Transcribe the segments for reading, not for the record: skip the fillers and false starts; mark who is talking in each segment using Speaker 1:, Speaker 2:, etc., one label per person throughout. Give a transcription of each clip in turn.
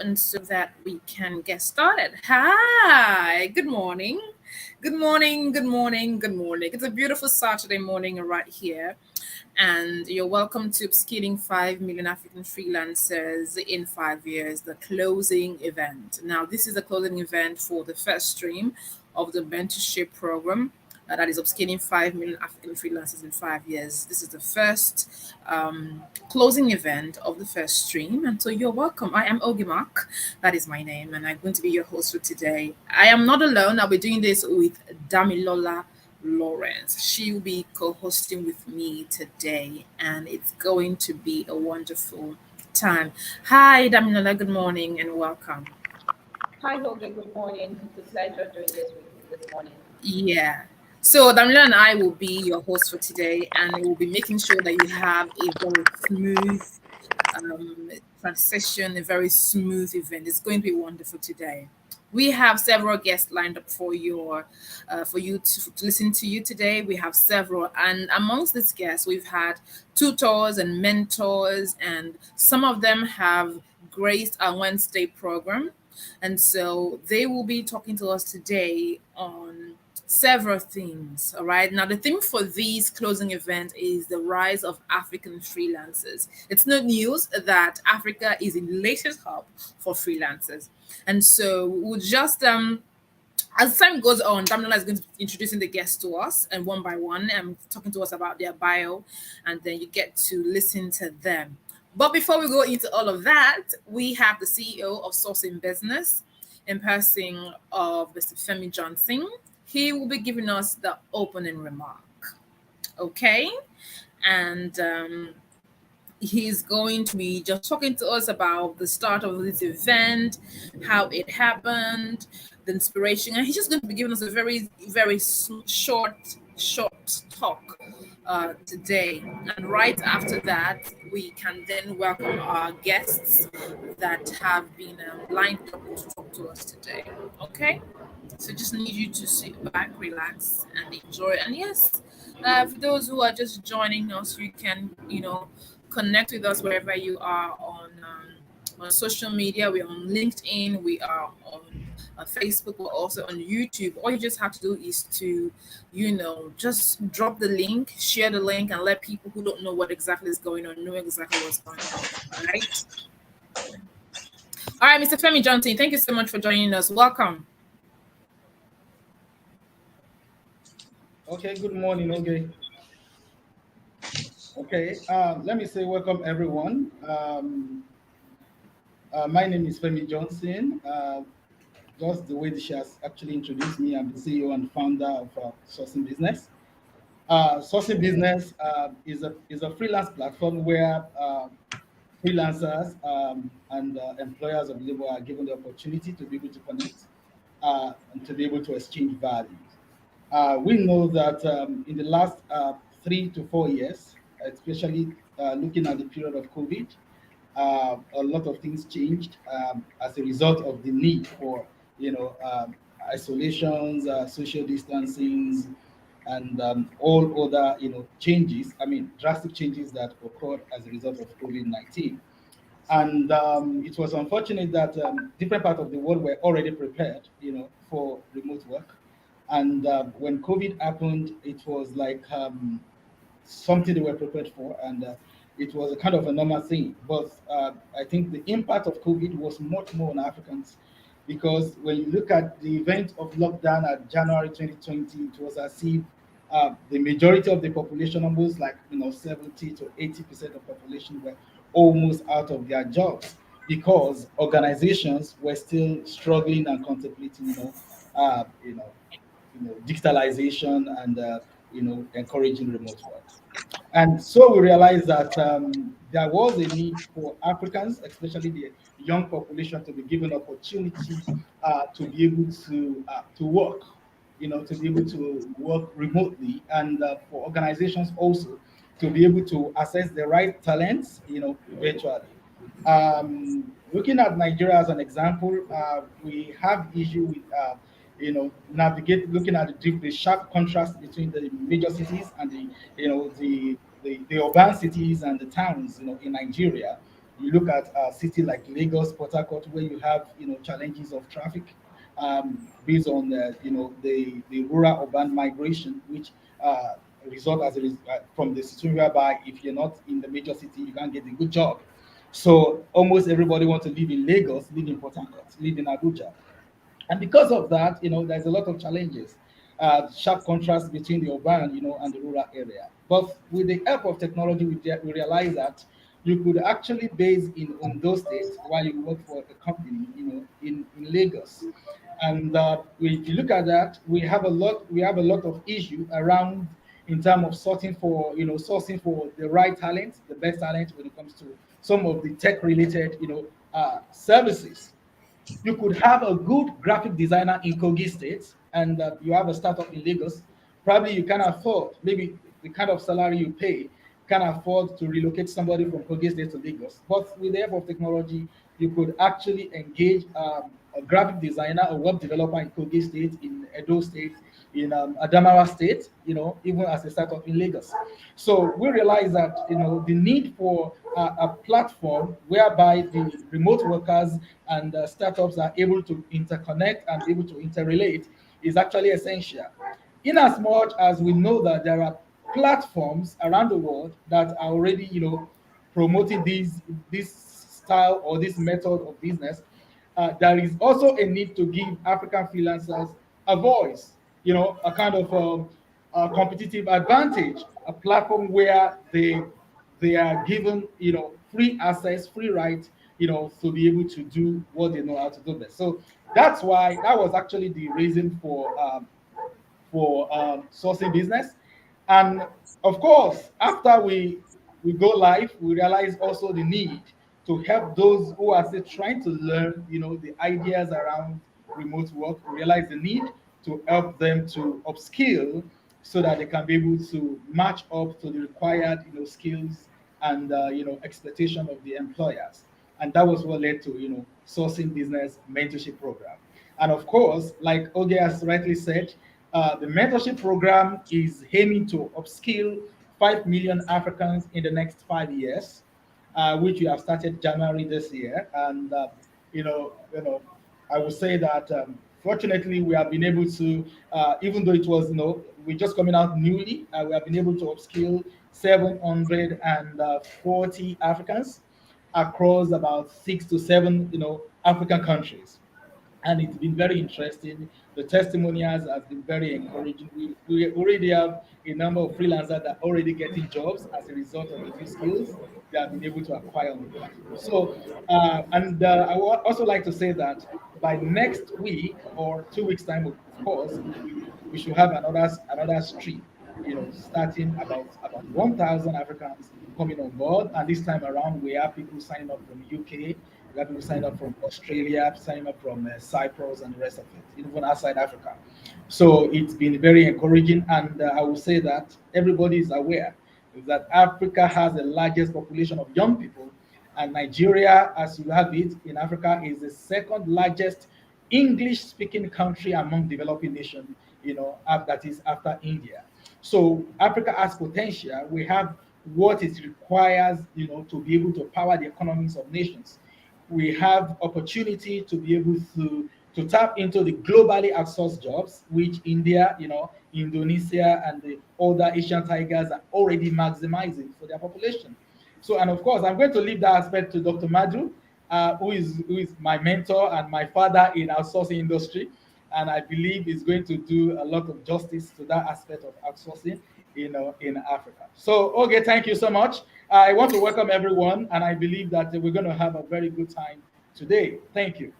Speaker 1: and so that we can get started. Hi, good morning. Good morning, good morning, good morning. It's a beautiful Saturday morning right here. And you're welcome to Upskilling 5 Million African Freelancers in 5 years, the closing event. Now, this is the closing event for the first stream of the mentorship program. That is upskilling 5 million African freelancers in 5 years. This is the first closing event of the first stream. And so you're welcome. I am Ogimak. That is my name. And I'm going to be your host for today. I am not alone. I'll be doing this with Damilola Lawrence. She will be co-hosting with me today, and it's going to be a wonderful time. Hi, Damilola. Good morning and welcome.
Speaker 2: Hi, Helga. Good morning. It's a pleasure doing this with you this morning.
Speaker 1: Yeah. So Damilola and I will be your host for today, and we'll be making sure that you have a very smooth transition, a very smooth event. It's going to be wonderful today. We have several guests lined up for you to listen to you today. We have several, and amongst these guests, we've had tutors and mentors, and some of them have graced our Wednesday program, and so they will be talking to us today on several themes. All right. Now, the theme for this closing event is the rise of African freelancers. It's no news that Africa is the latest hub for freelancers. And so we'll just as time goes on, Damila is going to be introducing the guests to us and one by one and talking to us about their bio, and then you get to listen to them. But before we go into all of that, we have the CEO of Sourcing Business in person of Mr. Femi Johnson. He will be giving us the opening remark. Okay. And he's going to be just talking to us about the start of this event, how it happened, the inspiration, and he's just going to be giving us a very, very short talk today. And right after that, we can then welcome our guests that have been lined up to talk to us today. Okay? So just need you to sit back, relax, and enjoy. And yes, for those who are just joining us, you can, connect with us wherever you are on social media. We're on LinkedIn. We are on Facebook. We're also on YouTube. All you just have to do is to, just drop the link, share the link, and let people who don't know what exactly is going on know exactly what's going on. All right. All right, Mr. Femi Johnson, thank you so much for joining us. Welcome.
Speaker 3: Okay, good morning. Okay, let me say welcome everyone. My name is Femi Johnson. Just the way she has actually introduced me, I'm the CEO and founder of Sourcing Business. Sourcing Business is a freelance platform where freelancers and employers of labor are given the opportunity to be able to connect and to be able to exchange values. We know that in the last 3 to 4 years, especially looking at the period of COVID, a lot of things changed as a result of the need for, isolations, social distancings, and all other, changes. I mean, drastic changes that occurred as a result of COVID-19. And it was unfortunate that different parts of the world were already prepared, for remote work. And when COVID happened, it was like something they were prepared for, and it was a kind of a normal thing. But I think the impact of COVID was much more on Africans, because when you look at the event of lockdown at January 2020, it was as if the majority of the population, almost like 70 to 80% of population, were almost out of their jobs because organizations were still struggling and contemplating, uh, you know, digitalization and encouraging remote work. And so we realized that there was a need for Africans, especially the young population, to be given opportunity to be able to work, to be able to work remotely, and for organizations also to be able to access the right talents, virtually. Looking at Nigeria as an example, we have issue with navigate looking at the sharp contrast between the major cities and the urban cities and the towns in Nigeria. You look at a city like Lagos, Port Harcourt, where you have challenges of traffic, based on the rural urban migration, which uh, result from the situation whereby if you're not in the major city, you can't get a good job. So almost everybody wants to live in Lagos, live in Port Harcourt, live in Abuja. And because of that, there's a lot of challenges, sharp contrast between the urban, and the rural area. But with the help of technology, we realize that you could actually base in Ondo State while you work for a company, in Lagos. And if you look at that, we have a lot of issue around in terms of sourcing for the right talent, the best talent when it comes to some of the tech related, services. You could have a good graphic designer in Kogi State, and you have a startup in Lagos. Probably you can afford, maybe the kind of salary you pay can afford to relocate somebody from Kogi State to Lagos. But with the help of technology, you could actually engage a graphic designer, a web developer in Kogi State, in Edo State, in Adamawa State, even as a startup in Lagos. So we realize that the need for a platform whereby the remote workers and startups are able to interconnect and able to interrelate is actually essential. In as much as we know that there are platforms around the world that are already, promoting this style or this method of business, there is also a need to give African freelancers a voice, a kind of a competitive advantage, a platform where they are given, free access, free right, to be able to do what they know how to do best. So that's why that was actually the reason for sourcing business. And of course, after we go live, we realize also the need to help those who are still trying to learn, the ideas around remote work. We realize the need to help them to upskill so that they can be able to match up to the required, skills and expectation of the employers. And that was what led to sourcing business mentorship program. And of course, like Oge has rightly said, the mentorship program is aiming to upskill 5 million Africans in the next 5 years, which we have started January this year. And I would say that fortunately we have been able to, even though it was we're just coming out newly, we have been able to upskill 740 Africans across about 6 to 7 African countries, and it's been very interesting. The testimonials has been very encouraging. We already have a number of freelancers that are already getting jobs as a result of the new skills they have been able to acquire on the platform. So, and I would also like to say that by next week or 2 weeks time, of course, we should have another stream. Starting about 1,000 Africans coming on board, and this time around we have people signing up from UK. We have people signing up from Australia, signing up from Cyprus, and the rest of it, even outside Africa. So it's been very encouraging, and I will say that everybody is aware that Africa has the largest population of young people, and Nigeria, as you have it in Africa, is the second largest English-speaking country among developing nations. That is after India. So Africa has potential. We have what it requires, to be able to power the economies of nations. We have opportunity to be able to tap into the globally outsourced jobs, which India, Indonesia, and the other Asian tigers are already maximizing for their population. So, and of course, I'm going to leave that aspect to Dr. Madhu, who is my mentor and my father in outsourcing industry, and I believe is going to do a lot of justice to that aspect of outsourcing, in Africa. So, okay, thank you so much. I want to welcome everyone, and I believe that we're going to have a very good time today. Thank you.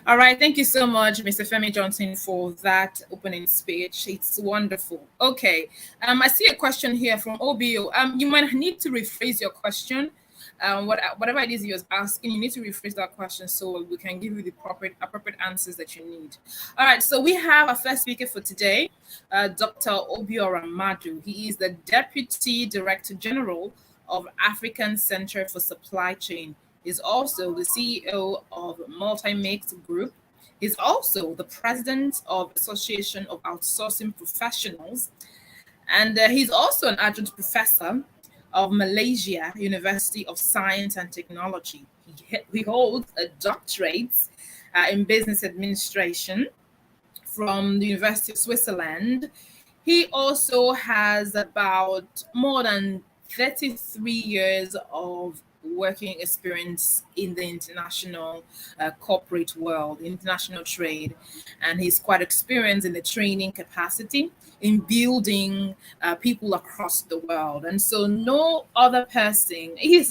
Speaker 1: All right, thank you so much, Mr. Femi Johnson, for that opening speech. It's wonderful. Okay, I see a question here from OBO. You might need to rephrase your question. Whatever it is you're asking, you need to rephrase that question so we can give you the appropriate answers that you need. All right, so we have our first speaker for today, Dr. Obiora Madu. He is the Deputy Director General of African Center for Supply Chain. He's also the CEO of Multimix Group. He's also the president of Association of Outsourcing Professionals. And he's also an adjunct professor of Malaysia University of Science and Technology. He holds a doctorate in business administration from the University of Switzerland. He also has about more than 33 years of working experience in the international corporate world, international trade, and he's quite experienced in the training capacity in building people across the world. And so, no other person he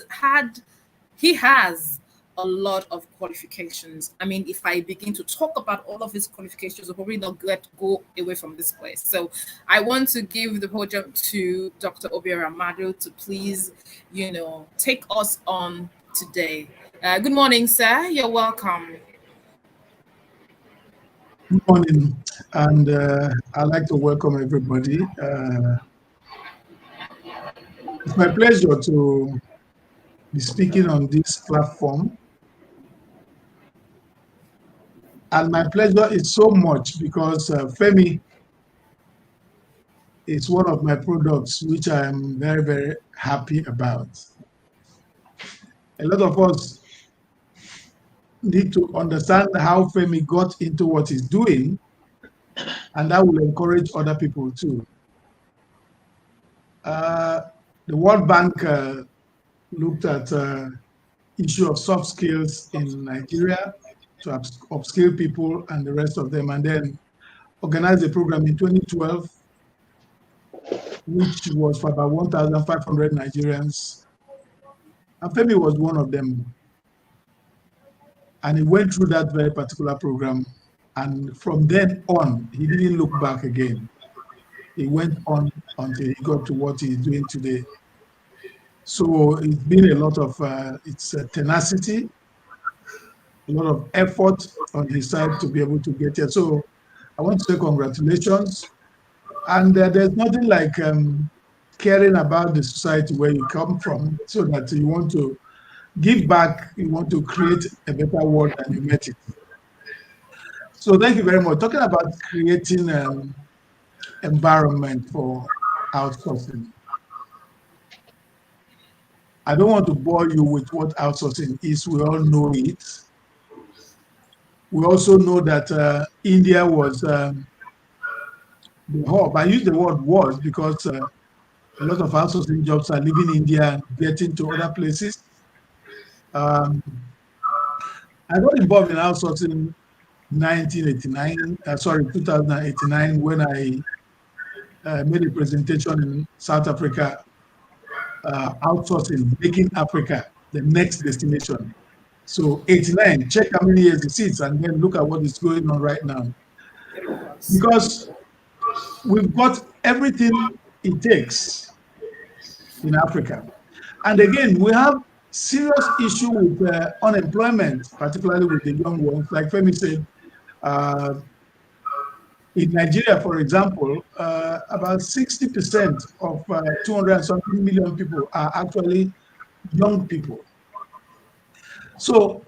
Speaker 1: has a lot of qualifications. I mean, if I begin to talk about all of his qualifications, I'll probably not go away from this place. So I want to give the podium to Dr. Obiora Amado to please, take us on today. Good morning, sir. You're welcome.
Speaker 4: Good morning, and I'd like to welcome everybody. It's my pleasure to be speaking on this platform. And my pleasure is so much because Femi is one of my products, which I am very, very happy about. A lot of us need to understand how Femi got into what he's doing, and that will encourage other people too. The World Bank looked at issue of soft skills in Nigeria to upskill people and the rest of them, and then organized a program in 2012, which was for about 1,500 Nigerians. And Femi was one of them. And he went through that very particular program. And from then on, he didn't look back again. He went on until he got to what he's doing today. So it's been a lot of tenacity, a lot of effort on his side to be able to get here. So I want to say congratulations. And there's nothing like caring about the society where you come from, so that you want to give back, you want to create a better world than you met it. So thank you very much. Talking about creating an environment for outsourcing. I don't want to bore you with what outsourcing is. We all know it. We also know that India was the hub. I use the word was because a lot of outsourcing jobs are leaving India and getting to other places. I got involved in outsourcing 2089, when I made a presentation in South Africa, outsourcing, making Africa the next destination. So 89, check how many years it is, and then look at what is going on right now. Because we've got everything it takes in Africa. And again, we have serious issue with unemployment, particularly with the young ones. Like Femi said, in Nigeria, for example, about 60% of 200 something million people are actually young people. So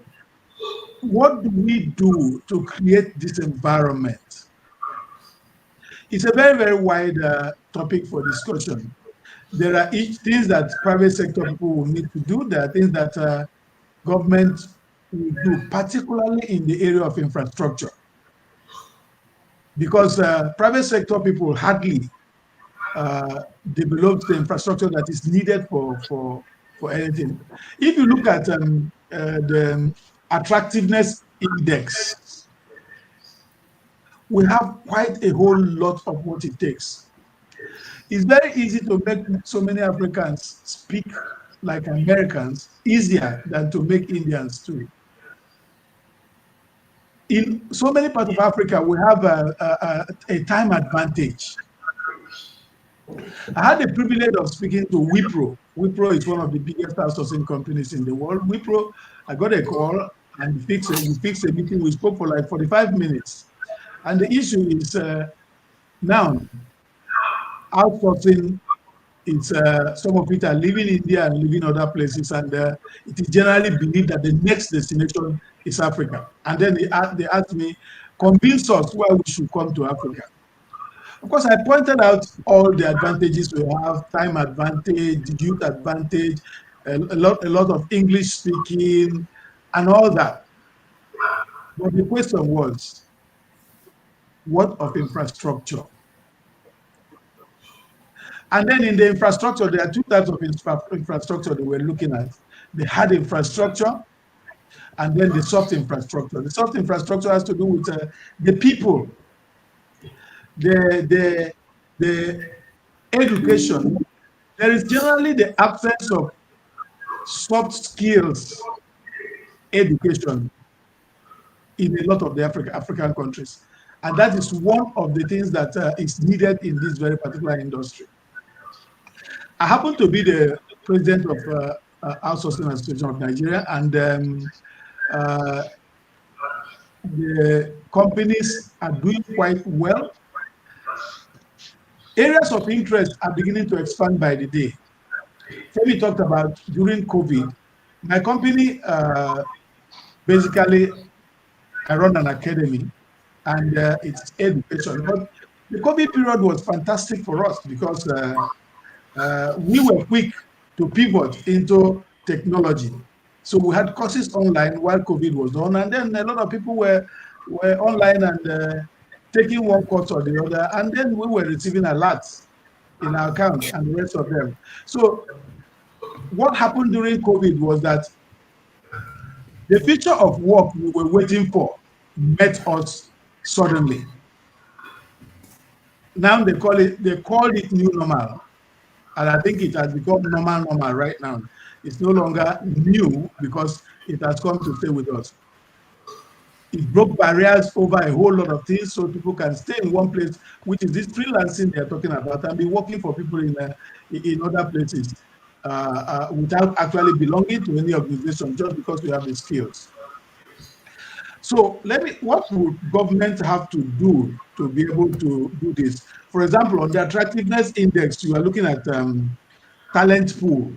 Speaker 4: what do we do to create this environment? It's a very, very wide topic for discussion. There are things that private sector people will need to do. There are things that government will do, particularly in the area of infrastructure. Because private sector people hardly develop the infrastructure that is needed for anything. If you look at the attractiveness index, we have quite a whole lot of what it takes. It's very easy to make so many Africans speak like Americans, easier than to make Indians too. In so many parts of Africa, we have a time advantage. I had the privilege of speaking to Wipro. Wipro is one of the biggest outsourcing companies in the world. Wipro, I got a call and we fixed a meeting. We spoke for like 45 minutes. And the issue is now outsourcing. It's some of it are leaving India and leaving other places, and it is generally believed that the next destination is Africa. And then they asked me, convince us why we should come to Africa. Of course, I pointed out all the advantages we have: time advantage, youth advantage, a lot of English speaking, and all that. But the question was, what of infrastructure? And then in the infrastructure, there are two types of infrastructure that we're looking at: the hard infrastructure and then the soft infrastructure. The soft infrastructure has to do with the people, the education. There is generally the absence of soft skills education in a lot of the African countries. And that is one of the things that is needed in this very particular industry. I happen to be the president of Outsourcing Association of Nigeria, and the companies are doing quite well. Areas of interest are beginning to expand by the day. Femi talked about during COVID. My company, basically, I run an academy, and it's education. But the COVID period was fantastic for us because we were quick to pivot into technology. So we had courses online while COVID was on, and then a lot of people were online and taking one course or the other, and then we were receiving alerts in our account and the rest of them. So what happened during COVID was that the future of work we were waiting for met us suddenly. Now they called it new normal. And I think it has become normal right now. It's no longer new because it has come to stay with us. It broke barriers over a whole lot of things so people can stay in one place, which is this freelancing they're talking about, and be working for people in other places without actually belonging to any organization just because we have the skills. So what would government have to do to be able to do this? For example, on the attractiveness index, you are looking at talent pool.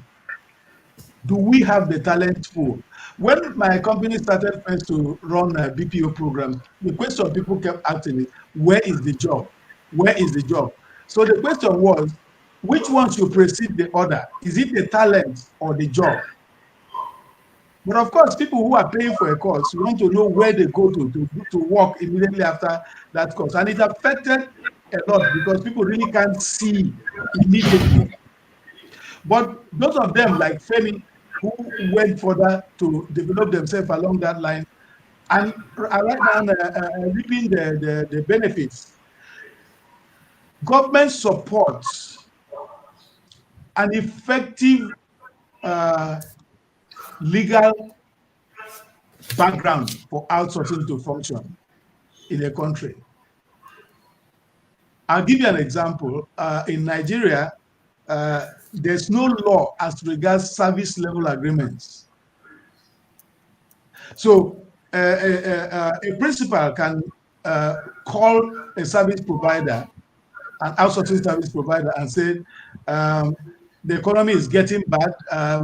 Speaker 4: Do we have the talent pool? When my company started first to run a BPO program, the question people kept asking is, where is the job? Where is the job? So the question was, which one should precede the other? Is it the talent or the job? But of course, people who are paying for a course want to know where they go to work immediately after that course. And it affected a lot because people really can't see immediately. But those of them like Femi, who went further to develop themselves along that line and are right now reaping the benefits. Government supports an effective legal background for outsourcing to function in a country. I'll give you an example. In Nigeria, there's no law as regards service level agreements. So a principal can call a service provider, an outsourcing service provider, and say, the economy is getting bad.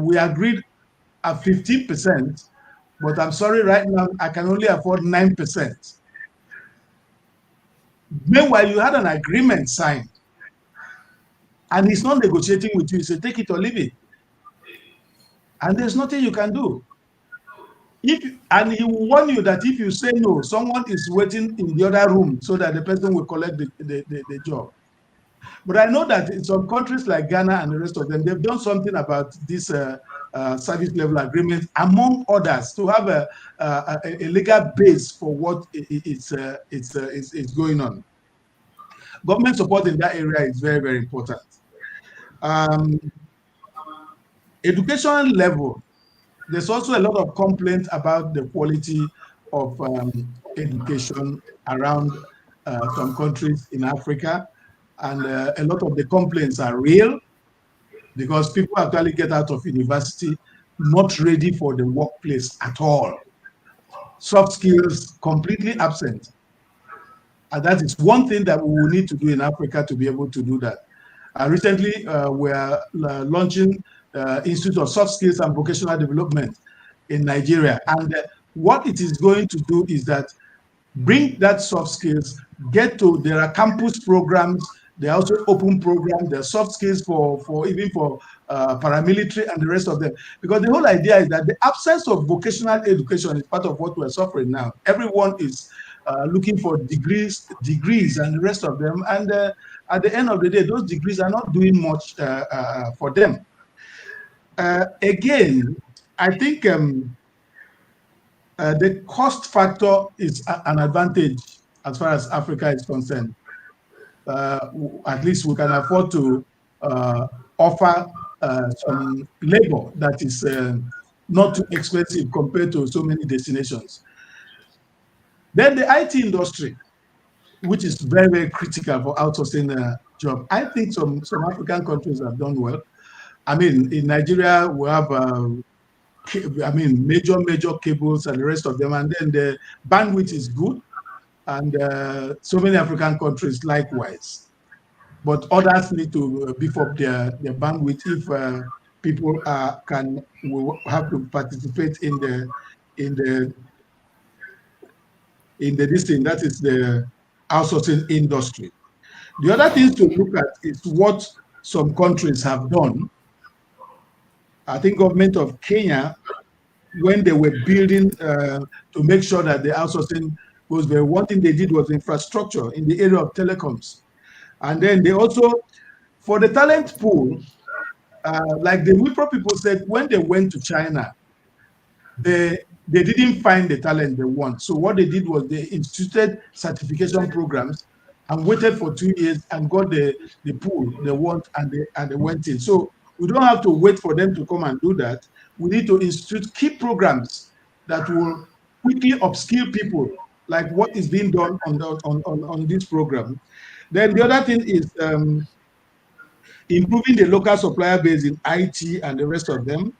Speaker 4: We agreed at 15%, but I'm sorry, right now I can only afford 9%. Meanwhile, you had an agreement signed, and he's not negotiating with you. He said, take it or leave it. And there's nothing you can do. And he will warn you that if you say no, someone is waiting in the other room so that the person will collect the job. But I know that in some countries like Ghana and the rest of them, they've done something about this service level agreement, among others, to have a legal base for what is going on. Government support in that area is very, very important. Education level, there's also a lot of complaints about the quality of education around some countries in Africa. And a lot of the complaints are real because people actually get out of university not ready for the workplace at all. Soft skills completely absent. And that is one thing that we will need to do in Africa to be able to do that. Recently, we are launching Institute of Soft Skills and Vocational Development in Nigeria. And what it is going to do is that bring that soft skills, there are campus programs, there are also open programs, there are soft skills for even for paramilitary and the rest of them. Because the whole idea is that the absence of vocational education is part of what we're suffering now. Everyone is looking for degrees and the rest of them. And at the end of the day, those degrees are not doing much for them. Again, I think the cost factor is an advantage as far as Africa is concerned. At least we can afford to offer some labor that is not too expensive compared to so many destinations. Then the IT industry, which is very, very critical for outsourcing a job. I think some African countries have done well. I mean, in Nigeria, we have major cables and the rest of them, and then the bandwidth is good, and so many African countries likewise. But others need to beef up their bandwidth if people will have to participate in this thing, that is the outsourcing industry. The other things to look at is what some countries have done. I think government of Kenya, when they were building to make sure that the outsourcing goes there, one thing they did was infrastructure in the area of telecoms. And then they also, for the talent pool, like the Wipro people said, when they went to China, they didn't find the talent they want. So what they did was they instituted certification programs and waited for 2 years and got the pool they want, and they went in. So we don't have to wait for them to come and do that. We need to institute key programs that will quickly upskill people, like what is being done on this program. Then the other thing is improving the local supplier base in IT and the rest of them.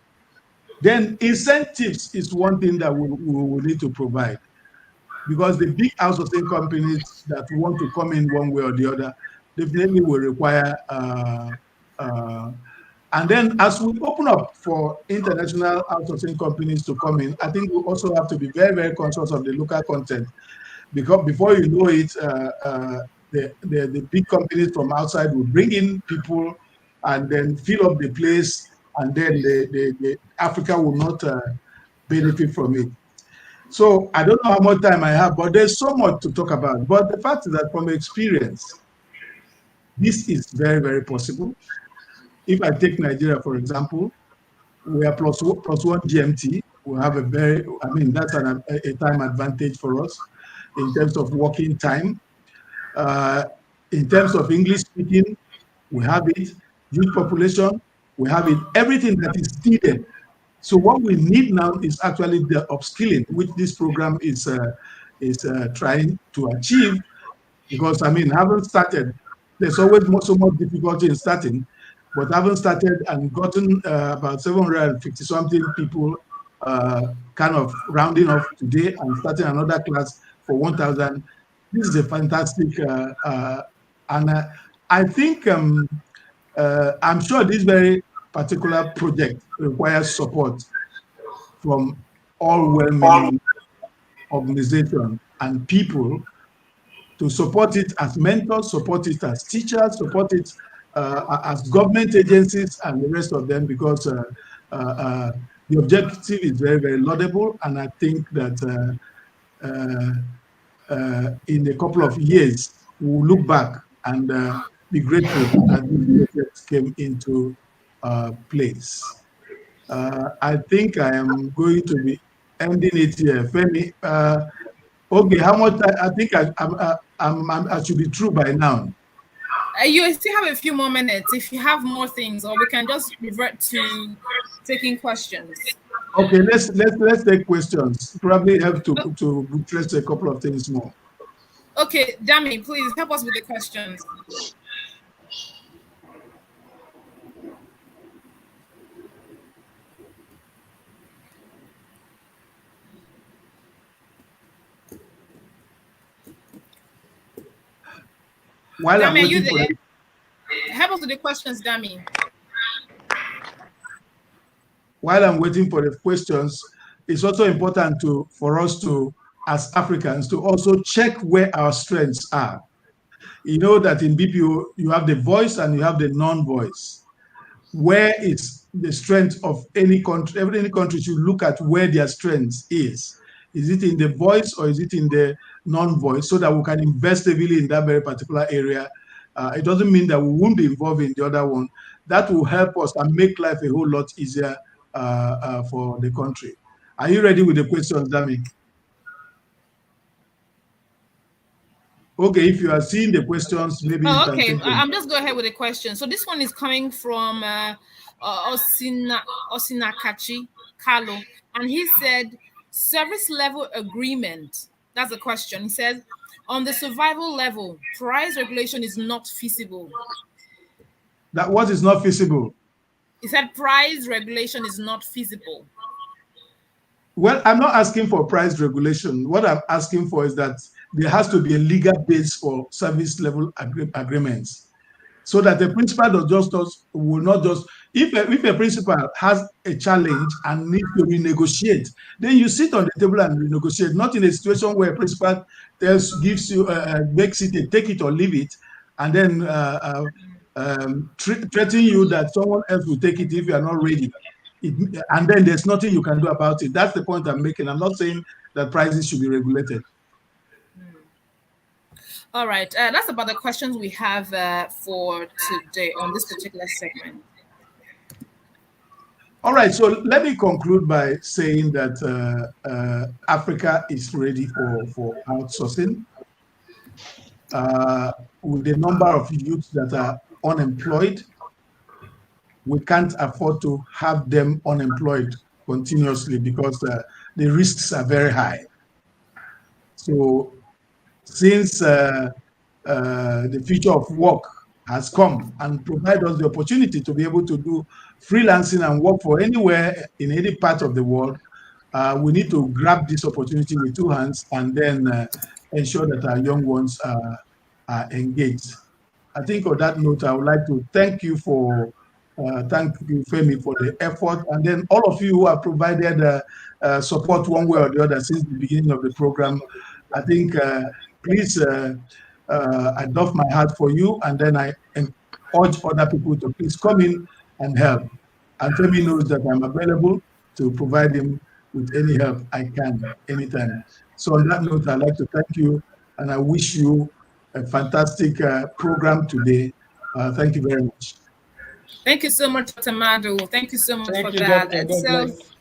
Speaker 4: Then incentives is one thing that we will need to provide, because the big outsourcing companies that want to come in one way or the other definitely will require. And then as we open up for international outsourcing companies to come in, I think we also have to be very, very conscious of the local content, because before you know it, the big companies from outside will bring in people and then fill up the place, and then the Africa will not benefit from it. So I don't know how much time I have, but there's so much to talk about. But the fact is that from experience, this is very, very possible. If I take Nigeria, for example, we are plus one GMT. We have that's a time advantage for us in terms of working time. In terms of English speaking, we have it. Youth population, we have it. Everything that is needed. So what we need now is actually the upskilling, which this program is trying to achieve. Because having started, there's always so much difficulty in starting. But having started and gotten about 750 something people kind of rounding off today and starting another class for 1,000, this is a fantastic, and I think I'm sure this very particular project requires support from all well-meaning organizations and people to support it as mentors, support it as teachers, support it as government agencies and the rest of them, because the objective is very, very laudable. And I think that in a couple of years, we'll look back and be grateful that these projects came into place. I think I am going to be ending it here. Femi, okay, how much? I think I should be through by now.
Speaker 1: You still have a few more minutes if you have more things, or we can just revert to taking questions.
Speaker 4: Okay, let's take questions. Probably have to address a couple of things more.
Speaker 1: Okay, Dami, please help us with the questions.
Speaker 4: While
Speaker 1: Dami,
Speaker 4: I'm waiting for
Speaker 1: help us with the questions, Dami.
Speaker 4: While I'm waiting for the questions, it's also important for us to as Africans to also check where our strengths are. You know that in BPO, you have the voice and you have the non-voice. Where is the strength of any country? Any country should look at where their strength is. Is it in the voice or is it in the non-voice, so that we can invest heavily in that very particular area? It doesn't mean that we won't be involved in the other one. That will help us and make life a whole lot easier for the country. Are you ready with the questions, Dami? Okay, if you are seeing the questions, maybe you
Speaker 1: Oh,
Speaker 4: can
Speaker 1: okay.
Speaker 4: take them.
Speaker 1: I'm just go ahead with the question. So this one is coming from Osinakachi Carlo, and he said, service level agreement. That's the question. He says, on the survival level, price regulation is not feasible.
Speaker 4: That what is not feasible?
Speaker 1: He said price regulation is not feasible.
Speaker 4: Well, I'm not asking for price regulation. What I'm asking for is that there has to be a legal base for service level agreements, so that the principal will not just, if a principal has a challenge and needs to renegotiate, then you sit on the table and renegotiate, not in a situation where a principal gives you, makes it a take it or leave it, and then threaten you that someone else will take it if you are not ready. And then there's nothing you can do about it. That's the point I'm making. I'm not saying that prices should be regulated.
Speaker 1: All right, that's about the questions we have for today on this particular segment.
Speaker 4: All right, so let me conclude by saying that Africa is ready for outsourcing. With the number of youths that are unemployed, we can't afford to have them unemployed continuously, because the risks are very high. So since the future of work has come and provide us the opportunity to be able to do freelancing and work for anywhere in any part of the world, we need to grab this opportunity with two hands and then ensure that our young ones are engaged. I think on that note, I would like to thank you, Femi, for the effort, and then all of you who have provided support one way or the other since the beginning of the program. I think please, I doff my hat for you, and then I urge other people to please come in and help. And Femi knows that I'm available to provide him with any help I can anytime. So on that note, I'd like to thank you, and I wish you a fantastic program today. Thank you very much.
Speaker 1: Thank you so much, Dr. Madu. Thank you so much
Speaker 3: Thank
Speaker 1: for
Speaker 3: you,
Speaker 1: that.
Speaker 3: Doctor. God bless.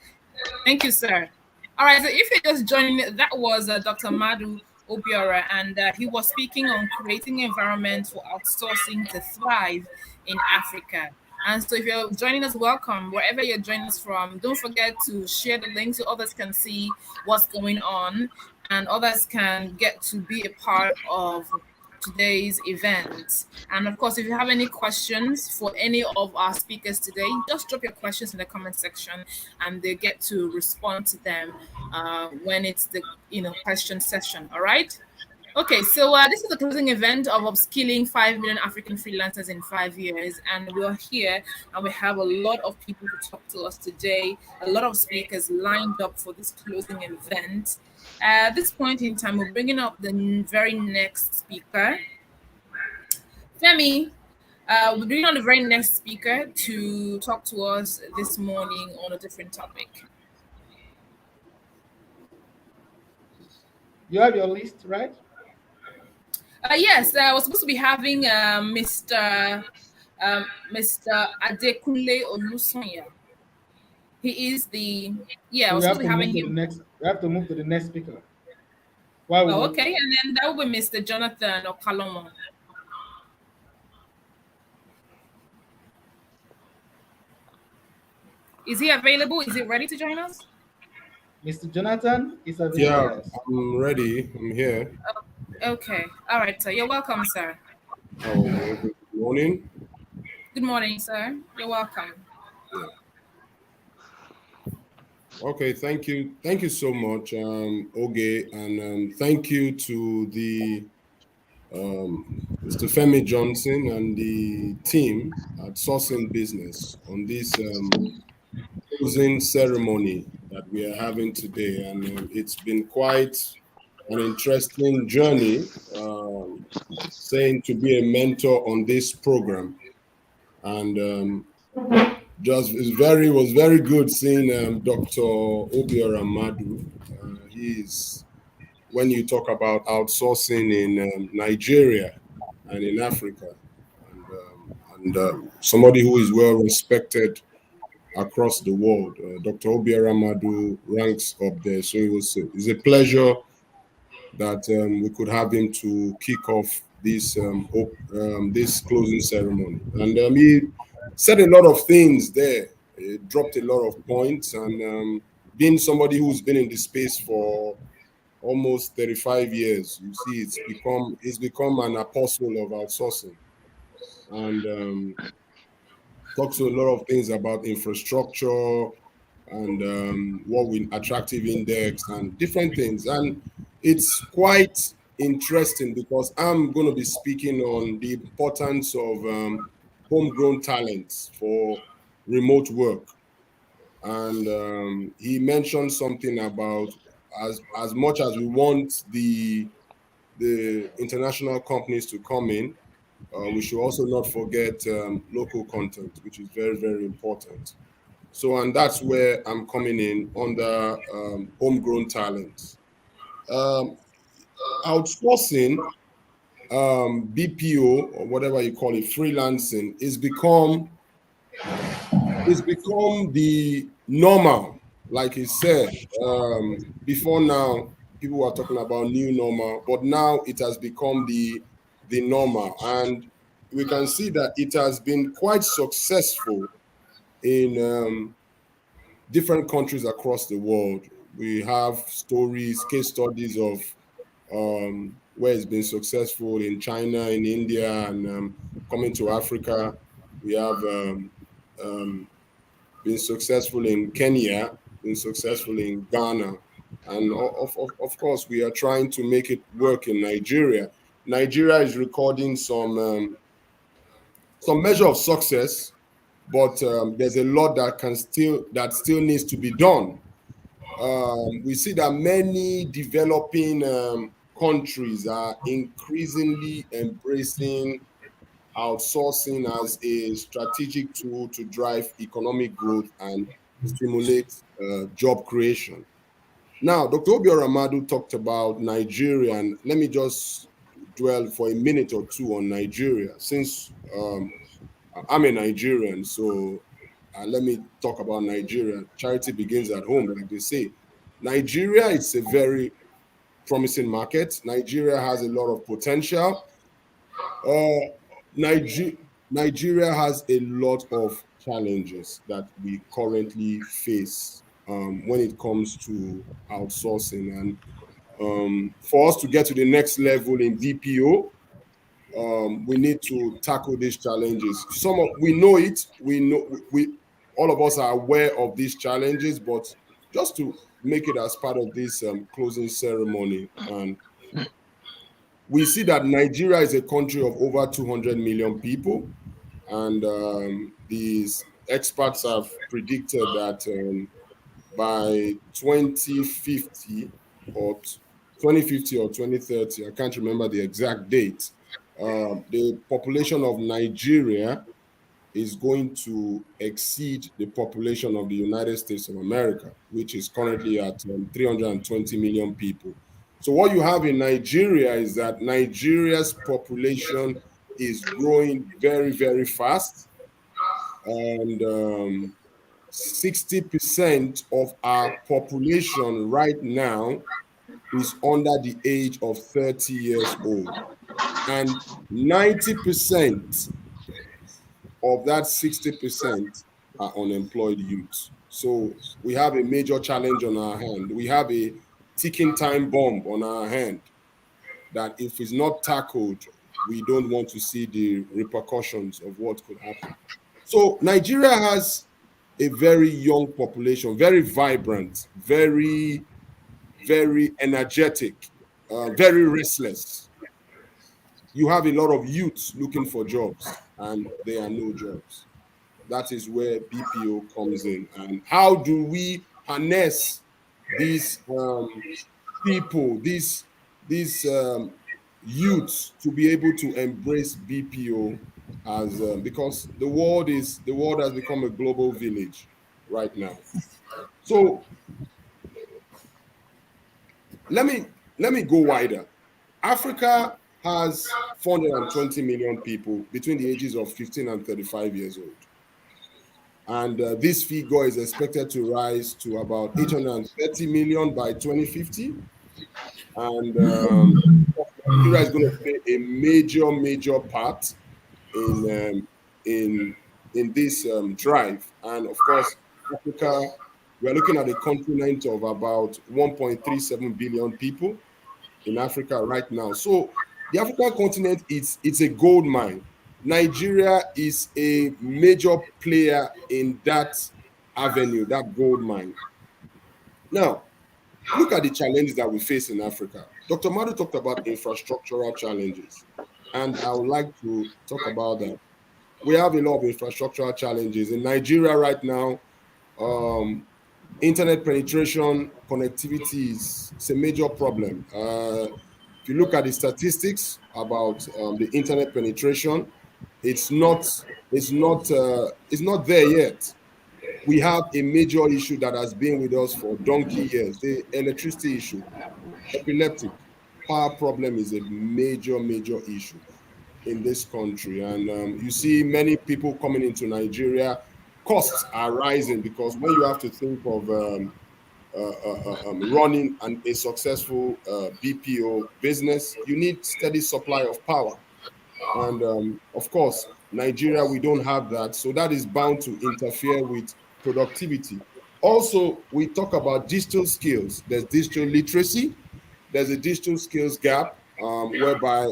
Speaker 1: Thank you, sir. All right, so if you're just joining me, that was Dr. Madu Obiora, and he was speaking on creating environments for outsourcing to thrive in Africa. And so if you're joining us, welcome. Wherever you're joining us from, don't forget to share the link so others can see what's going on and others can get to be a part of today's event. And of course, if you have any questions for any of our speakers today, just drop your questions in the comment section and they get to respond to them when it's the question session. All right. Okay, so this is the closing event of upskilling 5 million African freelancers in 5 years, and we're here and we have a lot of people to talk to us today, a lot of speakers lined up for this closing event. At this point in time, we're bringing up the very next speaker. Femi, we're bringing on the very next speaker to talk to us this morning on a different topic.
Speaker 3: You have your list, right?
Speaker 1: Yes, I was supposed to be having Mr. Adekunle Olusonya. He is the I was supposed to be having him.
Speaker 3: We have to move to the next speaker. Why
Speaker 1: okay, and then that will be Mr. Jonathan Okalomo. Is he available? Is he ready to join us?
Speaker 3: Mr. Jonathan is available.
Speaker 5: Yeah, I'm ready. I'm here.
Speaker 1: Okay. All right, sir. You're welcome, sir.
Speaker 5: Oh, good morning.
Speaker 1: Good morning, sir. You're welcome.
Speaker 5: Yeah. Okay, thank you. Thank you so much, Oge, and thank you to the Mr. Femi Johnson and the team at Sourcing Business on this closing ceremony that we are having today, and it's been quite an interesting journey, saying to be a mentor on this program. And just was very good seeing Dr. Obiora Madu. He's when you talk about outsourcing in Nigeria and in Africa, and somebody who is well respected across the world. Dr. Obiora Madu ranks up there, so it's a pleasure that we could have him to kick off this closing ceremony. And he said a lot of things there. He dropped a lot of points, and being somebody who's been in the space for almost 35 years, you see, it's become an apostle of outsourcing, and talks a lot of things about infrastructure and what we attractive index and different things. And it's quite interesting because I'm going to be speaking on the importance of homegrown talents for remote work. And he mentioned something about as much as we want the international companies to come in, we should also not forget local content, which is very, very important. So, and that's where I'm coming in under homegrown talent. Um, Outsourcing, BPO or whatever you call it, freelancing, is become the normal. Like he said, before now, people were talking about new normal, but now it has become the normal, and we can see that it has been quite successful in different countries across the world. We have stories, case studies of where it's been successful in China, in India, and coming to Africa. We have um, been successful in Kenya, been successful in Ghana, and of course, we are trying to make it work in Nigeria. Nigeria is recording some measure of success, but there's a lot that still needs to be done. We see that many developing countries are increasingly embracing outsourcing as a strategic tool to drive economic growth and stimulate job creation. Now, Dr. Obiora Madu talked about Nigeria, and let me just dwell for a minute or two on Nigeria, since I'm a Nigerian, so let me talk about Nigeria. Charity begins at home, like they say. Nigeria is a very promising market. Nigeria has a lot of potential. Uh, Niger- Nigeria has a lot of challenges that we currently face when it comes to outsourcing. And for us to get to the next level in BPO, we need to tackle these challenges. We know it. We know we all of us are aware of these challenges, but just to make it as part of this closing ceremony, and we see that Nigeria is a country of over 200 million people, and these experts have predicted that by 2050 or 2050 or 2030, I can't remember the exact date, the population of Nigeria is going to exceed the population of the United States of America, which is currently at 320 million people. So, what you have in Nigeria is that Nigeria's population is growing very, very fast, and 60% of our population right now is under the age of 30 years old, and 90% of that 60% are unemployed youth. So we have a major challenge on our hand. We have a ticking time bomb on our hand that if it's not tackled, we don't want to see the repercussions of what could happen. So Nigeria has a very young population, very vibrant, very, very energetic, very restless. You have a lot of youths looking for jobs, and there are no jobs. That is where BPO comes in. And how do we harness these people, these these youths to be able to embrace BPO as because the world has become a global village right now. So let me go wider. Africa has 420 million people between the ages of 15 and 35 years old. And this figure is expected to rise to about 830 million by 2050. And Nigeria is going to play a major part in this drive. And of course, Africa, we are looking at a continent of about 1.37 billion people in Africa right now. So the African continent, it's a gold mine. Nigeria is a major player in that avenue, that gold mine. Now, look at the challenges that we face in Africa. Dr. Madu talked about infrastructural challenges, and I would like to talk about that. We have a lot of infrastructural challenges in Nigeria right now. Um, Internet penetration, connectivity is a major problem. If you look at the statistics about the internet penetration, it's not it's not there yet. We have a major issue that has been with us for donkey years: the electricity issue. Epileptic power problem is a major issue in this country, and you see many people coming into Nigeria. Costs are rising because when you have to think of running a successful BPO business, you need steady supply of power. And of course, Nigeria, we don't have that. So that is bound to interfere with productivity. Also, we talk about digital skills. There's digital literacy, there's a digital skills gap whereby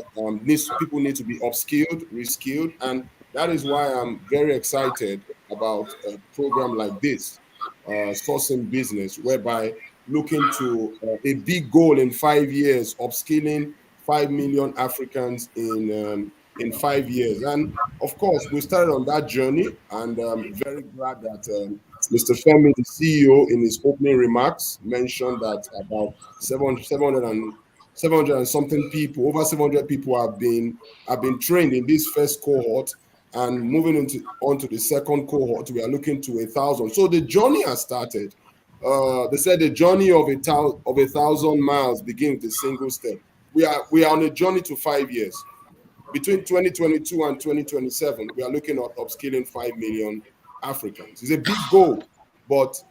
Speaker 5: people need to be upskilled, reskilled. And that is why I'm very excited about a program like this, sourcing business, whereby looking to a big goal in 5 years, upskilling 5 million Africans in 5 years. And of course, we started on that journey, and I'm very glad that Mr. Femi, the CEO, in his opening remarks, mentioned that about 700 and something people, over 700 people have been trained in this first cohort, and moving onto the second cohort, we are looking to 1,000. So the journey has started. They said the journey of 1,000 miles begins with a single step. We are on a journey to 5 years. Between 2022 and 2027, we are looking at upskilling 5 million Africans. It's a big goal, but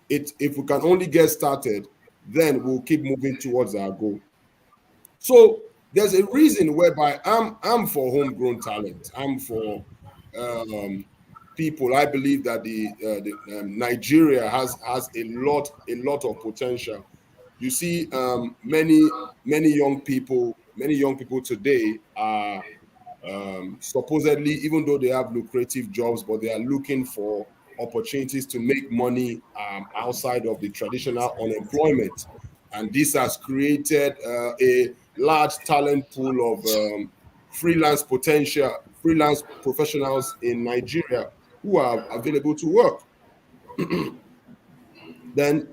Speaker 5: if we can only get started, then we'll keep moving towards our goal. So there's a reason whereby I'm for homegrown talent. I'm for people. I believe that Nigeria has a lot of potential. You see, many young people today are supposedly, even though they have lucrative jobs, but they are looking for opportunities to make money outside of the traditional unemployment. And this has created a large talent pool of freelance professionals in Nigeria who are available to work. Then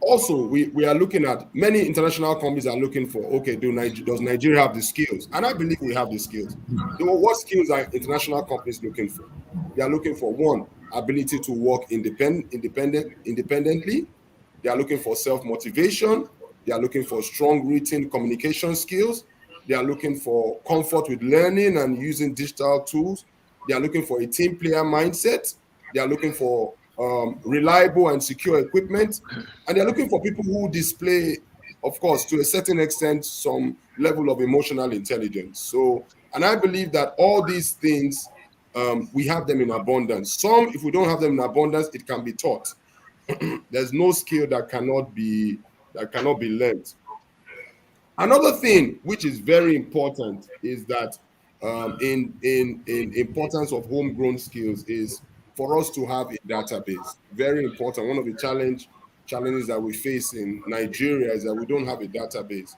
Speaker 5: also we are looking at many international companies are looking for, okay, does Nigeria have the skills? And I believe we have the skills. What skills are international companies looking for? They are looking for, one, ability to work independently. They are looking for self-motivation. They are looking for strong written communication skills. They are looking for comfort with learning and using digital tools. They are looking for a team player mindset. They are looking for reliable and secure equipment. And they're looking for people who display, of course, to a certain extent, some level of emotional intelligence. So, and I believe that all these things, we have them in abundance. Some, if we don't have them in abundance, it can be taught. There's no skill that cannot be learned. Another thing which is very important is that in importance of homegrown skills is for us to have a database. Very important. One of the challenges that we face in Nigeria is that we don't have a database.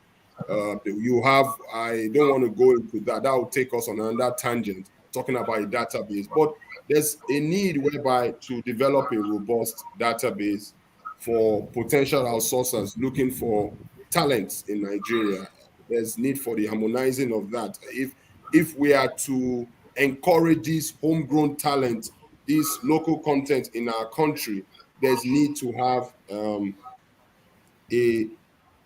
Speaker 5: I don't want to go into that. That will take us on another tangent talking about a database. But there's a need whereby to develop a robust database for potential outsourcers looking for talents in Nigeria. There's need for the harmonizing of that. If we are to encourage this homegrown talent, this local content in our country, there's need to have a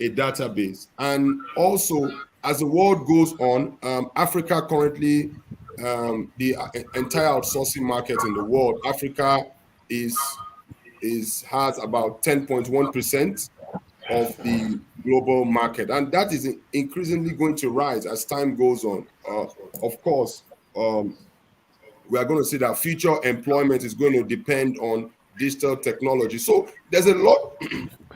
Speaker 5: database. And also, as the world goes on, Africa currently, the entire outsourcing market in the world, Africa is has about 10.1% of the global market, and that is increasingly going to rise as time goes on. Of course, we are going to see that future employment is going to depend on digital technology. So there's a lot.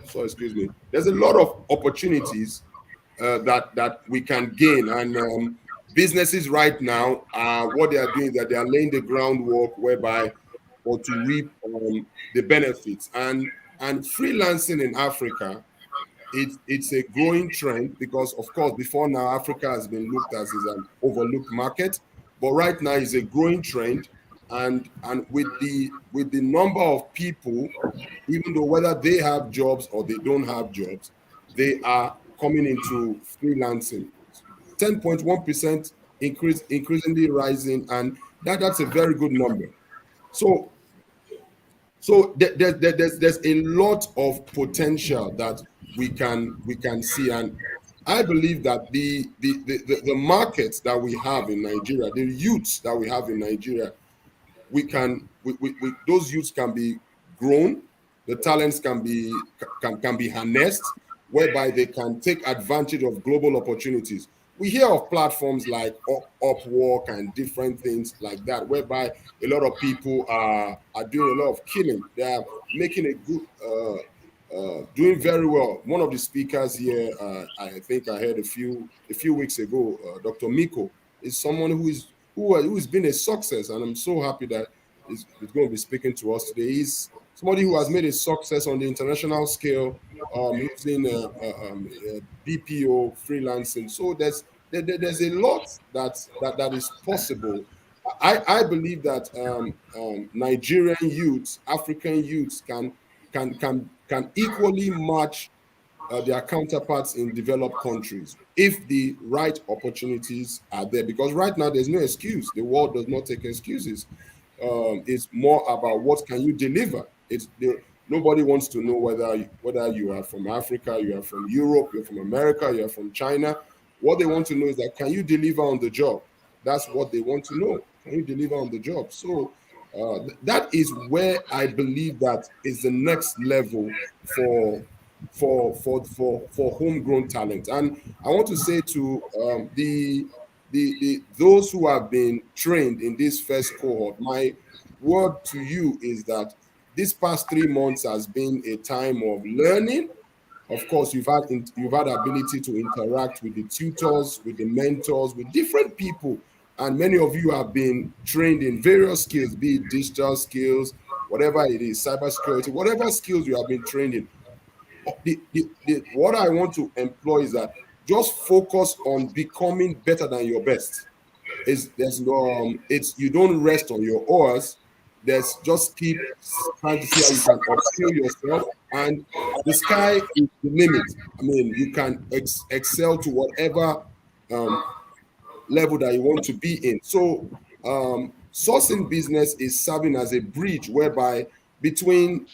Speaker 5: So excuse me. There's a lot of opportunities that we can gain, and businesses right now, what they are doing is that they are laying the groundwork whereby or to reap the benefits. And freelancing in Africa, it's a growing trend because, of course, before now Africa has been looked as is an overlooked market, but right now it's a growing trend. And with the number of people, even though whether they have jobs or they don't have jobs, they are coming into freelancing. 10.1% increase, increasingly rising, and that's a very good number. So there's a lot of potential that we can see, and I believe that the markets that we have in Nigeria, the youths that we have in Nigeria, those youths can be grown, the talents can be harnessed, whereby they can take advantage of global opportunities. We hear of platforms like Upwork and different things like that, whereby a lot of people are doing a lot of killing. They are making a good, doing very well. One of the speakers here, I think I heard a few weeks ago, Dr. Miko, is someone who has been a success, and I'm so happy that he's going to be speaking to us today. He's somebody who has made a success on the international scale, using BPO freelancing. So there's a lot that is possible. I believe that Nigerian youths, African youths can equally match their counterparts in developed countries if the right opportunities are there. Because right now there's no excuse. The world does not take excuses. It's more about what can you deliver. Nobody wants to know whether you are from Africa, you are from Europe, you're from America, you are from China. What they want to know is that can you deliver on the job? That's what they want to know. Can you deliver on the job? So that is where I believe that is the next level for homegrown talent. And I want to say to the those who have been trained in this first cohort, my word to you is that this past 3 months has been a time of learning. Of course, you've had ability to interact with the tutors, with the mentors, with different people, and many of you have been trained in various skills, be it digital skills, whatever it is, cybersecurity, whatever skills you have been trained in. What I want to employ is that just focus on becoming better than your best. It's you don't rest on your oars. There's just keep trying to see how you can upskill yourself, and the sky is the limit. I mean, you can excel to whatever level that you want to be in. So sourcing business is serving as a bridge whereby between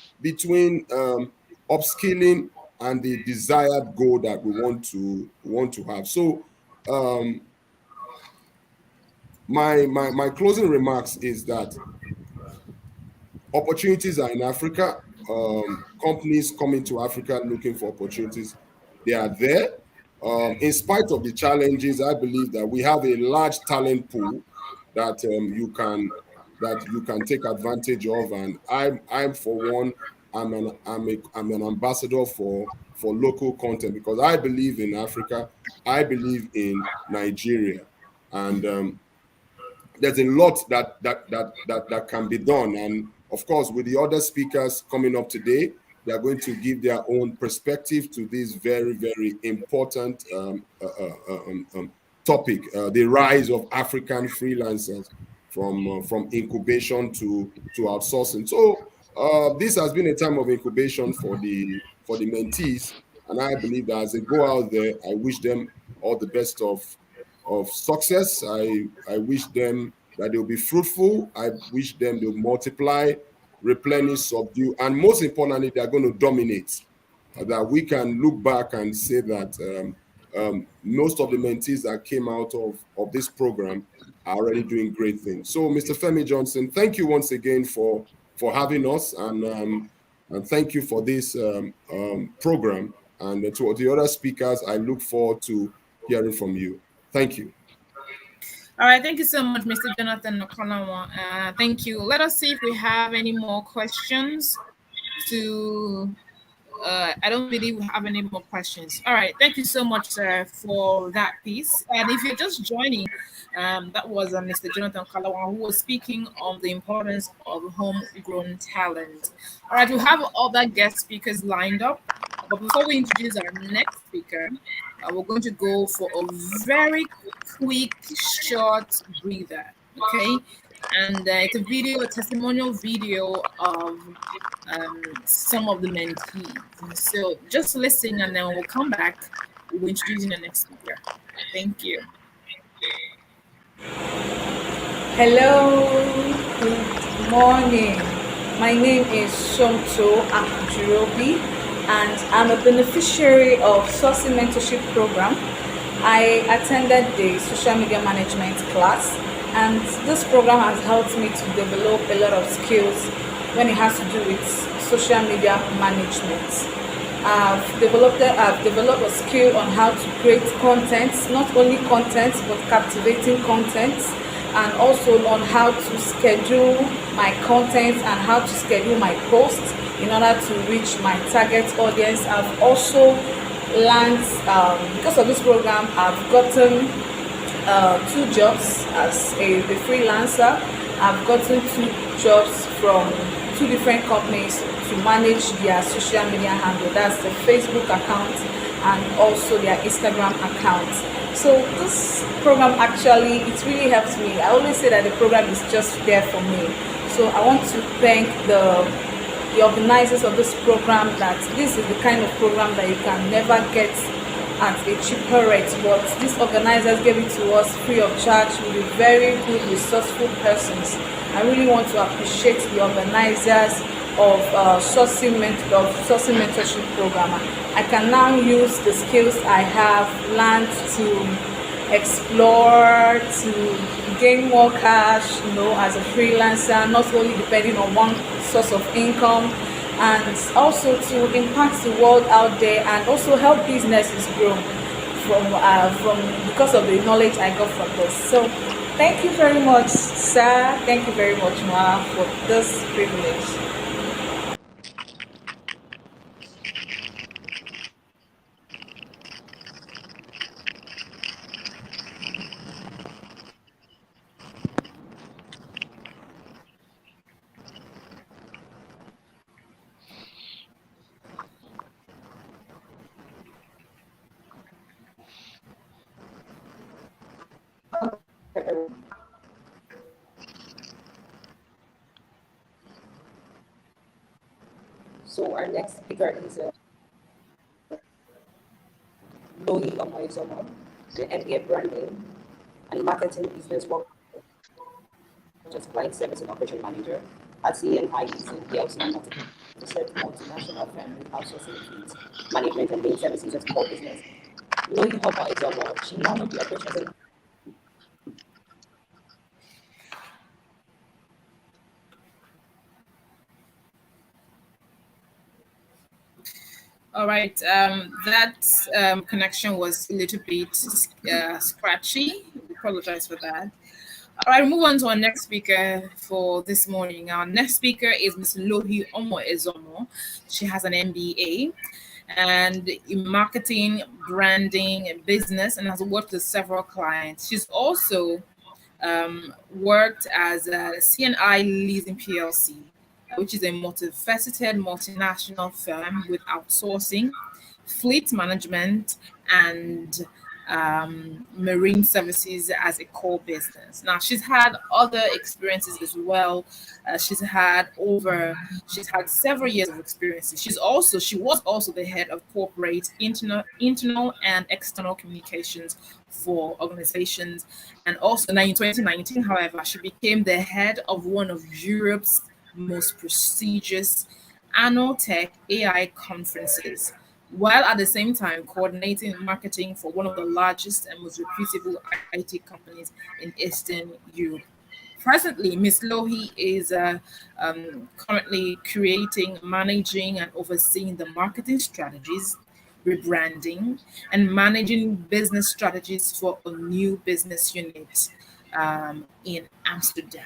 Speaker 5: upskilling and the desired goal that we want to have. So my closing remarks is that opportunities are in Africa. Companies coming to Africa looking for opportunities, they are there. In spite of the challenges, I believe that we have a large talent pool that you can take advantage of. And I'm for one, I'm an ambassador for local content because I believe in Africa. I believe in Nigeria, and there's a lot that can be done. And of course, with the other speakers coming up today, they are going to give their own perspective to this very, very important topic: the rise of African freelancers from incubation to outsourcing. So this has been a time of incubation for the mentees, And I believe that as they go out there, I wish them all the best of success. I wish them that they'll be fruitful. I wish them they'll multiply, replenish, subdue, and most importantly, they're going to dominate. That we can look back and say that most of the mentees that came out of this program are already doing great things. So, Mr. Femi Johnson, thank you once again for having us, and thank you for this program. And to the other speakers, I look forward to hearing from you. Thank you.
Speaker 1: All right, thank you so much, Mr. Jonathan Okolawa. Thank you. Let us see if we have any more questions to I don't believe we have any more questions. All right, thank you so much, sir, for that piece. And if you're just joining, that was Mr. Jonathan Kalawan, who was speaking on the importance of homegrown talent. All right, we have other guest speakers lined up, but before we introduce our next speaker, we're going to go for a very quick, short breather. Okay, and it's a testimonial video of some of the mentees. So just listen, and then we'll come back. We'll introduce the next speaker. Thank you.
Speaker 6: Hello, good morning. My name is Somto Akujirobi, and I'm a beneficiary of Sourcing Mentorship Program. I attended the social media management class, and this program has helped me to develop a lot of skills when it has to do with social media management. I've developed a skill on how to create content, not only content but captivating content, and also on how to schedule my content and how to schedule my posts in order to reach my target audience. I've also learned, because of this program, I've gotten 2 jobs as a freelancer. I've gotten 2 jobs from 2 different companies to manage their social media handle. That's the Facebook account and also their Instagram account. So this program actually, it really helps me. I always say that the program is just there for me. So I want to thank the organizers of this program, that this is the kind of program that you can never get at a cheaper rate, but these organizers gave it to us free of charge with very good, resourceful persons. I really want to appreciate the organizers of Sourcing Mentorship Program. I can now use the skills I have learned to explore, to gain more cash, as a freelancer, not only depending on one source of income, and also to impact the world out there and also help businesses grow from because of the knowledge I got from this. So thank you very much, sir. Thank you very much, Ma, for this privilege.
Speaker 2: So our next speaker is Lohi Omoizomo, the MBA branding and marketing business work, just client service and operation manager at CNI PLC, multinational firm with outsourcing fees, management and main services as core business. Lohi Omoizomo, she now the operations.
Speaker 1: All right, that connection was a little bit scratchy. We apologize for that. All right, move on to our next speaker for this morning. Our next speaker is Ms. Lohi Omoizomo. She has an MBA and in marketing, branding, and business, and has worked with several clients. She's also worked as a CNI Leasing PLC, which is a multifaceted multinational firm with outsourcing, fleet management, and marine services as a core business. Now she's had other experiences as well. She's had several years of experiences. She was also the head of corporate internal and external communications for organizations. And also now in 2019, however, she became the head of one of Europe's most prestigious annual tech AI conferences, while at the same time coordinating marketing for one of the largest and most reputable IT companies in Eastern Europe. Presently, Ms. Lohi is currently creating, managing, and overseeing the marketing strategies, rebranding, and managing business strategies for a new business unit in Amsterdam.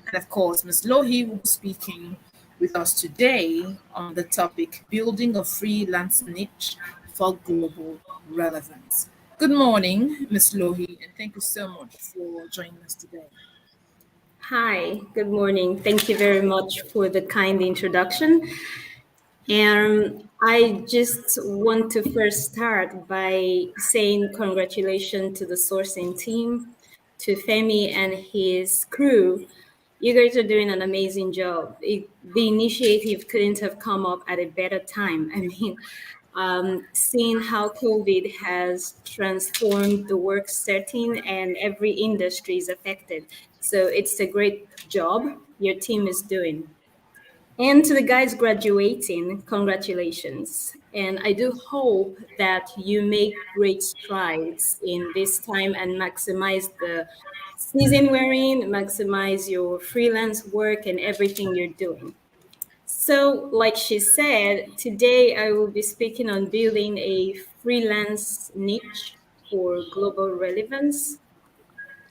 Speaker 1: And of course, Ms. Lohi will be speaking with us today on the topic building a freelance niche for global relevance. Good morning, Ms. Lohi, and thank you so much for joining us today.
Speaker 7: Hi, good morning. Thank you very much for the kind introduction. And I just want to first start by saying congratulations to the sourcing team, to Femi and his crew. You guys are doing an amazing job. The initiative couldn't have come up at a better time. I mean, seeing how COVID has transformed the work setting and every industry is affected. So it's a great job your team is doing. And to the guys graduating, congratulations. And I do hope that you make great strides in this time and maximize the season we're in, maximize your freelance work and everything you're doing. So, like she said, today I will be speaking on building a freelance niche for global relevance.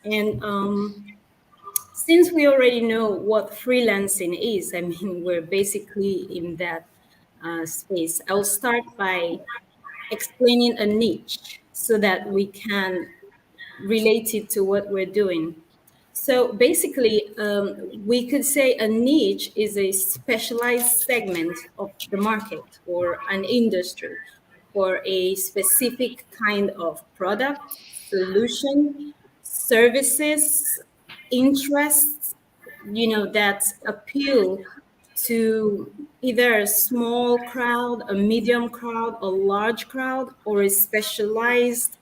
Speaker 7: And since we already know what freelancing is, I mean, we're basically in that space. I'll start by explaining a niche so that we can relate it to what we're doing. So basically, we could say a niche is a specialized segment of the market or an industry for a specific kind of product, solution, services, interests, that appeal to either a small crowd, a medium crowd, a large crowd, or a specialized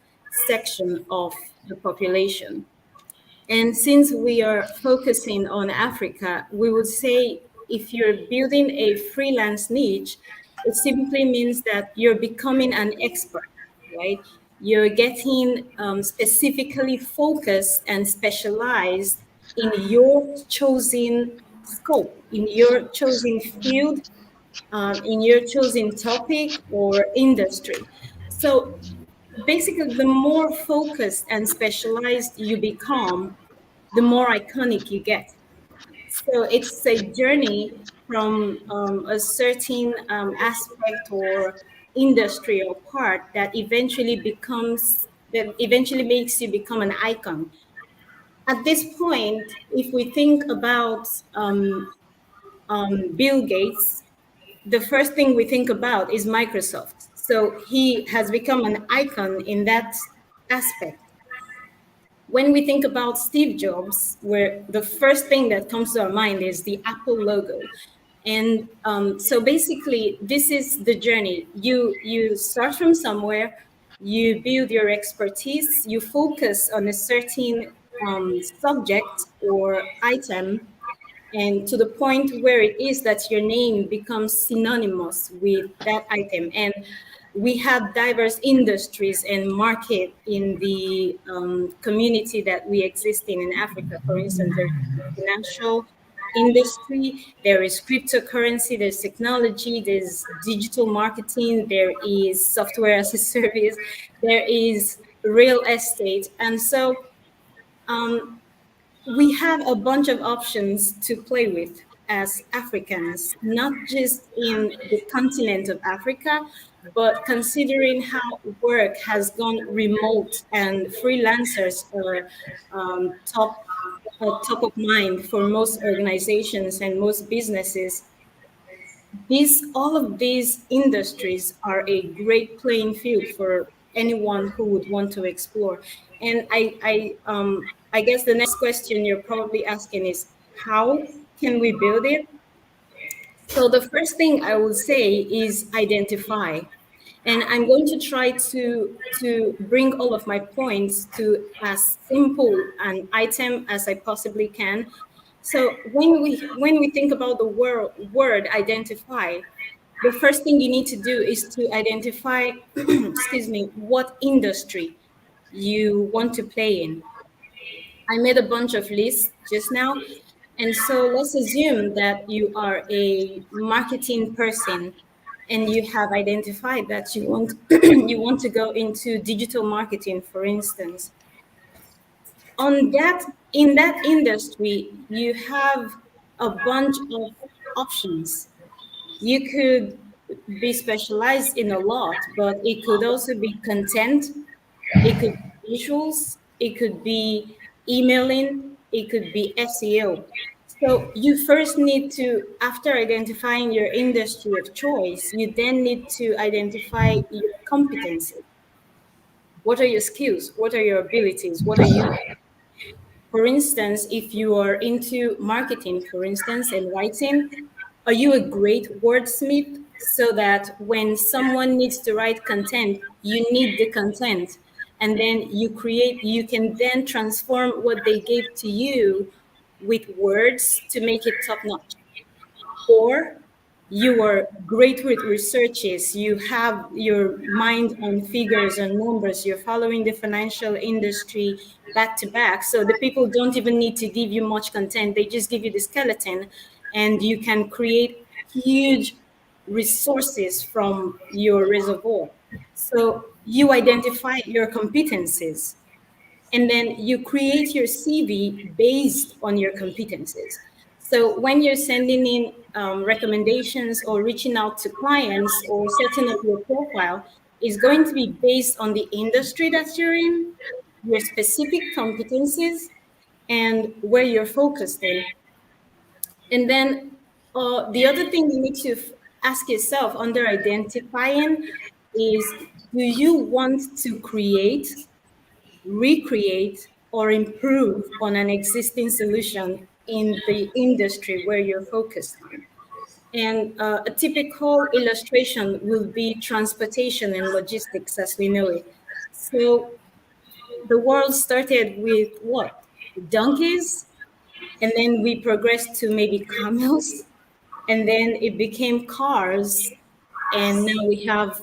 Speaker 7: section of the population. And since we are focusing on Africa, we would say if you're building a freelance niche, it simply means that you're becoming an expert, right? You're getting specifically focused and specialized in your chosen scope, in your chosen field, in your chosen topic or industry. So basically, the more focused and specialized you become, the more iconic you get. So it's a journey from a certain aspect or industry or part that eventually makes you become an icon. At this point, if we think about Bill Gates, the first thing we think about is Microsoft. So he has become an icon in that aspect. When we think about Steve Jobs, where the first thing that comes to our mind is the Apple logo. And so basically, this is the journey. You start from somewhere, you build your expertise, you focus on a certain subject or item, and to the point where it is that your name becomes synonymous with that item. And we have diverse industries and market in the community that we exist in Africa. For instance, there's financial industry, there is cryptocurrency, there's technology, there's digital marketing, there is software as a service, there is real estate. And so we have a bunch of options to play with as Africans, not just in the continent of Africa, but considering how work has gone remote and freelancers are top of mind for most organizations and most businesses. All of these industries are a great playing field for anyone who would want to explore. And I guess the next question you're probably asking is, how can we build it? So the first thing I will say is identify. And I'm going to try to bring all of my points to as simple an item as I possibly can. So when we think about the word identify, the first thing you need to do is to identify, excuse me, what industry you want to play in. I made a bunch of lists just now. And so let's assume that you are a marketing person and you have identified that you want you want to go into digital marketing, for instance. On that In that industry, you have a bunch of options. You could be specialized in a lot, but it could also be content, it could be visuals, it could be emailing, it could be SEO. So you first need to, after identifying your industry of choice, you then need to identify your competencies. What are your skills? What are your abilities? What are you? For instance, if you are into marketing, for instance, and writing, are you a great wordsmith so that when someone needs to write content, you need the content, and then you can then transform what they gave to you with words to make it top notch? Or you are great with researches, you have your mind on figures and numbers, you're following the financial industry back to back. So the people don't even need to give you much content, they just give you the skeleton, and you can create huge resources from your reservoir. So you identify your competencies, and then you create your CV based on your competencies. So when you're sending in recommendations or reaching out to clients or setting up your profile, is going to be based on the industry that you're in, your specific competencies, and where you're focused in. And then the other thing you need to ask yourself under identifying is, do you want to create, recreate, or improve on an existing solution in the industry where you're focused on? And a typical illustration will be transportation and logistics as we know it. So the world started with what? Donkeys, and then we progressed to maybe camels, and then it became cars, and now we have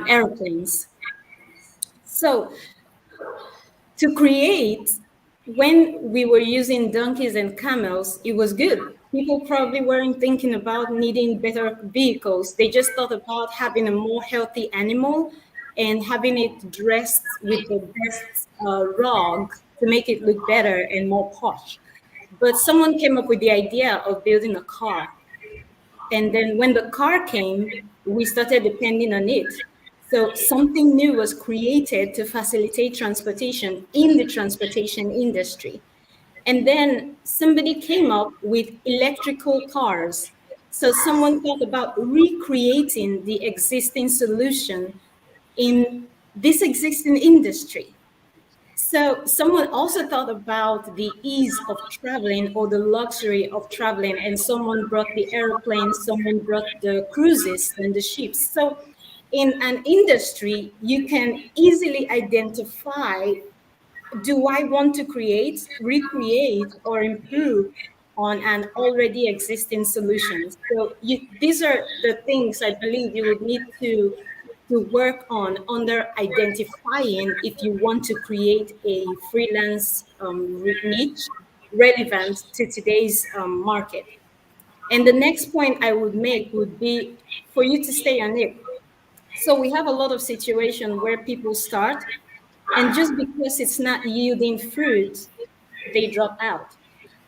Speaker 7: airplanes. So to create, when we were using donkeys and camels, it was good. People probably weren't thinking about needing better vehicles. They just thought about having a more healthy animal and having it dressed with the best rug to make it look better and more posh. But someone came up with the idea of building a car. And then when the car came, we started depending on it. So something new was created to facilitate transportation in the transportation industry. And then somebody came up with electrical cars. So someone thought about recreating the existing solution in this existing industry. So someone also thought about the ease of traveling or the luxury of traveling, and someone brought the airplanes, someone brought the cruises and the ships. So in an industry, you can easily identify, do I want to create, recreate, or improve on an already existing solution? So these are the things I believe you would need to work on under identifying if you want to create a freelance niche relevant to today's market. And the next point I would make would be for you to stay on it. So we have a lot of situations where people start, and just because it's not yielding fruit, they drop out.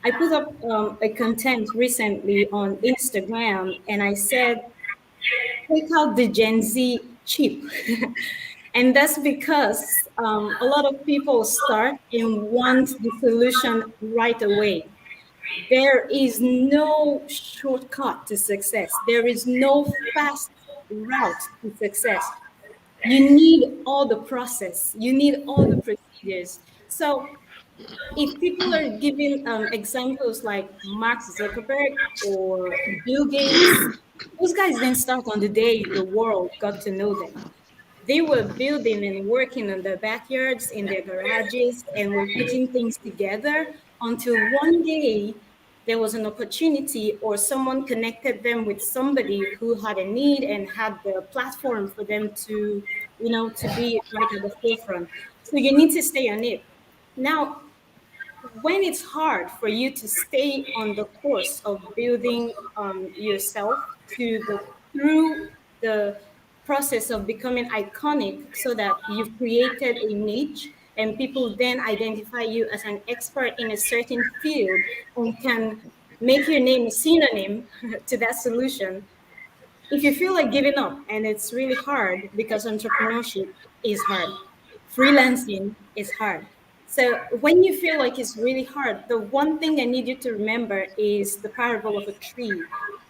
Speaker 7: I put up a content recently on Instagram, and I said, take out the Gen Z chip. And that's because a lot of people start and want the solution right away. There is no shortcut to success. There is no fast route to success. You need all the process. You need all the procedures. So if people are giving examples like Mark Zuckerberg or Bill Gates, those guys didn't start on the day the world got to know them. They were building and working in their backyards, in their garages, and were putting things together until one day there was an opportunity or someone connected them with somebody who had a need and had the platform for them to, to be right at the forefront. So you need to stay on it. Now, when it's hard for you to stay on the course of building yourself through the process of becoming iconic, so that you've created a niche and people then identify you as an expert in a certain field and can make your name a synonym to that solution. If you feel like giving up, and it's really hard because entrepreneurship is hard, freelancing is hard. So when you feel like it's really hard, the one thing I need you to remember is the parable of a tree.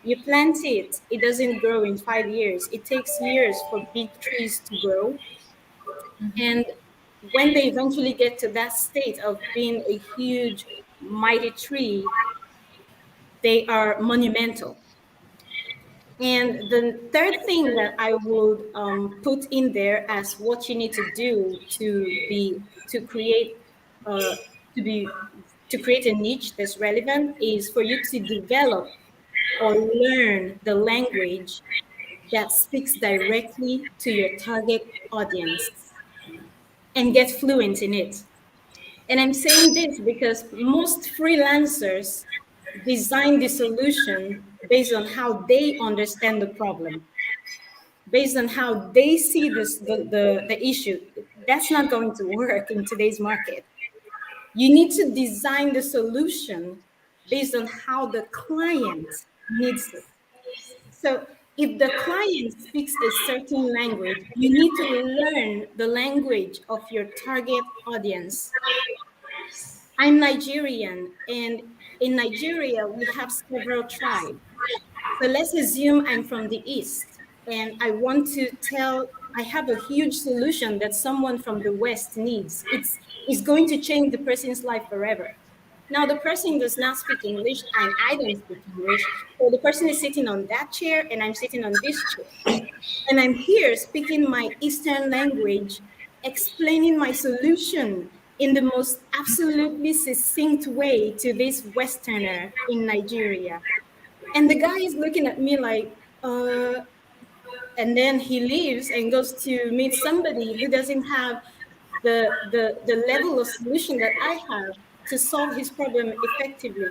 Speaker 7: You plant it, it doesn't grow in 5 years. It takes years for big trees to grow. And when they eventually get to that state of being a huge, mighty tree, they are monumental. And the third thing that I would put in there as what you need to do to create uh, to be to create a niche that's relevant is for you to develop or learn the language that speaks directly to your target audience and get fluent in it. And I'm saying this because most freelancers design the solution based on how they understand the problem, based on how they see the issue. That's not going to work in today's market. You need to design the solution based on how the client needs it. So if the client speaks a certain language, you need to learn the language of your target audience. I'm Nigerian, and in Nigeria, we have several tribes. So let's assume I'm from the East, and I have a huge solution that someone from the West needs. It's going to change the person's life forever. Now, the person does not speak English, and I don't speak English. So the person is sitting on that chair, and I'm sitting on this chair. And I'm here speaking my Eastern language, explaining my solution in the most absolutely succinct way to this Westerner in Nigeria. And the guy is looking at me like, and then he leaves and goes to meet somebody who doesn't have the level of solution that I have to solve his problem effectively.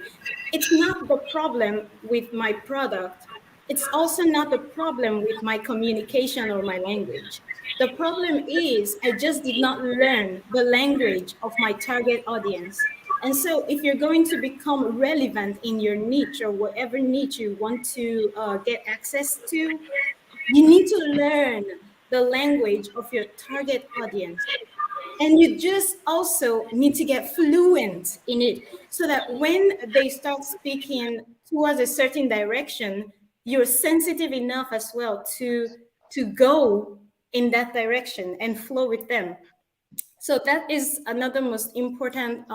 Speaker 7: It's not the problem with my product. It's also not the problem with my communication or my language. The problem is I just did not learn the language of my target audience. And so if you're going to become relevant in your niche or whatever niche you want to get access to, you need to learn the language of your target audience. And you just also need to get fluent in it so that when they start speaking towards a certain direction, you're sensitive enough as well to go in that direction and flow with them. So that is another most important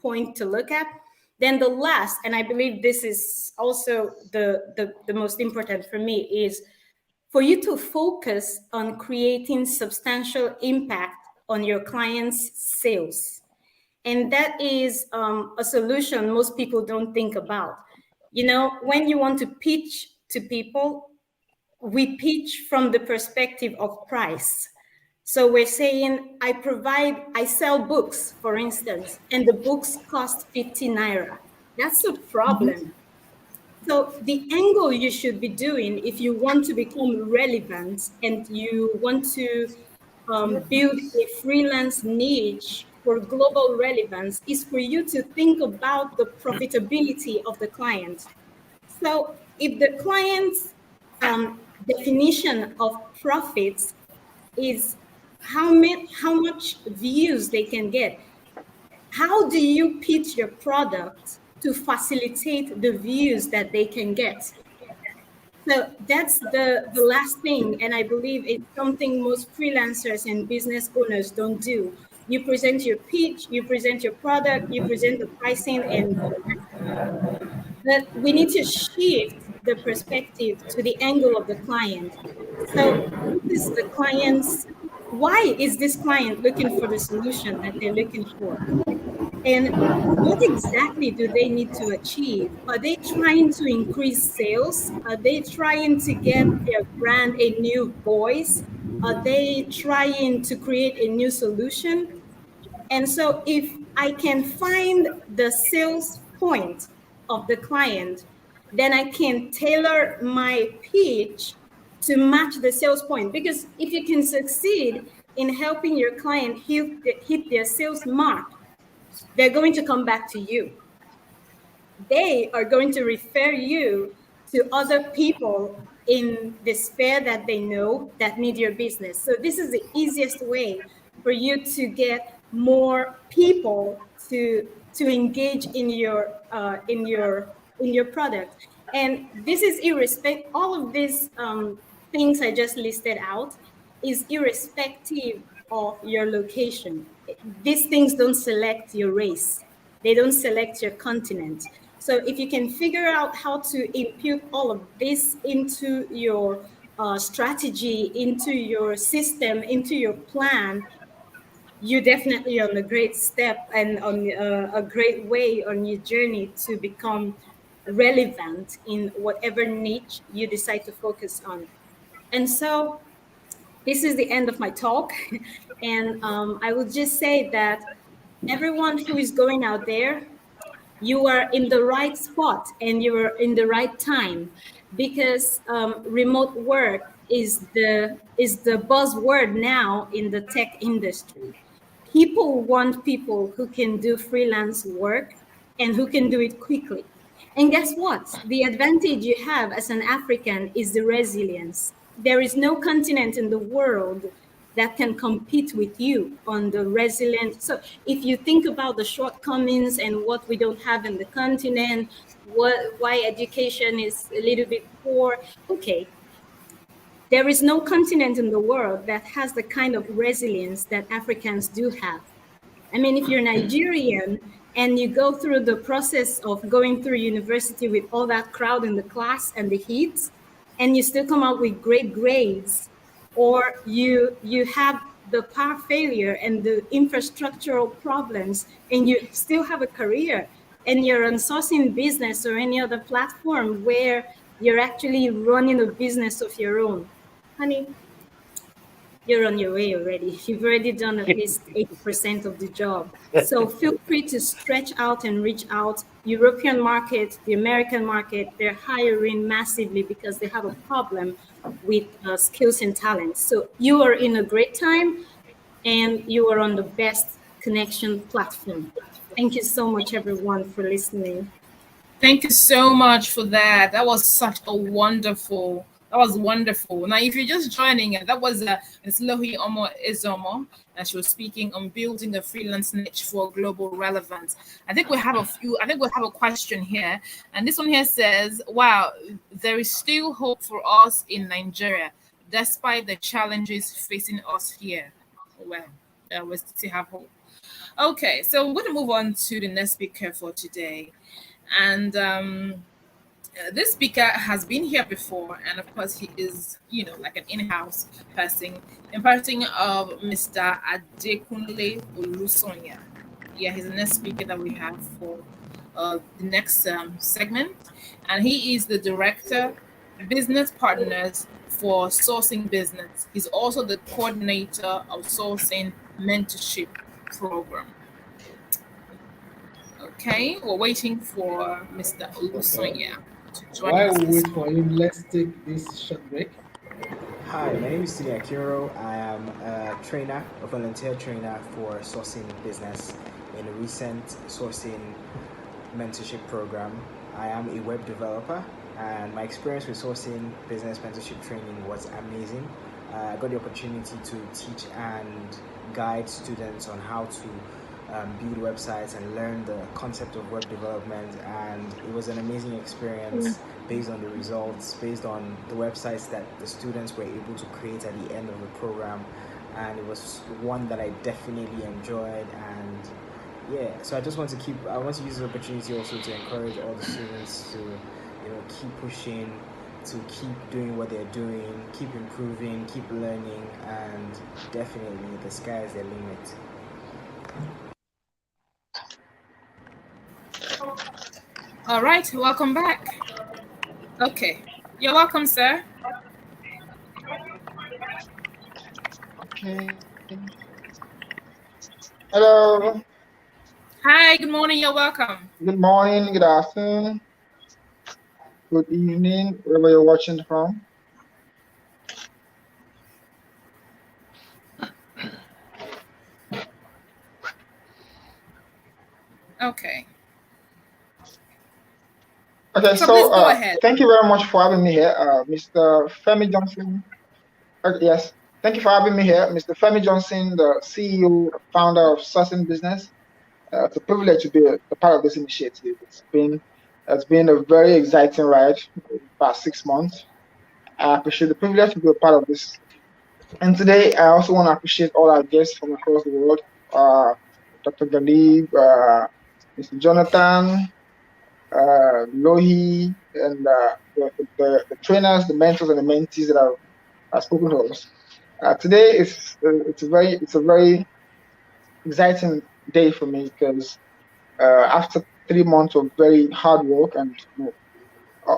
Speaker 7: point to look at. Then the last, and I believe this is also the most important for me, is for you to focus on creating substantial impact on your clients' sales. And that is a solution most people don't think about. When you want to pitch to people, we pitch from the perspective of price. So we're saying, I sell books, for instance, and the books cost 50 naira. That's a problem. So the angle you should be doing if you want to become relevant and you want to build a freelance niche for global relevance is for you to think about the profitability of the client. So if the client's definition of profits is how much views they can get, how do you pitch your product to facilitate the views that they can get? So that's the last thing, and I believe it's something most freelancers and business owners don't do. You present your pitch, you present your product, you present the pricing, and but we need to shift the perspective to the angle of the client. So what is the client's, why is this client looking for the solution that they're looking for? And what exactly do they need to achieve? Are they trying to increase sales? Are they trying to get their brand a new voice? Are they trying to create a new solution? And so if I can find the sales point of the client, then I can tailor my pitch to match the sales point. Because if you can succeed in helping your client hit their sales mark, they're going to come back to you. They are going to refer you to other people in the sphere that they know that need your business. So this is the easiest way for you to get more people to engage in your product. And this is irrespective. All of these things I just listed out is irrespective of your location. These things don't select your race. They don't select your continent. So if you can figure out how to impute all of this into your strategy, into your system, into your plan, you're definitely on a great step and on a great way on your journey to become relevant in whatever niche you decide to focus on. And so this is the end of my talk. And I will just say that everyone who is going out there, you are in the right spot and you are in the right time, because remote work is the buzzword now in the tech industry. People want people who can do freelance work and who can do it quickly. And guess what? The advantage you have as an African is the resilience. There is no continent in the world that can compete with you on the resilience. So if you think about the shortcomings and what we don't have in the continent, why education is a little bit poor, okay. There is no continent in the world that has the kind of resilience that Africans do have. I mean, if you're Nigerian and you go through the process of going through university with all that crowd in the class and the heat, and you still come out with great grades, or you have the power failure and the infrastructural problems, and you still have a career, and you're on sourcing business or any other platform where you're actually running a business of your own, honey, you're on your way already. You've already done at least 80% of the job. So feel free to stretch out and reach out. European market, the American market, they're hiring massively because they have a problem with skills and talents. So you are in a great time and you are on the best connection platform. Thank you so much, everyone, for listening.
Speaker 1: Thank you so much for that. That was such a wonderful. That was wonderful. Now, if you're just joining it, that was Lohi Omo Izomo, and she was speaking on building a freelance niche for global relevance. I think we have a question here, and this one here says, "Wow, there is still hope for us in Nigeria, despite the challenges facing us here." Well, we still have hope. Okay, so we're going to move on to the next speaker for today, and this speaker has been here before, and of course he is, like an in-house person of Mr. Adekunle Olusonya. Yeah, he's the next speaker that we have for the next segment, and he is the director, business partners for Sourcing Business. He's also the coordinator of Sourcing Mentorship Program. Okay, we're waiting for Mr. Olusonya.
Speaker 3: While we wait for him, let's take this short break.
Speaker 8: Hi, my name is Sini Akiro. I am a trainer, a volunteer trainer for Sourcing Business in a recent Sourcing Mentorship Program. I am a web developer, and my experience with Sourcing Business Mentorship Training was amazing. I got the opportunity to teach and guide students on how to build websites and learn the concept of web development, and it was an amazing experience based on the results, based on the websites that the students were able to create at the end of the program, and it was one that I definitely enjoyed. And yeah, so I want to use the opportunity also to encourage all the students to, keep pushing, to keep doing what they're doing, keep improving, keep learning, and definitely the sky is the limit.
Speaker 1: All right, welcome back. Okay, you're welcome, sir.
Speaker 9: Okay. Hello.
Speaker 1: Hi, good morning, you're welcome.
Speaker 9: Good morning, good afternoon, good evening, wherever you're watching from.
Speaker 1: Okay,
Speaker 9: Okay,
Speaker 1: so please
Speaker 9: so
Speaker 1: go ahead.
Speaker 9: thank you very much for having me here, Mr. Femi Johnson. Yes, thank you for having me here, Mr. Femi Johnson, the CEO, founder of Sourcing Business. It's a privilege to be a part of this initiative. It's been a very exciting ride for the past 6 months. I appreciate the privilege to be a part of this. And today, I also want to appreciate all our guests from across the world, uh, Dr. Galib, Mr. Jonathan, Lohi, and the trainers, the mentors, and the mentees that have spoken to us. Today it's a very exciting day for me because after 3 months of very hard work and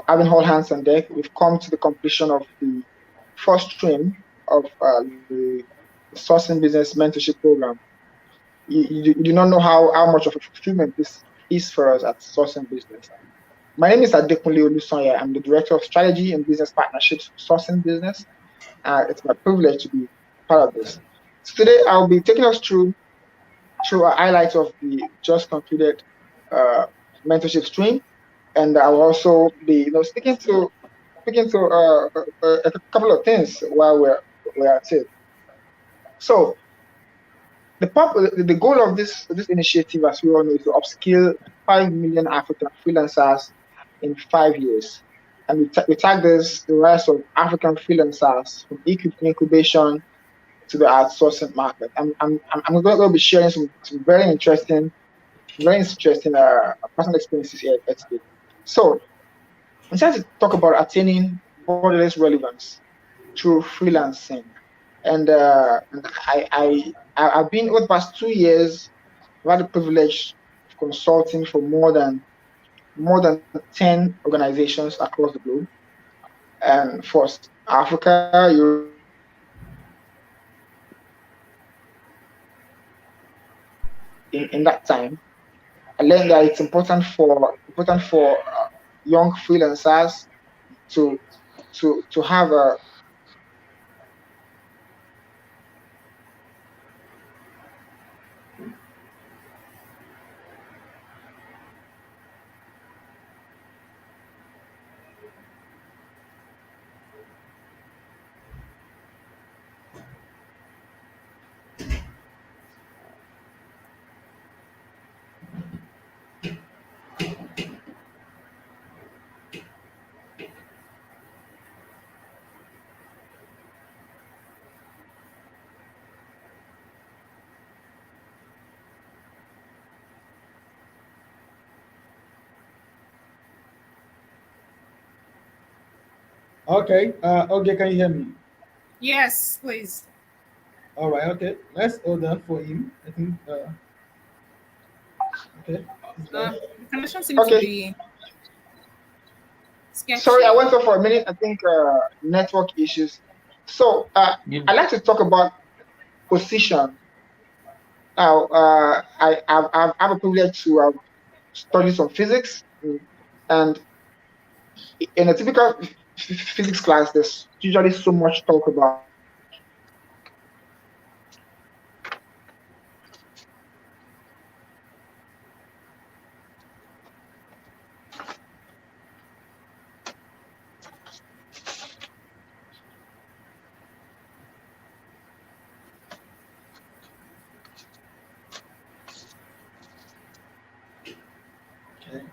Speaker 9: having all hands on deck, we've come to the completion of the first stream of the sourcing business mentorship program. You do not know how much of a fulfillment this is for us at Sourcing Business. My name is Adekunle Olusonya. I'm the Director of Strategy and Business Partnerships for Sourcing Business. It's my privilege to be part of this. So today I'll be taking us through a highlight of the just concluded uh, mentorship stream, and I will also be speaking to a couple of things while we're at it. So the goal of this initiative, as we all know, is to upskill 5 million African freelancers in 5 years. And we tag this the rise of African freelancers from incubation to the outsourcing market. I'm going to be sharing some very interesting personal experiences here today. So I'm trying to talk about attaining borderless relevance through freelancing. And I've been over the past 2 years. I've had the privilege of consulting for more than 10 organizations across the globe, and for Africa, Europe, Asia, and in that time, I learned that it's important for young freelancers to to have a
Speaker 3: Okay. Okay, can you hear me?
Speaker 1: Yes, please.
Speaker 3: All right. Okay. Let's hold on for him. I think. Okay. He's back.
Speaker 1: The connection seems to
Speaker 9: okay.
Speaker 1: be
Speaker 9: Sorry, I
Speaker 1: sketchy.
Speaker 9: went off for a minute. I think network issues. So
Speaker 10: Yeah.
Speaker 9: I'd like to talk about position. Now, I have a privilege to have studied some physics, and in a typical physics class, there's usually so much talk about
Speaker 3: Okay.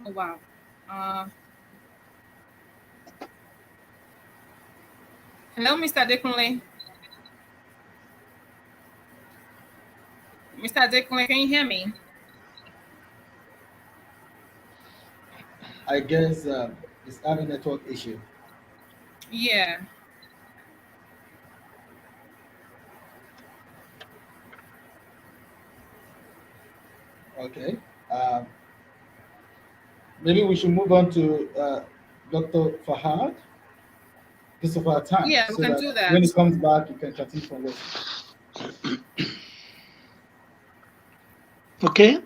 Speaker 1: Oh wow. Uh, Hello, Mr. Adekunle. Mr. Adekunle, can you hear me?
Speaker 3: I guess it's having a network issue.
Speaker 1: Yeah.
Speaker 3: Okay. Maybe we should move on to Dr. Fahad because of our time,
Speaker 1: Yeah, we
Speaker 3: so
Speaker 1: can
Speaker 3: that
Speaker 1: do
Speaker 3: when he
Speaker 1: that.
Speaker 3: comes back, you can continue from there.
Speaker 10: Okay.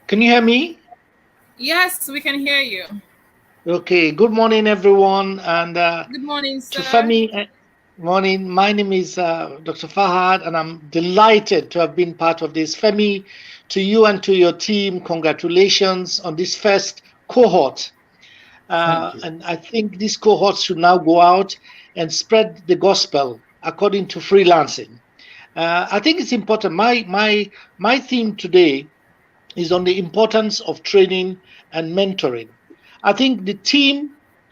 Speaker 10: Can you hear me?
Speaker 1: Yes, we can hear you.
Speaker 10: Okay. Good morning, everyone. And
Speaker 1: Good morning,
Speaker 10: to
Speaker 1: sir.
Speaker 10: Femi, morning. My name is Dr. Fahad, and I'm delighted to have been part of this. Femi, to you and to your team, congratulations on this first cohort.
Speaker 3: Thank you.
Speaker 10: And I think these cohorts should now go out and spread the gospel according to freelancing. I think it's important. My theme today is on the importance of training and mentoring. I think the team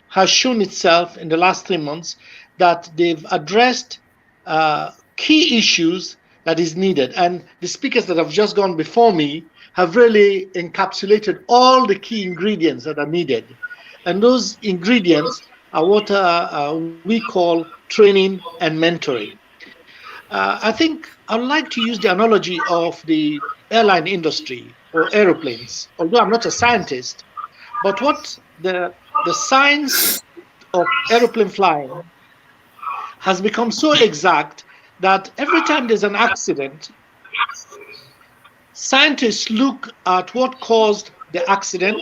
Speaker 10: has shown itself in the last 3 months that they've addressed key issues that is needed. And the speakers that have just gone before me have really encapsulated all the key ingredients that are needed. And those ingredients are what we call training and mentoring. I think I'd like to use the analogy of the airline industry or aeroplanes, although I'm not a scientist. But what the science of aeroplane flying has become so exact that every time there's an accident, scientists look at what caused the accident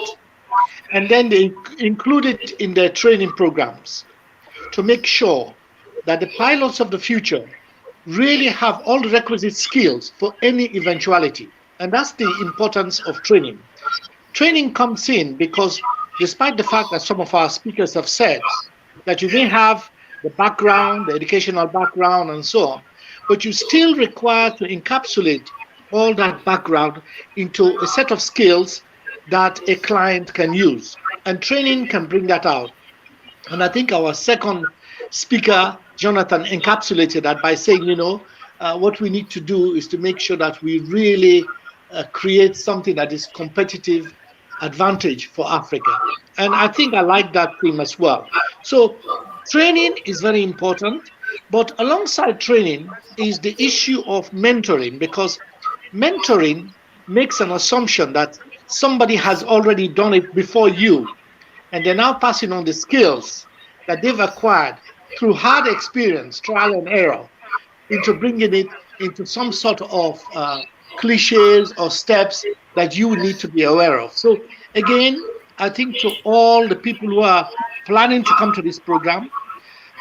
Speaker 10: and then they include it in their training programs to make sure that the pilots of the future really have all the requisite skills for any eventuality. And that's the importance of training. Training comes in because, despite the fact that some of our speakers have said that you may have the background, the educational background, and so on, but you still require to encapsulate all that background into a set of skills that a client can use. And training can bring that out. And I think our second speaker, Jonathan, encapsulated that by saying, what we need to do is to make sure that we really create something that is competitive advantage for Africa. And I think I like that theme as well. So training is very important, but alongside training is the issue of mentoring, because mentoring makes an assumption that somebody has already done it before you, and they're now passing on the skills that they've acquired through hard experience, trial and error, into bringing it into some sort of cliches or steps that you need to be aware of. So again, I think to all the people who are planning to come to this program,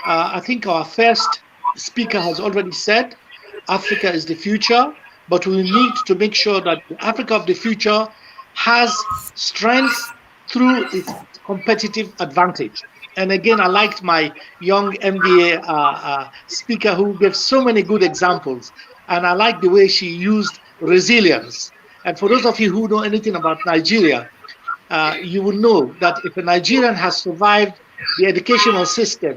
Speaker 10: I think our first speaker has already said Africa is the future, but we need to make sure that the Africa of the future has strength through its competitive advantage. And again, I liked my young MBA speaker who gave so many good examples. And I like the way she used resilience. And for those of you who know anything about Nigeria, you will know that if a Nigerian has survived the educational system,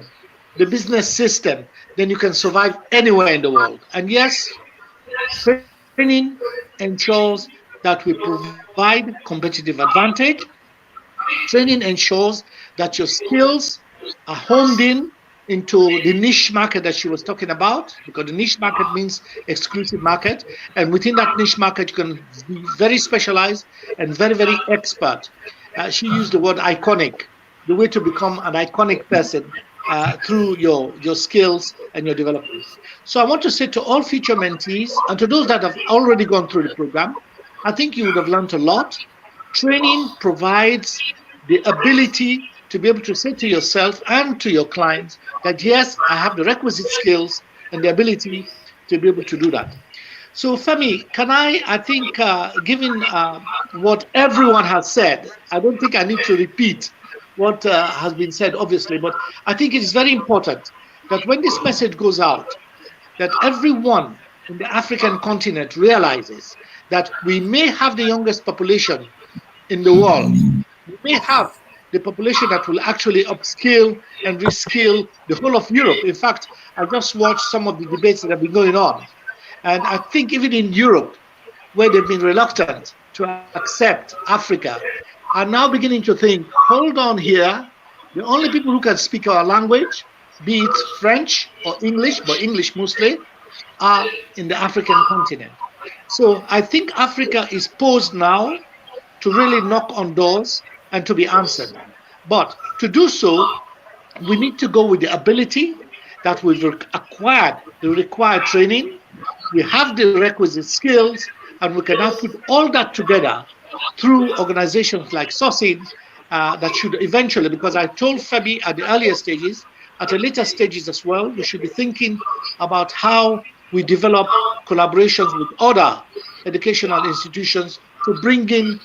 Speaker 10: the business system, then you can survive anywhere in the world. And yes, training ensures that we provide competitive advantage. Training ensures that your skills are honed in into the niche market that she was talking about, because the niche market means exclusive market. And within that niche market, you can be very specialized and very, very expert. She used the word iconic, the way to become an iconic person through your skills and your development. So I want to say to all future mentees and to those that have already gone through the program, I think you would have learned a lot. Training provides the ability to be able to say to yourself and to your clients that, yes, I have the requisite skills and the ability to be able to do that. So, Femi, can I think, given what everyone has said, I don't think I need to repeat what has been said, obviously, but I think it is very important that when this message goes out, that everyone in the African continent realizes that we may have the youngest population in the world. We may have the population that will actually upskill and reskill the whole of Europe. In fact, I just watched some of the debates that have been going on. And I think even in Europe, where they've been reluctant to accept Africa, are now beginning to think, hold on here, the only people who can speak our language, be it French or English, but English mostly, are in the African continent. So I think Africa is posed now to really knock on doors and to be answered. But to do so, we need to go with the ability that we've acquired, the required training, we have the requisite skills, and we can now put all that together through organizations like Sourcing that should eventually, because I told Femi at the earlier stages, at the later stages as well, we should be thinking about how we develop collaborations with other educational institutions to bring in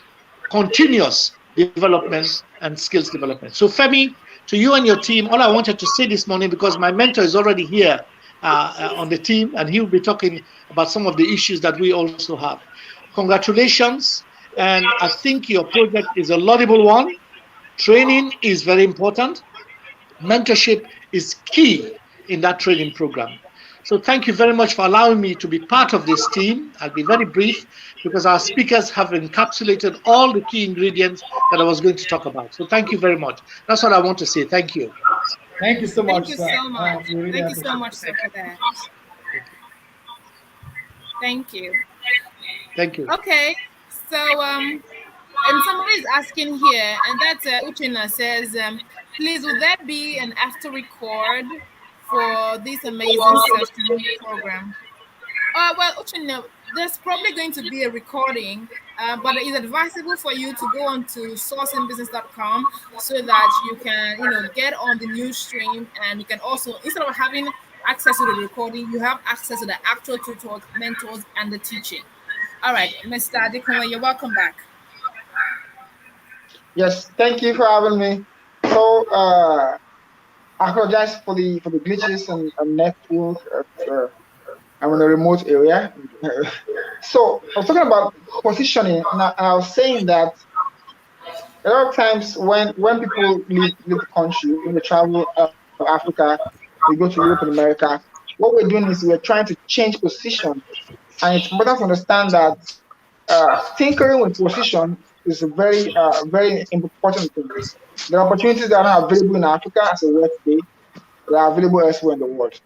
Speaker 10: continuous development and skills development. So Femi, to you and your team, all I wanted to say this morning, because my mentor is already here on the team, and he will be talking about some of the issues that we also have. Congratulations, and I think your project is a laudable one. Training is very important. Mentorship is key in that training program. So thank you very much for allowing me to be part of this team. I'll be very brief because our speakers have encapsulated all the key ingredients that I was going to talk about. So thank you very much. That's what I want to say. Thank you.
Speaker 3: Thank you so much,
Speaker 1: Thank you
Speaker 3: sir.
Speaker 1: so much.
Speaker 3: We really
Speaker 1: Thank you so
Speaker 3: appreciate
Speaker 1: much, sir, for that. Thank you.
Speaker 10: Thank you.
Speaker 1: Okay, so and somebody is asking here, and that's Uchina says, please, will there be an after record for this amazing session program? Well, Uchina, there's probably going to be a recording, but it is advisable for you to go on to sourcingbusiness.com so that you can, get on the news stream, and you can also, instead of having access to the recording, you have access to the actual tutors, mentors, and the teaching. All right, Mr. Adekunle, you're welcome back.
Speaker 9: Yes, thank you for having me. So I apologize for the glitches and network. I'm in a remote area. So I was talking about positioning, and I was saying that a lot of times when people leave the country, when they travel Africa, they go to Europe and America, what we're doing is we're trying to change position. And it's important to understand that tinkering with position is a very important thing. The opportunities that are available in Africa as a work today, they are available elsewhere in the world.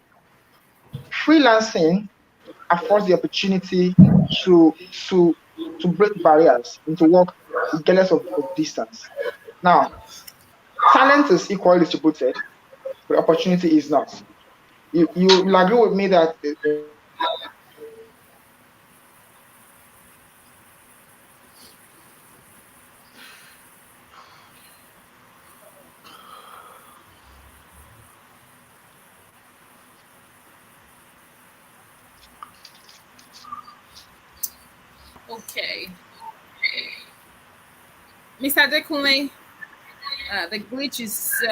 Speaker 9: Freelancing affords the opportunity to to to break barriers and to work regardless of distance. Now, talent is equally distributed, but opportunity is not. You will agree with me that
Speaker 1: Okay. Mr. Adekunle, the glitch is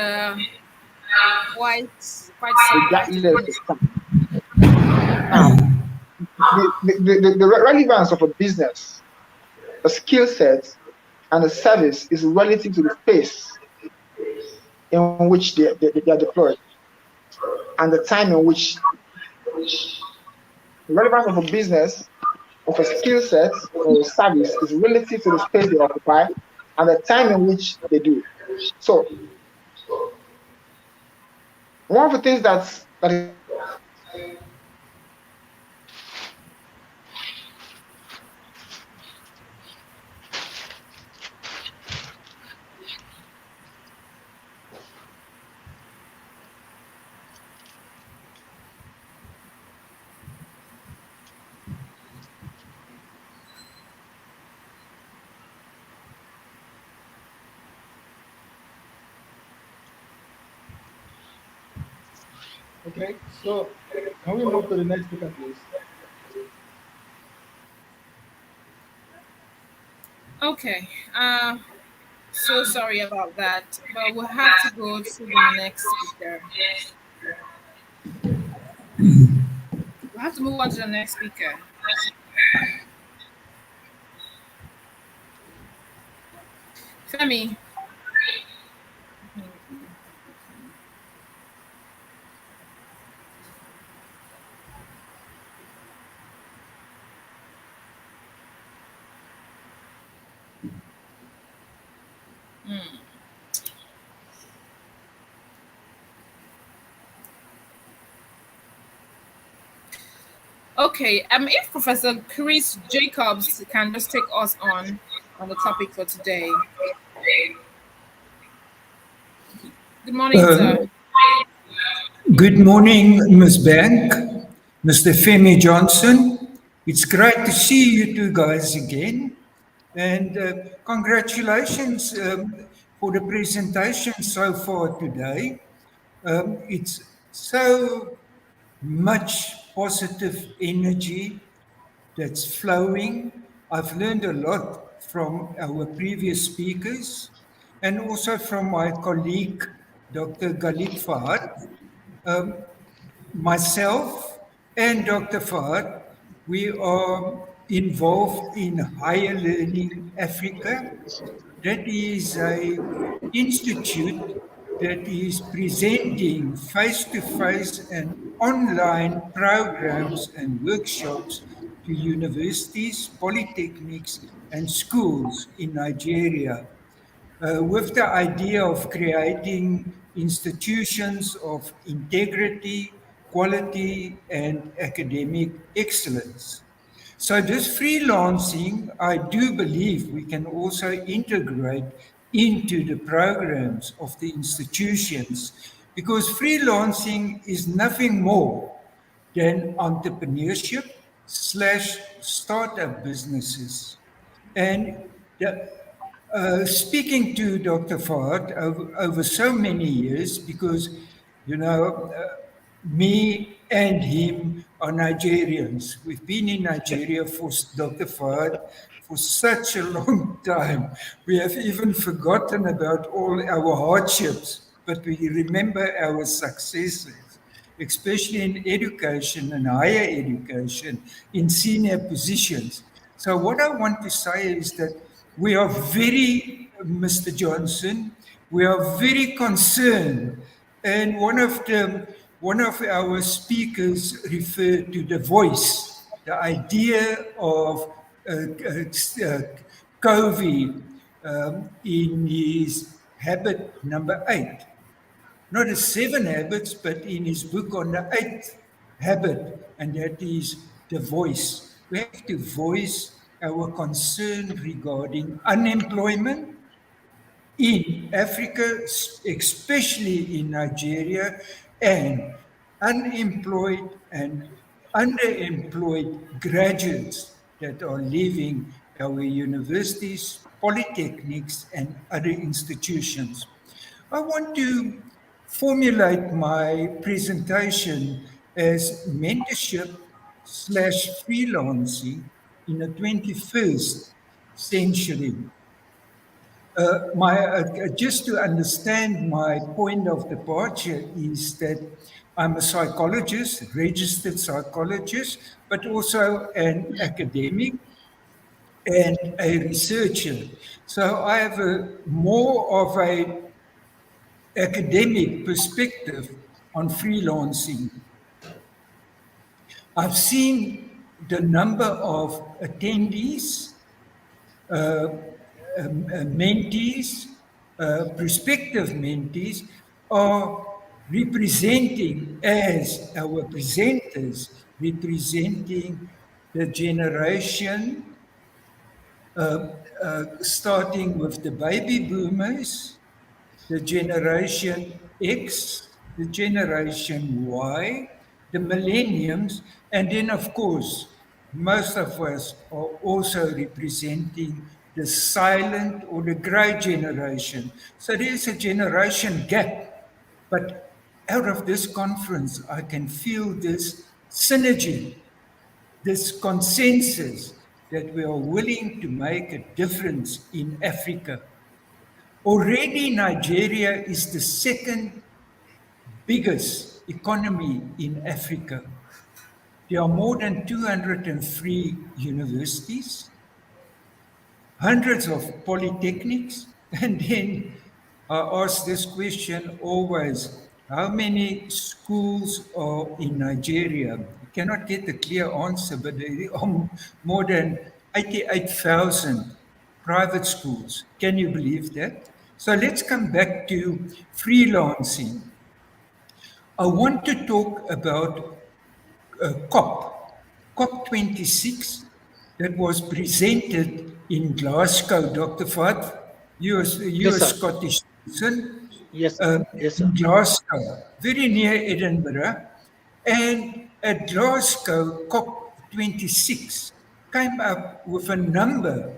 Speaker 1: quite
Speaker 9: exactly
Speaker 1: surprising.
Speaker 9: now the relevance of a business, a skill set, and a service is relative to the space in which they are deployed and the time in which the relevance of a business, of a skill set or a service is relative to the space they occupy and the time in which they do it. So one of the things that is
Speaker 3: Okay, so can we move to the next speaker, please?
Speaker 1: Okay. So sorry about that, but we'll have to go to the next speaker. We'll have to move on to the next speaker. Femi. Okay, if Professor Chris Jacobs can just take us on the topic for today. Good morning, sir.
Speaker 11: Good morning, Ms. Bank, Mr. Femi Johnson. It's great to see you two guys again. And congratulations for the presentation so far today. It's so much positive energy that's flowing. I've learned a lot from our previous speakers and also from my colleague, Dr. Galit Fahad. Myself and Dr. Fahad, we are involved in Higher Learning Africa. That is an institute that is presenting face-to-face and online programs and workshops to universities, polytechnics, and schools in Nigeria, with the idea of creating institutions of integrity, quality, and academic excellence. So this freelancing, I do believe we can also integrate into the programs of the institutions, because freelancing is nothing more than entrepreneurship slash startup businesses. And speaking to Dr. Fahad over so many years, because, you know, me and him are Nigerians. We've been in Nigeria for Dr. Fahad for such a long time. We have even forgotten about all our hardships, but we remember our successes, especially in education and higher education, in senior positions. So what I want to say is that we are very, Mr. Johnson, we are very concerned. And one of our speakers referred to the voice, the idea of Covey in his habit number 8. Not the 7 habits, but in his book on the 8th habit, and that is the voice. We have to voice our concern regarding unemployment in Africa, especially in Nigeria, and unemployed and underemployed graduates that are leaving our universities, polytechnics, and other institutions. I want to formulate my presentation as mentorship slash freelancing in the 21st century. Just to understand my point of departure is that I'm a psychologist, registered psychologist, but also an academic and a researcher. So I have more of a academic perspective on freelancing. I've seen the number of attendees, mentees, prospective mentees are representing, as our presenters, representing the generation starting with the baby boomers, the generation X, the generation Y, the millenniums, and then, of course, most of us are also representing the silent or the grey generation. So there's a generation gap. But out of this conference, I can feel this synergy, this consensus that we are willing to make a difference in Africa. Already Nigeria is the second biggest economy in Africa. There are more than 203 universities, hundreds of polytechnics, and then I ask this question always, how many schools are in Nigeria? You cannot get a clear answer, but there are more than 88,000 private schools. Can you believe that? So let's come back to freelancing. I want to talk about COP26 that was presented in Glasgow. Dr. Fad, you're
Speaker 10: Yes,
Speaker 11: a
Speaker 10: sir.
Speaker 11: Scottish citizen,
Speaker 10: Yes, yes, sir.
Speaker 11: in Glasgow, very near Edinburgh. And at Glasgow, COP26 came up with a number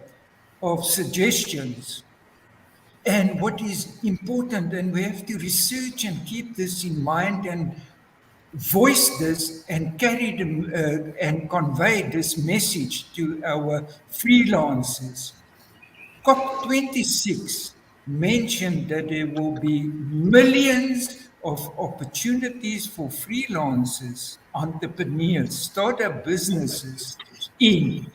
Speaker 11: of suggestions. And what is important, and we have to research and keep this in mind and voice this and carry them and convey this message to our freelancers. COP26 mentioned that there will be millions of opportunities for freelancers, entrepreneurs, startup businesses in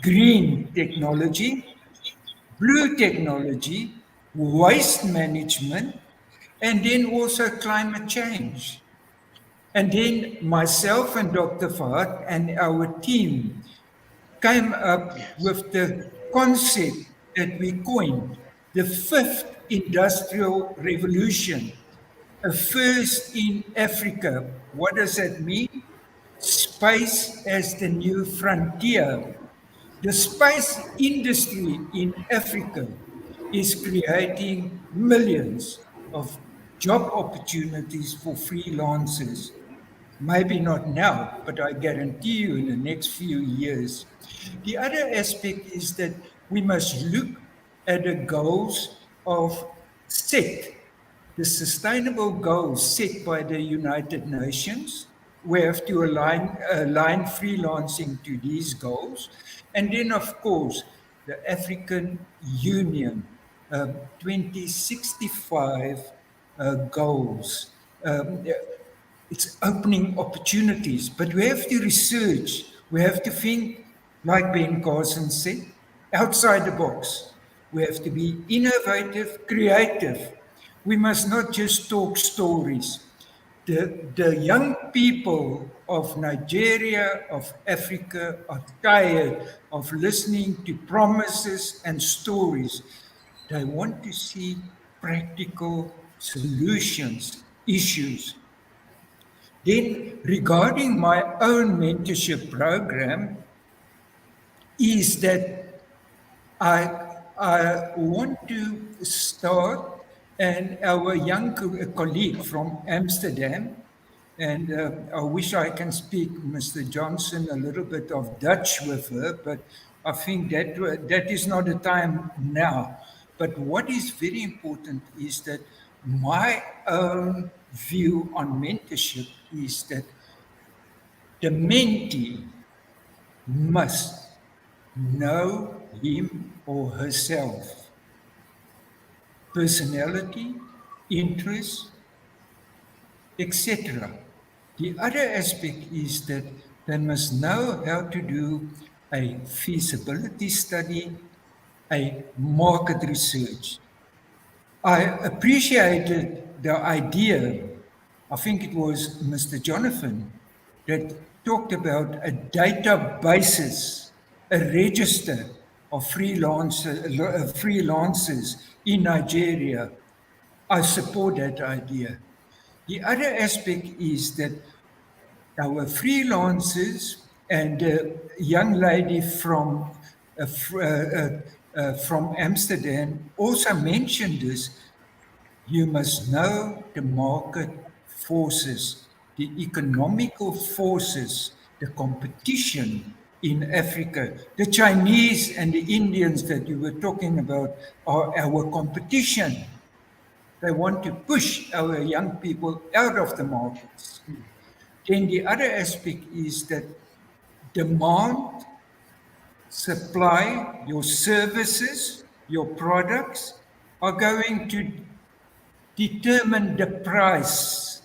Speaker 11: green technology, blue technology, waste management, and then also climate change. And then myself and Dr. Fahad and our team came up
Speaker 10: Yes.
Speaker 11: with the concept that we coined the fifth industrial revolution, a first in Africa. What does that mean? Space as the new frontier. The space industry in Africa is creating millions of job opportunities for freelancers. Maybe not now, but I guarantee you in the next few years. The other aspect is that we must look at the goals of set, the sustainable goals set by the United Nations. We have to align freelancing to these goals. And then, of course, the African Union 2065 goals. It's opening opportunities, but we have to research. We have to think, like Ben Carson said, outside the box. We have to be innovative, creative. We must not just talk stories. The young people of Nigeria, of Africa, are tired of listening to promises and stories. They want to see practical solutions, issues. Then, regarding my own mentorship program, is that I want to start, and our young colleague from Amsterdam, and I wish I can speak, Mr. Johnson, a little bit of Dutch with her, but I think that is not the time now. But what is very important is that my own view on mentorship is that the mentee must know him or herself, personality, interests, etc. The other aspect is that they must know how to do a feasibility study, a market research. I appreciated the idea, I think it was Mr. Jonathan, that talked about a databases, a register of freelancers in Nigeria. I support that idea. The other aspect is that our freelancers and a young lady from Amsterdam also mentioned this. You must know the market forces, the economical forces, the competition in Africa. The Chinese and the Indians that you were talking about are our competition. They want to push our young people out of the markets. Then the other aspect is that demand, supply, your services, your products, are going to determine the price.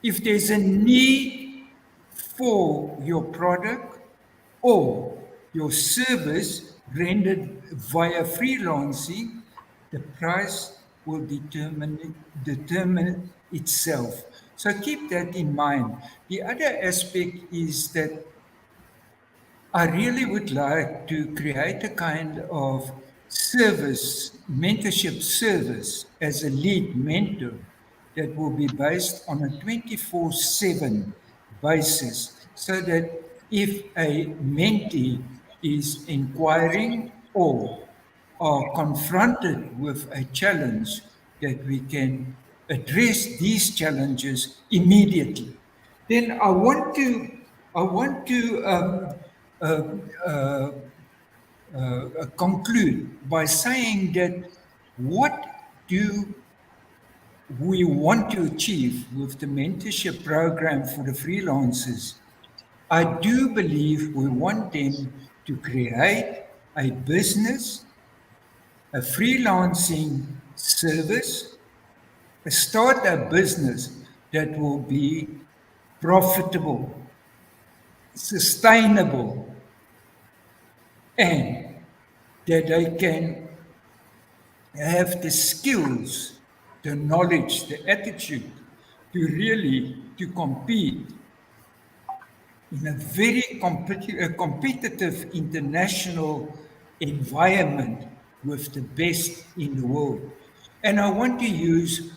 Speaker 11: If there's a need for your product or your service rendered via freelancing, the price will determine itself. So keep that in mind. The other aspect is that I really would like to create a kind of service, mentorship service as a lead mentor that will be based on a 24/7 basis so that if a mentee is inquiring or are confronted with a challenge, that we can address these challenges immediately. Then I want to uh, uh, conclude by saying that what do we want to achieve with the mentorship program for the freelancers? I do believe we want them to create a business, a freelancing service, start a business that will be profitable, sustainable, and that they can have the skills, the knowledge, the attitude to really to compete in a very competitive international environment with the best in the world. And I want to use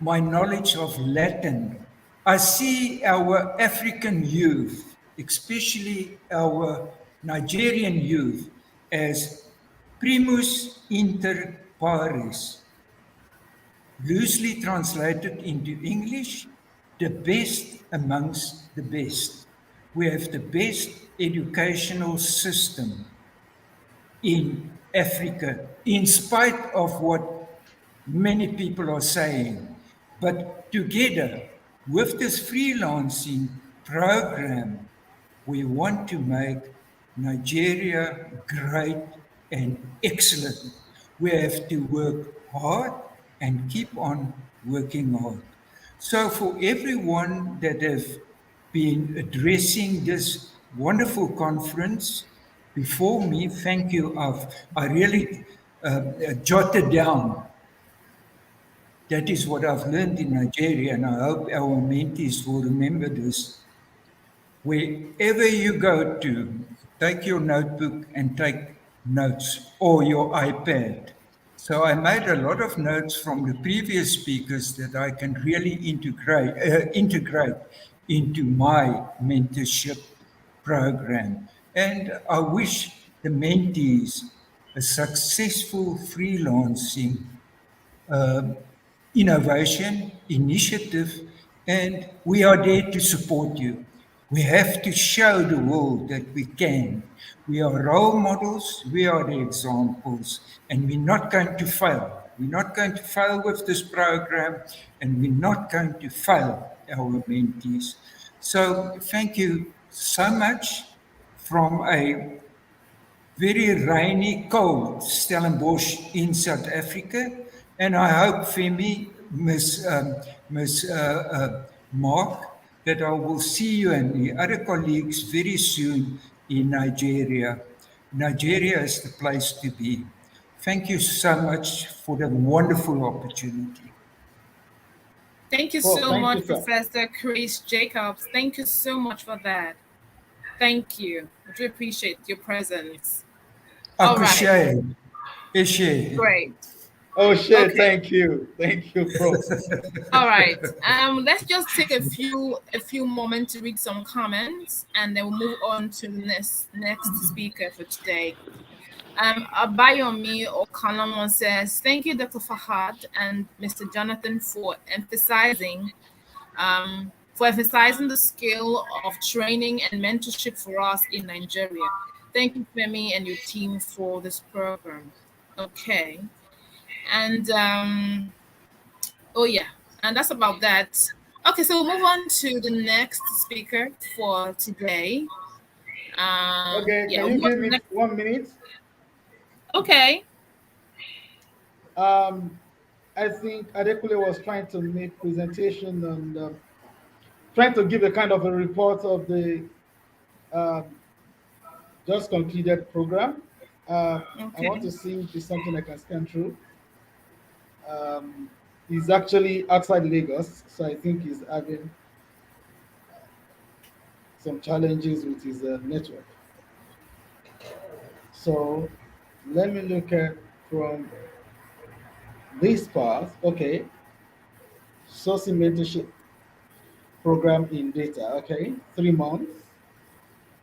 Speaker 11: my knowledge of Latin. I see our African youth, especially our Nigerian youth, as primus inter pares, loosely translated into English, the best amongst the best. We have the best educational system in Africa, in spite of what many people are saying. But together with this freelancing program, we want to make Nigeria great and excellent. We have to work hard and keep on working hard. So for everyone that have been addressing this wonderful conference before me, thank you. I really jotted down. That is what I've learned in Nigeria, and I hope our mentees will remember this. Wherever you go to, take your notebook and take notes or your iPad. So I made a lot of notes from the previous speakers that I can really integrate into my mentorship program. And I wish the mentees a successful freelancing uh, innovation, initiative, and we are there to support you. We have to show the world that we can. We are role models, we are the examples, and we're not going to fail. We're not going to fail with this program, and we're not going to fail our mentees. So, thank you so much from a very rainy, cold Stellenbosch in South Africa. And I hope, Femi, Miss Mark, that I will see you and the other colleagues very soon in Nigeria. Nigeria is the place to be. Thank you so much for the wonderful opportunity.
Speaker 1: Thank you
Speaker 3: Well,
Speaker 1: so
Speaker 3: thank you,
Speaker 1: much,
Speaker 3: sir.
Speaker 1: Professor Chris Jacobs. Thank you so much for that. Thank you. I do appreciate your presence. All right.
Speaker 11: Akushe, Eshe.
Speaker 1: Great.
Speaker 3: Oh, shit.
Speaker 1: Okay.
Speaker 3: Thank you, Prof.
Speaker 1: All right. Let's just take a few moments to read some comments, and then we'll move on to the next speaker for today. Abayomi Okalamon says, "Thank you, Dr. Fahad and Mr. Jonathan, for emphasizing the skill of training and mentorship for us in Nigeria. Thank you, Femi, and your team for this program." Okay. And oh yeah, and that's about that. Okay, so we'll move on to the next speaker for today.
Speaker 3: Okay,
Speaker 1: Yeah,
Speaker 3: can
Speaker 1: we'll
Speaker 3: you
Speaker 1: move on
Speaker 3: give
Speaker 1: to the
Speaker 3: it
Speaker 1: next.
Speaker 3: 1 minute?
Speaker 1: Okay.
Speaker 3: Um, I think Adekule was trying to make presentation and trying to give a kind of a report of the um, just completed program. I want
Speaker 1: Okay.
Speaker 3: to see if it's something I can scan through. Um, he's actually outside Lagos, so I think he's having some challenges with his network. So let me look at from this part. Okay, sourcing mentorship program in data. Okay, 3 months,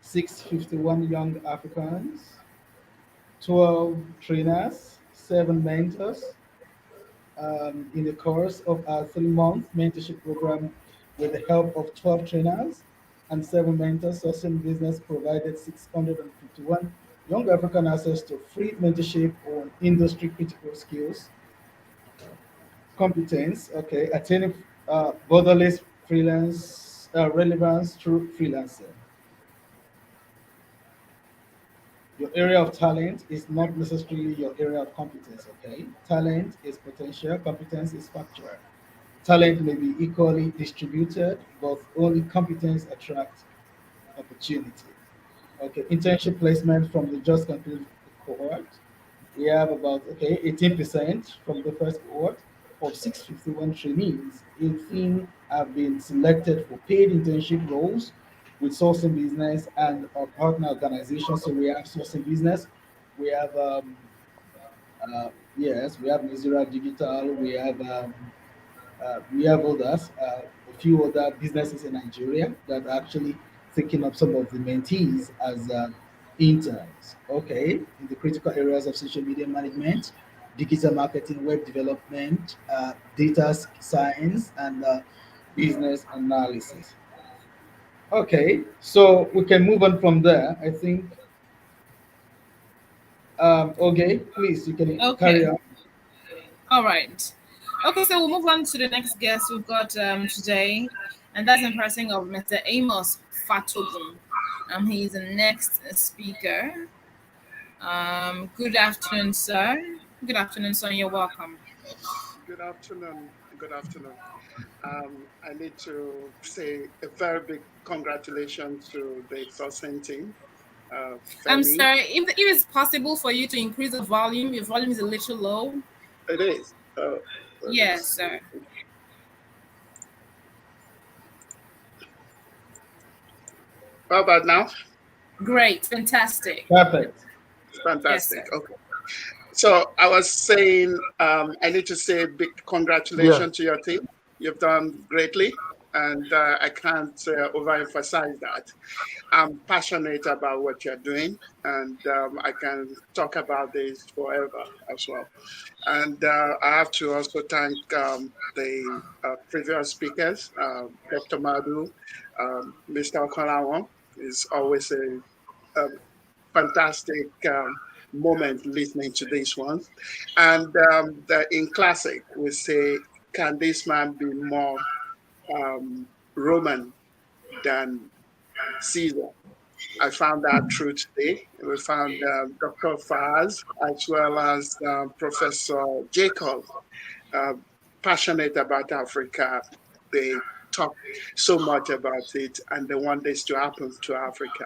Speaker 3: 651 young Africans, 12 trainers, 7 mentors, in the course of our 3 month mentorship program with the help of 12 trainers and 7 mentors. Sourcing Business provided 651 young African access to free mentorship on industry critical skills, competence, okay, attaining borderless freelance relevance through freelancing. Your area of talent is not necessarily your area of competence, okay? Talent is potential, competence is factual. Talent may be equally distributed, but only competence attracts opportunity. Okay, internship placement from the just completed cohort. We have about 18% from the first cohort of 651 trainees. 18 have been selected for paid internship roles with Sourcing Business and our partner organizations. So we have Sourcing Business, we have yes, we have Mizura Digital, we have others, a few other businesses in Nigeria that are actually taking up some of the mentees as interns. Okay, in the critical areas of social media management, digital marketing, web development, data science, and business analysis. Okay, so we can move on from there. I think. Okay, please, you can carry
Speaker 1: Okay.
Speaker 3: on.
Speaker 1: All right. Okay, so we'll move on to the next guest we've got today, and that's in person of Mr. Amos Fatogun. He's the next speaker. Good afternoon, sir. Good afternoon, sir. You're welcome.
Speaker 12: Good afternoon. Good afternoon. I need to say a very big congratulations to the sourcing team, Femi.
Speaker 1: Sir, if it's possible for you to increase the volume, your volume is a little low.
Speaker 12: It is. Let me
Speaker 1: Yes,
Speaker 12: see.
Speaker 1: sir.
Speaker 12: How about now?
Speaker 1: Great, fantastic.
Speaker 3: Perfect.
Speaker 1: Yes,
Speaker 12: Fantastic.
Speaker 1: sir.
Speaker 12: Okay. So I was saying, I need to say a big
Speaker 3: Yeah.
Speaker 12: congratulations to your team. You've done greatly, and I can't overemphasize that. I'm passionate about what you're doing, and I can talk about this forever as well. And I have to also thank the previous speakers, Dr. Madu, Mr. Okalawan. It's always a fantastic moment listening to these ones. And in classic, we say, can this man be more Roman than Caesar? I found that true today. We found Dr. Faz as well as Professor Jacob uh, passionate about Africa. They talk so much about it and they want this to happen to Africa.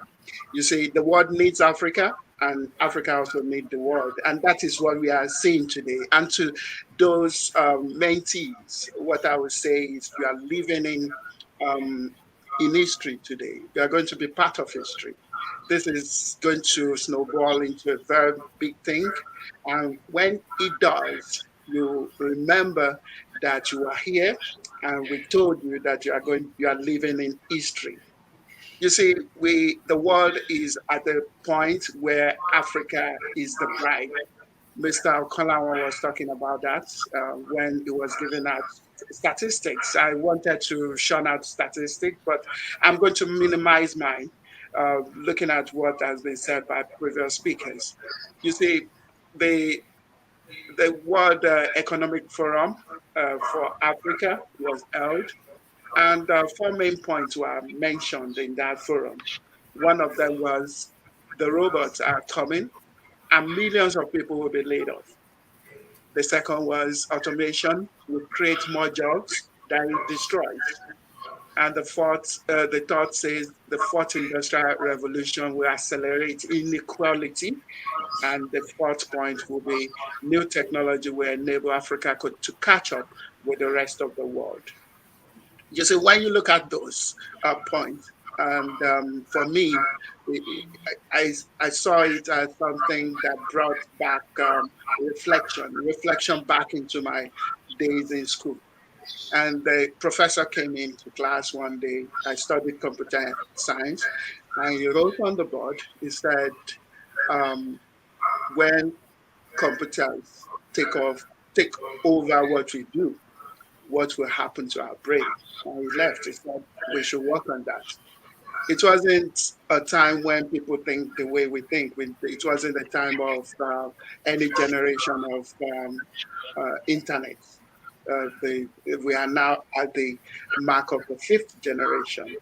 Speaker 12: You see, the world needs Africa and Africa also needs the world. And that is what we are seeing today. And to those mentees, what I would say is you are living in history today. You are going to be part of history. This is going to snowball into a very big thing. And when it does, you remember that you are here and we told you that you are living in history. You see, the world is at a point where Africa is the bride. Mr. Okalawa was talking about that when he was giving out statistics. I wanted to shun out statistics, but I'm going to minimize mine, looking at what has been said by previous speakers. You see, the the World Economic Forum for Africa was held, and four main points were mentioned in that forum. One of them was the robots are coming, and millions of people will be laid off. The second was automation will create more jobs than it destroys. And the third says the fourth industrial revolution will accelerate inequality. And the fourth point will be new technology will enable Africa to catch up with the rest of the world. You see, when you look at those points, and for me, I saw it as something that brought back reflection back into my days in school. And the professor came into class one day. I studied computer science, and he wrote on the board. He said, um, "When computers take over what we do, what will happen to our brain?" And he left. He said, "We should work on that." It wasn't a time when people think the way we think. It wasn't a time of any generation of internet. We are now at the mark of the fifth generation,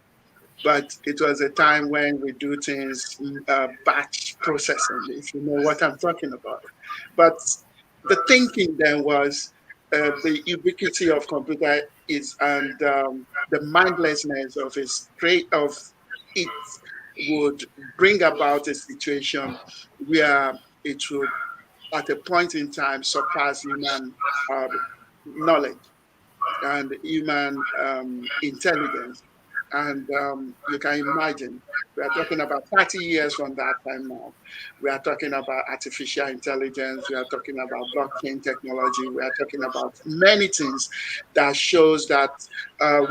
Speaker 12: but it was a time when we do things batch processing, if you know what I'm talking about. But the thinking then was the ubiquity of computer is and the mindlessness of it would bring about a situation where it would at a point in time surpass human uh, knowledge and human intelligence. And you can imagine, we are talking about 30 years from that time now. We are talking about artificial intelligence. We are talking about blockchain technology. We are talking about many things that shows that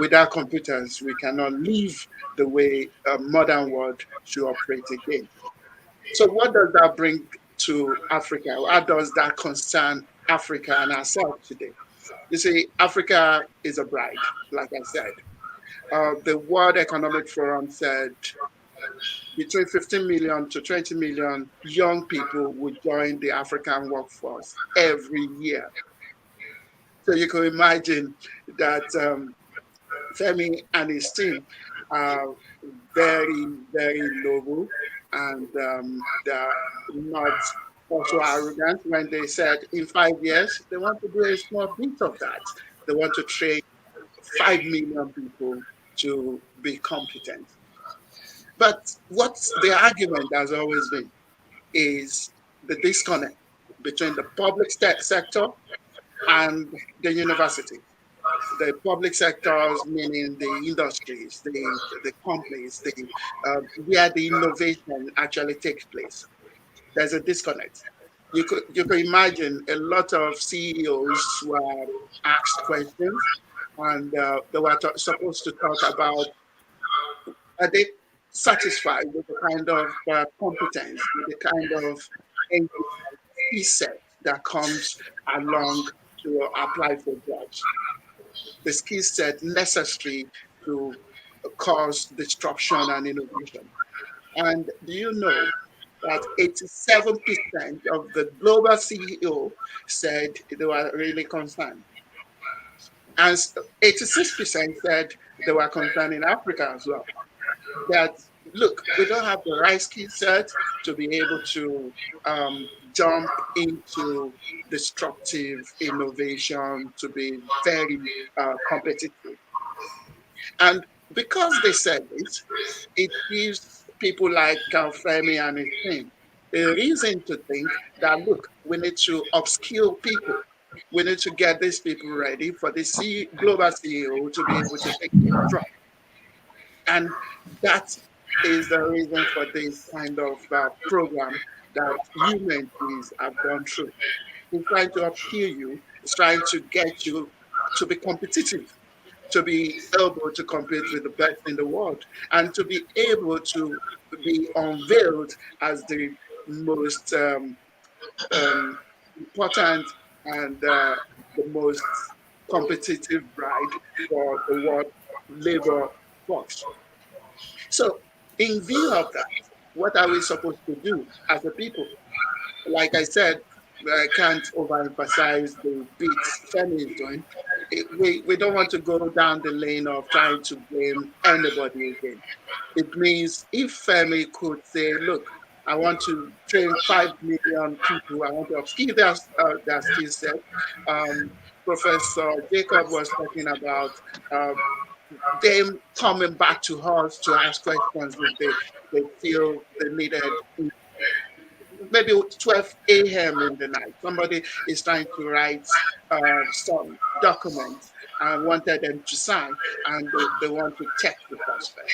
Speaker 12: without computers, we cannot live the way a modern world should operate again. So what does that bring to Africa? How does that concern Africa and ourselves today? You see, Africa is a bride, like I said. The World Economic Forum said between 15 million to 20 million young people would join the African workforce every year. So you can imagine that Femi and his team are very, very noble, and they're not also arrogant when they said in 5 years they want to do a small bit of that. They want to train 5 million people to be competent. But what the argument has always been is the disconnect between the public sector and the university. The public sectors, meaning the industries, the companies, where the innovation actually takes place. There's a disconnect. You could imagine a lot of CEOs were asked questions, and they were supposed to talk about, are they satisfied with the kind of competence, with the kind of skill set that comes along to apply for jobs, the skill set necessary to cause disruption and innovation. And do you know that 87% of the global CEO said they were really concerned? And 86% said they were concerned in Africa as well. That, look, we don't have the right skill set to be able to jump into disruptive innovation, to be very competitive. And because they said it gives people like Femi and his team a reason to think that, look, we need to upskill people. We need to get these people ready for the global CEO to be able to take it from. And that is the reason for this kind of program that humanities have gone through. It's trying to upskill you, it's trying to get you to be competitive, to be able to compete with the best in the world, and to be able to be unveiled as the most important and the most competitive bride for the world labor force. So, in view of that, what are we supposed to do as a people? Like I said, I can't overemphasize the bits Femi is doing. We don't want to go down the lane of trying to blame anybody again. It means if Femi could say, look, I want to train 5 million people. I want to upskill their skill set. Um, Professor Jacob was talking about uh, them coming back to us to ask questions if they feel they needed. Maybe 12 a.m. in the night. Somebody is trying to write some documents and wanted them to sign, and they want to check the prospect.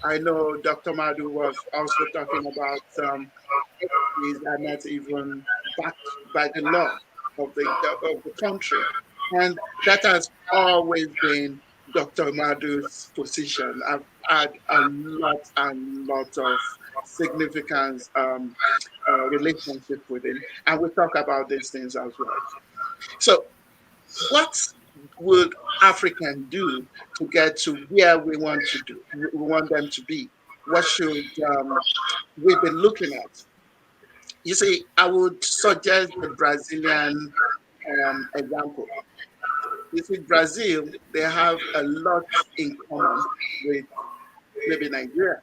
Speaker 12: I know Dr. Madu was also talking about entities are not even backed by the law of the country, and that has always been Dr. Madu's position. I've had a lot and lot of significant relationship with him, and we talk about these things as well. So, what would African do to get to where we want to do? We want them to be. What should we be looking at? You see, I would suggest the Brazilian example. You see, Brazil, they have a lot in common with maybe Nigeria.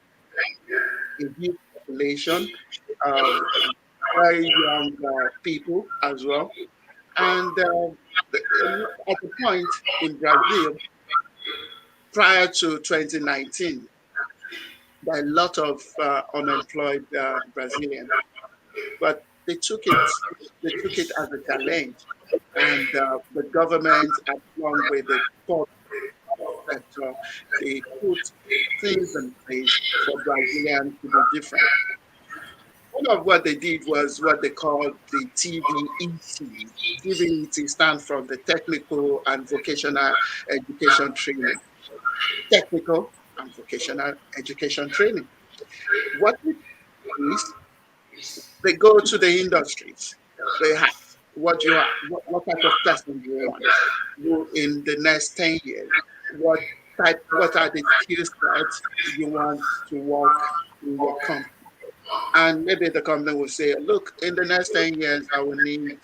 Speaker 12: A huge population, uh, very young people as well. And at the point in Brazil, prior to 2019, there are a lot of unemployed Brazilians, but they took it. They took it as a challenge, and the government, along with the corporate sector, they put things in place for Brazilians to be different. One of what they did was what they called the TVET. TVET stands for the Technical and Vocational Education Training. Technical and Vocational Education Training. What it is, they go to the industries. They have what type of person do you want in the next 10 years? What are the skill sets you want to work in your company? And maybe the company will say, look, in the next 10 years, I will need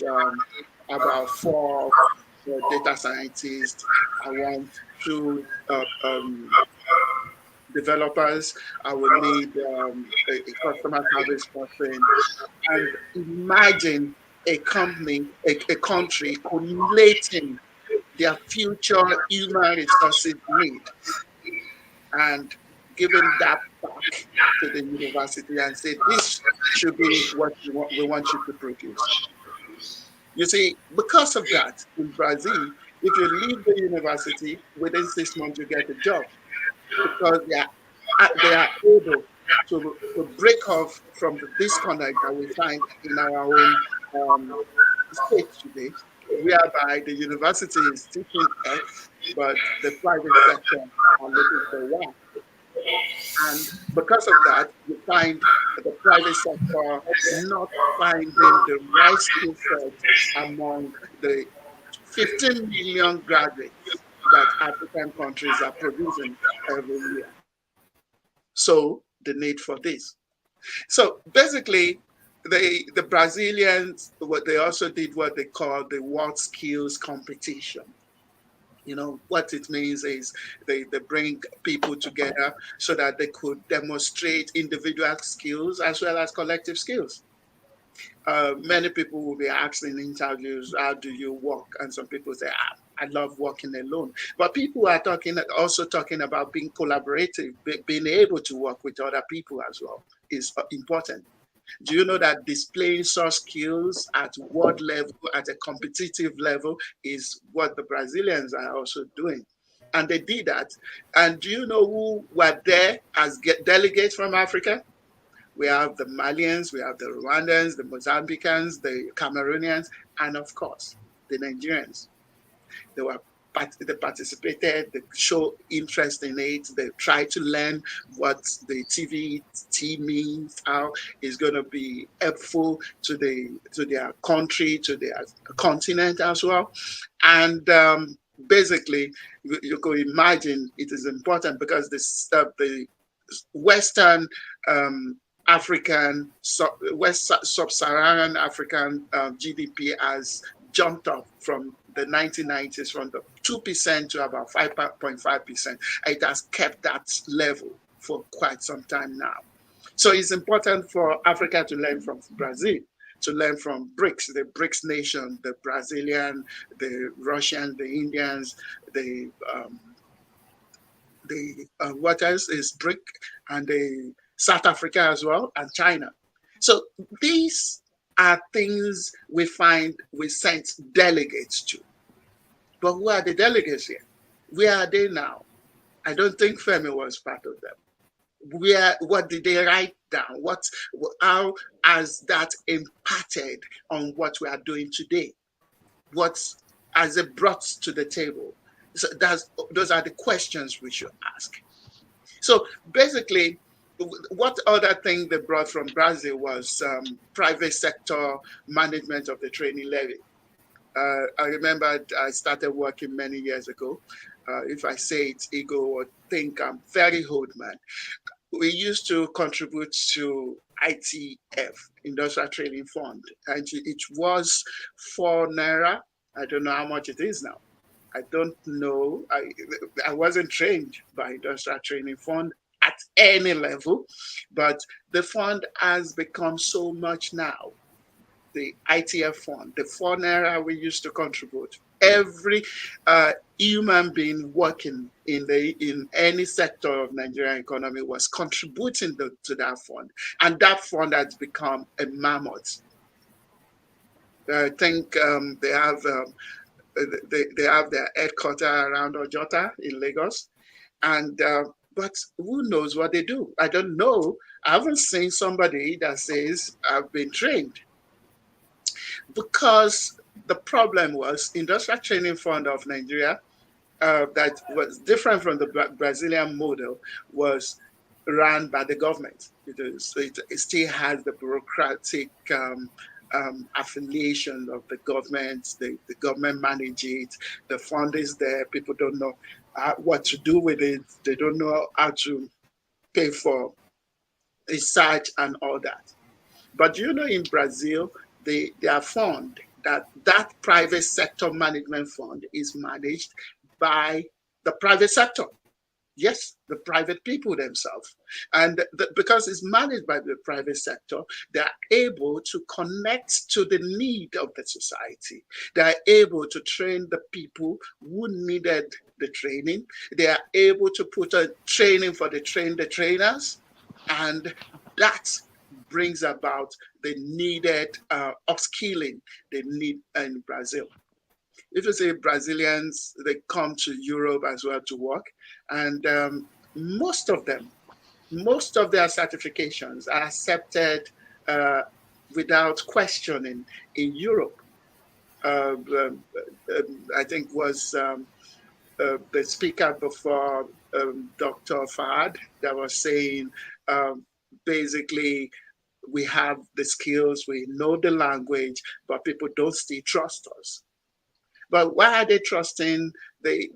Speaker 12: about 4 data scientists. I want 2 developers. I will need a customer service person. And imagine a company, a country collating their future human resources need and giving that back to the university and say, this should be what we want you to produce. You see, because of that, in Brazil, if you leave the university, within 6 months, you get a job because they are able to break off from the disconnect that we find in our own state today, whereby the university is teaching X, but the private sector are looking for Y. And because of that, you find the private sector not finding the right skill set among the 15 million graduates that African countries are producing every year. So the need for this. So basically, the Brazilians, what they also did what they call the world skills competition. You know, what it means is they bring people together so that they could demonstrate individual skills as well as collective skills. Many people will be asked in interviews, how do you work? And some people say, I love working alone. But people are also talking about being collaborative, being able to work with other people as well is important. Do you know that displaying such skills at world level, at a competitive level, is what the Brazilians are also doing? And they did that. And do you know who were there as delegates from Africa? We have the Malians, we have the Rwandans, the Mozambicans, the Cameroonians, and of course, the Nigerians. They participated, they show interest in it, they try to learn what the TVT means, how it's going to be helpful to their country, to their continent as well. And basically, you could imagine it is important because the Western West Sub-Saharan African GDP has jumped up from the 1990s from the 2% to about 5.5%. It has kept that level for quite some time now. So it's important for Africa to learn from Brazil, to learn from BRICS, the BRICS nation, the Brazilian, the Russian, the Indians, what else is BRIC, and the South Africa as well, and China. So these are things we sent delegates to. But who are the delegates here? Where are they now? I don't think Femi was part of them. What did they write down? How has that impacted on what we are doing today? What has it brought to the table? So those are the questions we should ask. So basically, what other thing they brought from Brazil was private sector management of the training levy. I remember I started working many years ago. If I say it's ego or think I'm very old man. We used to contribute to ITF, Industrial Training Fund, and it was 4 naira. I don't know how much it is now. I don't know. I wasn't trained by Industrial Training Fund at any level, but the fund has become so much now. The ITF fund, the 4 naira we used to contribute. Every human being working in any sector of Nigerian economy was contributing to that fund, and that fund has become a mammoth. I think they have their headquarters around Ojota in Lagos, and but who knows what they do? I don't know. I haven't seen somebody that says I've been trained. Because the problem was Industrial Training Fund of Nigeria, that was different from the Brazilian model, was run by the government. It still has the bureaucratic affiliation of the government. The government manages it. The fund is there. People don't know what to do with it. They don't know how to pay for research and all that. But in Brazil, their fund, that private sector management fund is managed by the private sector. Yes, the private people themselves. And because it's managed by the private sector, they're able to connect to the need of the society. They're able to train the people who needed the training. They are able to put a training for the trainers. And that brings about the needed upskilling they need in Brazil. If you say Brazilians, they come to Europe as well to work, and most of their certifications are accepted without questioning in Europe. I think was the speaker before Dr. Fahad that was saying basically, we have the skills, we know the language, but people don't still trust us. But why are they trusting the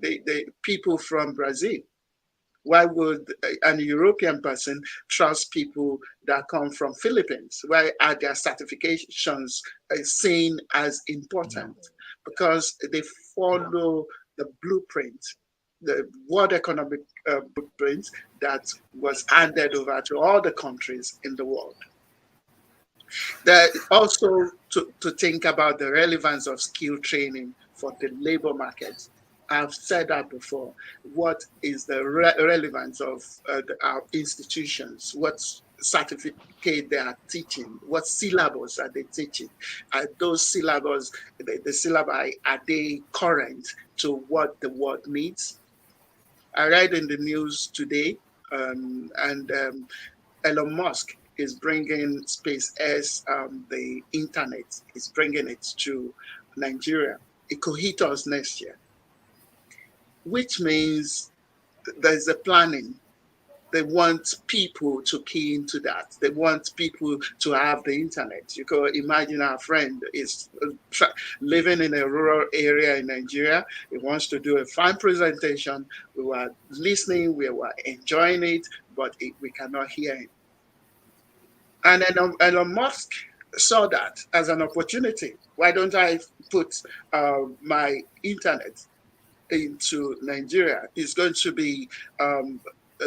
Speaker 12: people from Brazil? Why would an European person trust people that come from Philippines? Why are their certifications seen as important? Because they follow the blueprint, the World Economic Blueprint that was handed over to all the countries in the world. There also to think about the relevance of skill training for the labor market. I've said that before. What is the relevance of our institutions? What certificate they are teaching? What syllabus are they teaching? Are those syllabus, the syllabi, are they current to what the world needs? I read in the news today, and Elon Musk is bringing SpaceX, the internet, is bringing it to Nigeria. It could hit us next year, which means there's a planning. They want people to key into that. They want people to have the internet. You could imagine our friend is living in a rural area in Nigeria. He wants to do a fine presentation. We were listening, we were enjoying it, but we cannot hear him. And then Elon Musk saw that as an opportunity. Why don't I put my internet into Nigeria? It's going to be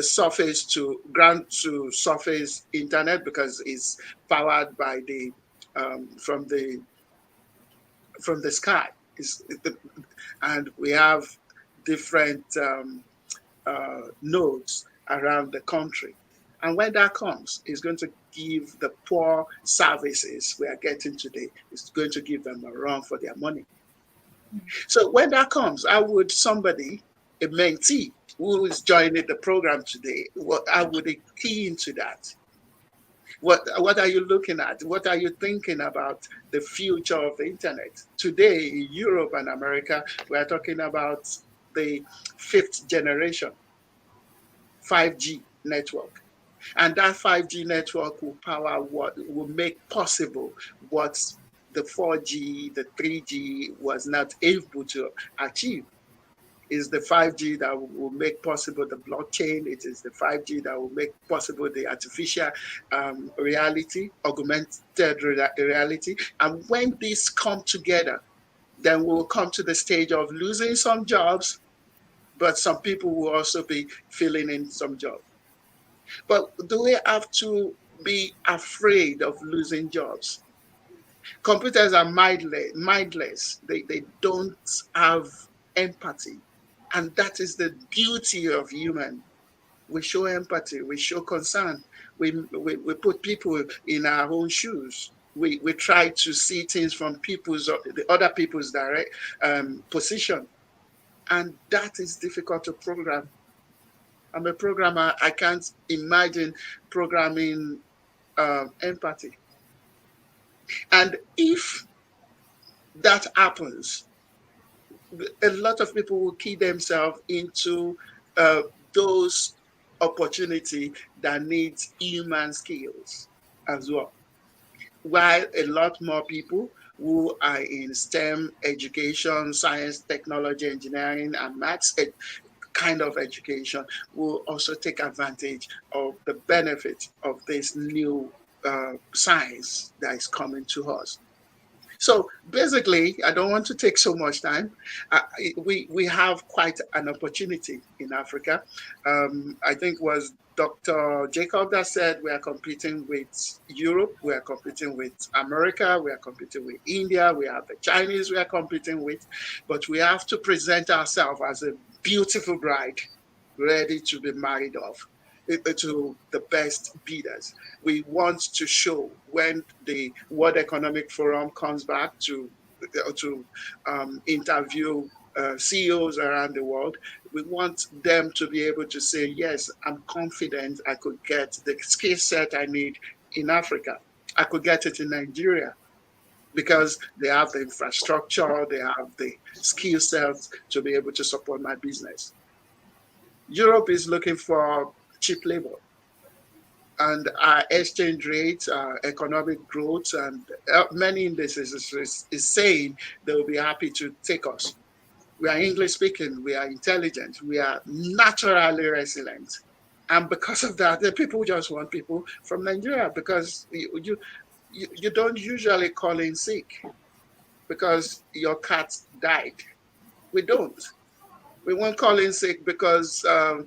Speaker 12: surface to ground to surface internet because it's powered by the from the sky. And we have different nodes around the country. And when that comes, it's going to give the poor services we are getting today, it's going to give them a run for their money. So when that comes, how would somebody, a mentee who is joining the program today, how would they key into that? What are you looking at? What are you thinking about the future of the internet? Today in Europe and America, we are talking about the 5th generation 5G network. And that 5G network will power what will make possible what the 4G, the 3G was not able to achieve. Is the 5G that will make possible the blockchain. It is the 5G that will make possible the artificial reality, augmented reality. And when these come together, then we'll come to the stage of losing some jobs, but some people will also be filling in some jobs. But do we have to be afraid of losing jobs? Computers are mindless. They don't have empathy. And that is the beauty of human. We show empathy, we show concern, we put people in our own shoes. We try to see things from the other people's direct position. And that is difficult to program. I'm a programmer. I can't imagine programming empathy. And if that happens, a lot of people will key themselves into those opportunity that needs human skills as well. While a lot more people who are in STEM education, science, technology, engineering, and maths kind of education will also take advantage of the benefit of this new science that is coming to us. So basically, I don't want to take so much time. We have quite an opportunity in Africa. I think was Dr. Jacob that said we are competing with Europe, we are competing with America, we are competing with India, we have the Chinese we are competing with, but we have to present ourselves as a beautiful bride ready to be married off to the best bidders. We want to show when the World Economic Forum comes back to interview CEOs around the world. We want them to be able to say, yes, I'm confident I could get the skill set I need in Africa. I could get it in Nigeria because they have the infrastructure, they have the skill sets to be able to support my business. Europe is looking for cheap labor. And our exchange rates, our economic growth, and many indices is saying they will be happy to take us. We are English speaking, we are intelligent, we are naturally resilient. And because of that, the people just want people from Nigeria because you don't usually call in sick because your cat died. We don't. We won't call in sick because our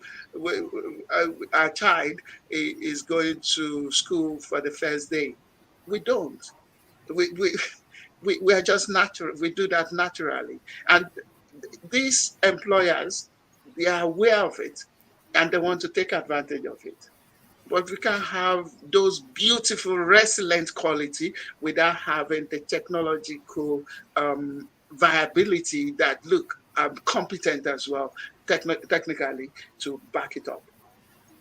Speaker 12: child is going to school for the first day. We don't. We are just natural. We do that naturally. And these employers, they are aware of it and they want to take advantage of it. But we can have those beautiful, resilient quality without having the technological viability that, look, I'm competent as well, technically, to back it up.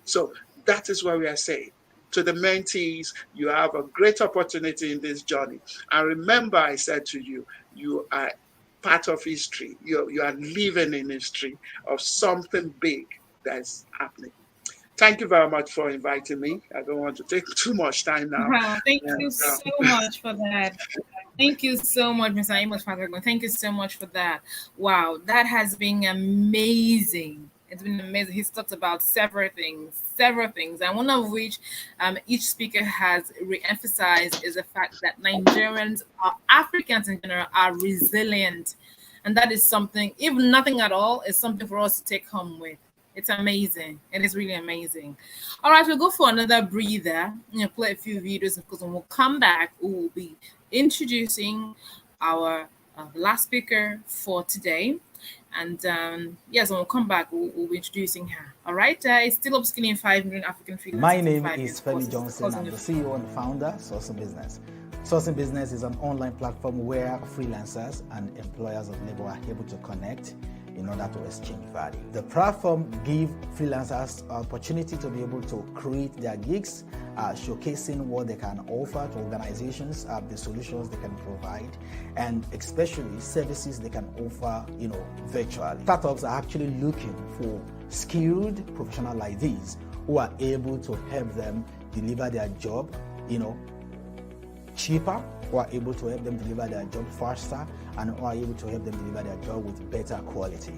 Speaker 12: So that is what we are saying. To the mentees, you have a great opportunity in this journey. And remember, I said to you, you are part of history. You are living in history of something big that's happening. Thank you very much for inviting me. I don't want to take too much time now.
Speaker 1: Wow, thank you so much for that. Thank you so much, Mr. Amos Fatagon. Thank you so much for that. Wow, that has been amazing. It's been amazing. He's talked about several things, and one of which each speaker has re-emphasized is the fact that Nigerians, Africans in general, are resilient. And that is something, if nothing at all, is something for us to take home with. It's amazing. It is really amazing. All right, we'll go for another breather. Play a few videos, because when we'll come back, we will be introducing our last speaker for today. And yes, when we'll come back, we'll be introducing her. All right, it's still upskilling 5 million African freelancers.
Speaker 13: My name is Femi Johnson. I'm the CEO and founder, Sourcing Business. Sourcing Business is an online platform where freelancers and employers of labor are able to connect in order to exchange value. The platform gives freelancers opportunity to be able to create their gigs, showcasing what they can offer to organizations, the solutions they can provide, and especially services they can offer, virtually. Startups are actually looking for skilled professionals like these who are able to help them deliver their job, cheaper, who are able to help them deliver their job faster, and who are able to help them deliver their job with better quality.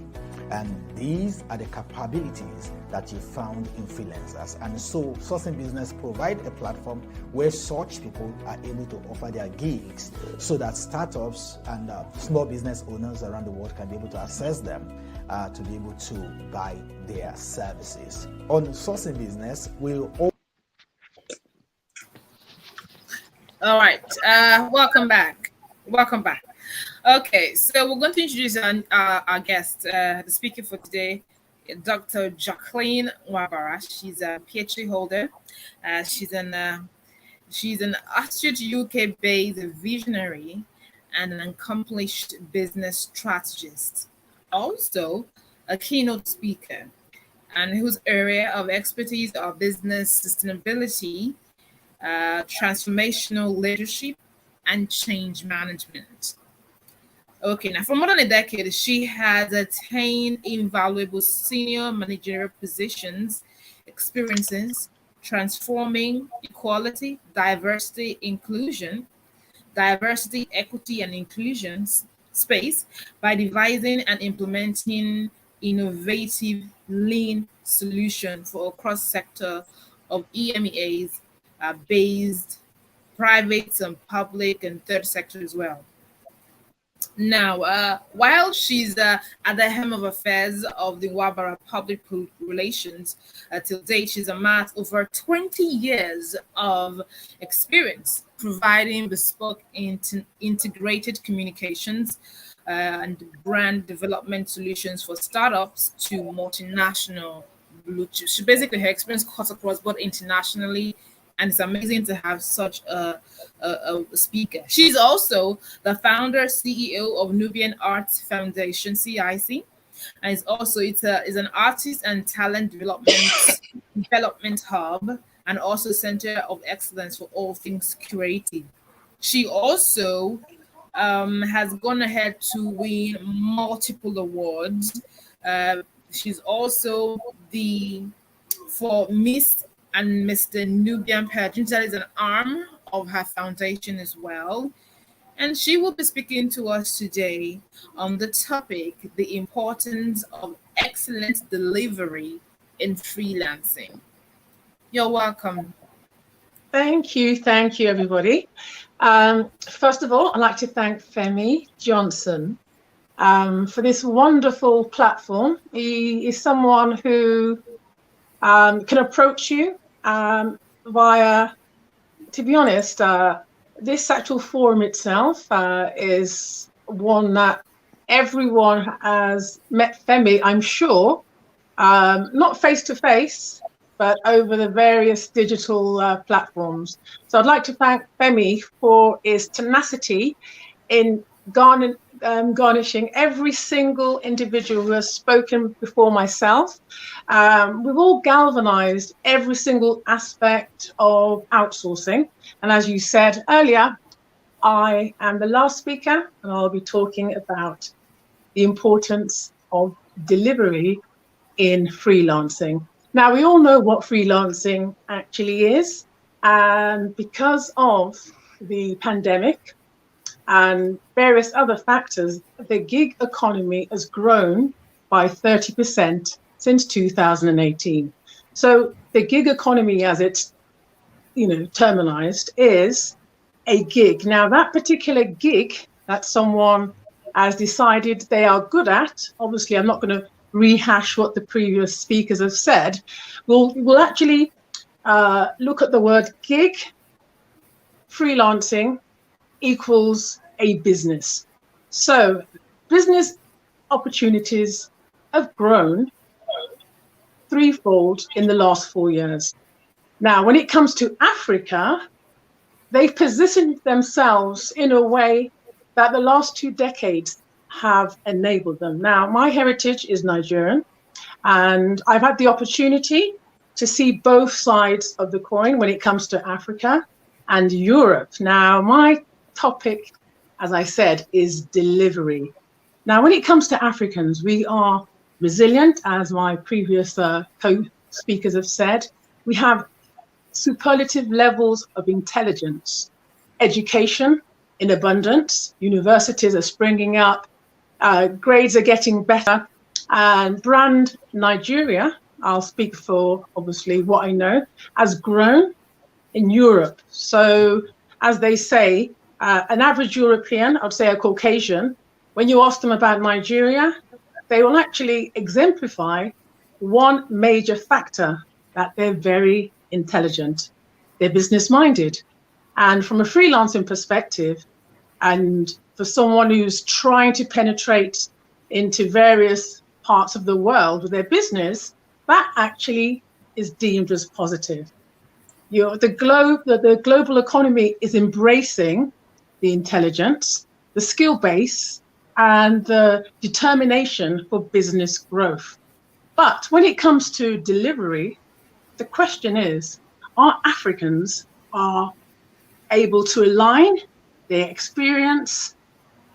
Speaker 13: And these are the capabilities that you found in Freelancers. And so Sourcing Business provide a platform where such people are able to offer their gigs so that startups and small business owners around the world can be able to access them to be able to buy their services. On Sourcing Business, we'll
Speaker 1: All right, welcome back. Welcome back. Okay, so we're going to introduce our guest, the speaker for today, Dr. Jacqueline Wabarash. She's a PhD holder. She's an astute UK-based visionary and an accomplished business strategist. Also, a keynote speaker, and whose area of expertise are business sustainability, transformational leadership, and change management. Okay, now for more than a decade, she has attained invaluable senior managerial positions, experiences, transforming equality, diversity, equity, and inclusion space by devising and implementing innovative lean solutions for a cross-sector of EMEAs based private and public and third sector as well. Now, while she's at the helm of affairs of the Wabara Public Relations, till date, she's amassed over 20 years of experience providing bespoke integrated communications and brand development solutions for startups to multinational blue chips. She basically, her experience cuts across both internationally, and it's amazing to have such a speaker. She's also the founder, CEO of Nubian Arts Foundation, CIC, and it's an artist and talent development hub, and also Center of Excellence for all things creative. She also has gone ahead to win multiple awards. She's also for Miss and Mr. Nubian pageant. That is an arm of her foundation as well. And she will be speaking to us today on the topic, the importance of excellent delivery in freelancing. You're welcome.
Speaker 14: Thank you, everybody. First of all, I'd like to thank Femi Johnson for this wonderful platform. He is someone who can approach you via, to be honest, this actual forum itself is one that everyone has met Femi, I'm sure, not face to face, but over the various digital platforms. So I'd like to thank Femi for his tenacity in garnishing every single individual who has spoken before myself. We've all galvanized every single aspect of outsourcing. And as you said earlier, I am the last speaker, and I'll be talking about the importance of delivery in freelancing. Now, we all know what freelancing actually is, and because of the pandemic and various other factors, the gig economy has grown by 30% since 2018. So the gig economy, as it's terminized, is a gig. Now, that particular gig that someone has decided they are good at, obviously I'm not going to rehash what the previous speakers have said. We'll actually look at the word gig. Freelancing equals a business. So business opportunities have grown threefold in the last 4 years. Now, when it comes to Africa, they've positioned themselves in a way that the last 2 decades have enabled them. Now, my heritage is Nigerian, and I've had the opportunity to see both sides of the coin when it comes to Africa and Europe. Now, my topic, as I said, is delivery. Now, when it comes to Africans, we are resilient, as my previous co-speakers have said. We have superlative levels of intelligence, education in abundance, universities are springing up, grades are getting better, and brand Nigeria, I'll speak for obviously what I know, has grown in Europe. So as they say, an average European, I'd say a Caucasian, when you ask them about Nigeria, they will actually exemplify one major factor, that they're very intelligent, they're business minded. And from a freelancing perspective, and for someone who's trying to penetrate into various parts of the world with their business, that actually is deemed as positive. The global economy is embracing the intelligence, the skill base, and the determination for business growth. But when it comes to delivery, the question is, are Africans able to align their experience,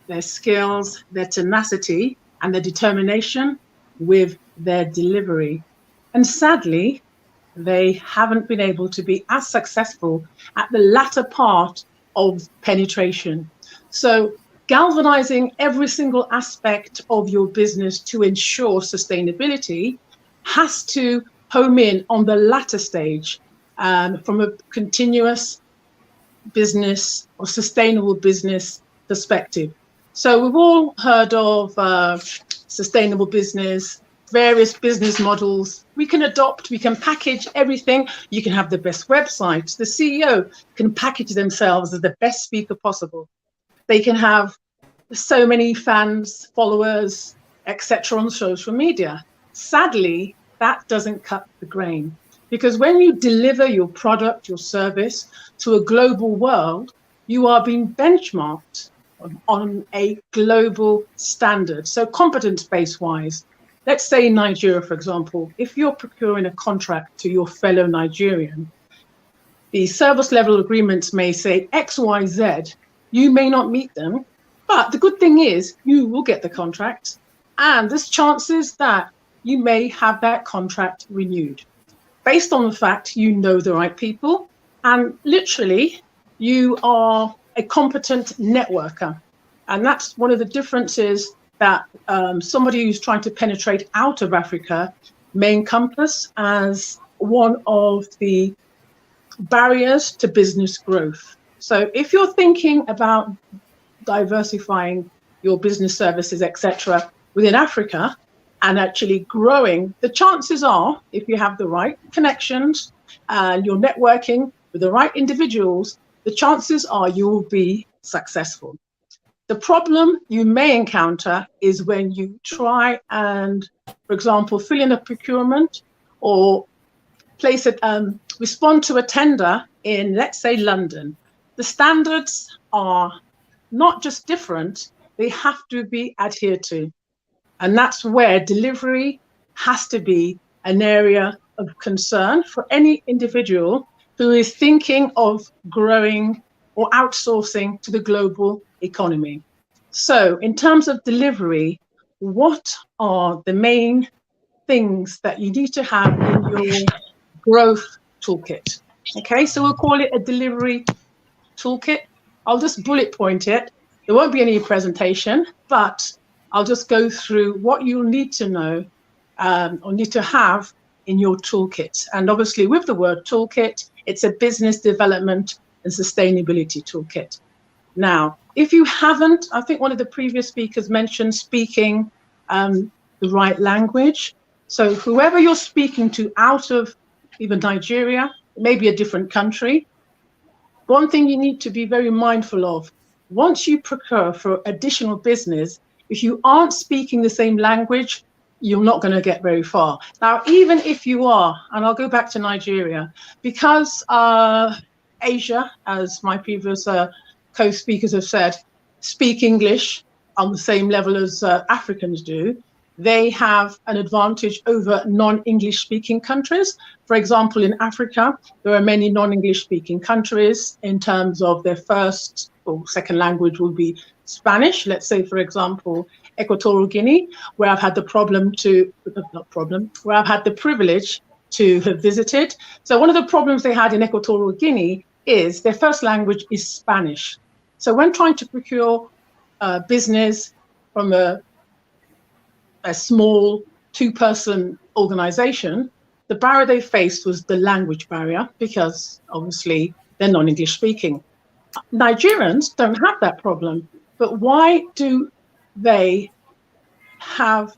Speaker 14: their skills, their tenacity, and their determination with their delivery? And sadly, they haven't been able to be as successful at the latter part of penetration. So galvanizing every single aspect of your business to ensure sustainability has to home in on the latter stage from a continuous business or sustainable business perspective. So we've all heard of sustainable business, various business models. We can adopt, we can package everything. You can have the best website. The CEO can package themselves as the best speaker possible. They can have so many fans, followers, etc. on social media. Sadly, that doesn't cut the grain, because when you deliver your product, your service to a global world, you are being benchmarked on a global standard. So competence-based wise, let's say in Nigeria, for example, if you're procuring a contract to your fellow Nigerian, the service level agreements may say X, Y, Z. You may not meet them, but the good thing is you will get the contract, and there's chances that you may have that contract renewed based on the fact you know the right people, and literally you are a competent networker. And that's one of the differences that somebody who's trying to penetrate out of Africa may encompass as one of the barriers to business growth. So if you're thinking about diversifying your business services, etc., within Africa and actually growing, the chances are, if you have the right connections and you're networking with the right individuals, the chances are you will be successful. The problem you may encounter is when you try and, for example, fill in a procurement or place it, respond to a tender in, let's say, London. The standards are not just different, they have to be adhered to. And that's where delivery has to be an area of concern for any individual who is thinking of growing or outsourcing to the global economy. So in terms of delivery, what are the main things that you need to have in your growth toolkit? Okay, so we'll call it a delivery toolkit. I'll just bullet point it. There won't be any presentation, but I'll just go through what you'll need to know or need to have in your toolkit. And obviously with the word toolkit, it's a business development and sustainability toolkit. Now, if you haven't, I think one of the previous speakers mentioned speaking the right language. So whoever you're speaking to out of even Nigeria, maybe a different country, one thing you need to be very mindful of, once you procure for additional business, if you aren't speaking the same language, you're not going to get very far. Now, even if you are, and I'll go back to Nigeria, because Asia, as my previous co-speakers have said, speak English on the same level as Africans do, they have an advantage over non-English speaking countries. For example, in Africa, there are many non-English speaking countries. In terms of their first or second language will be Spanish. Let's say, for example, Equatorial Guinea, where I've had the where I've had the privilege to have visited. So one of the problems they had in Equatorial Guinea is their first language is Spanish. So when trying to procure business from a small two-person organization, the barrier they faced was the language barrier, because obviously they're non-English speaking. Nigerians don't have that problem, but why do they have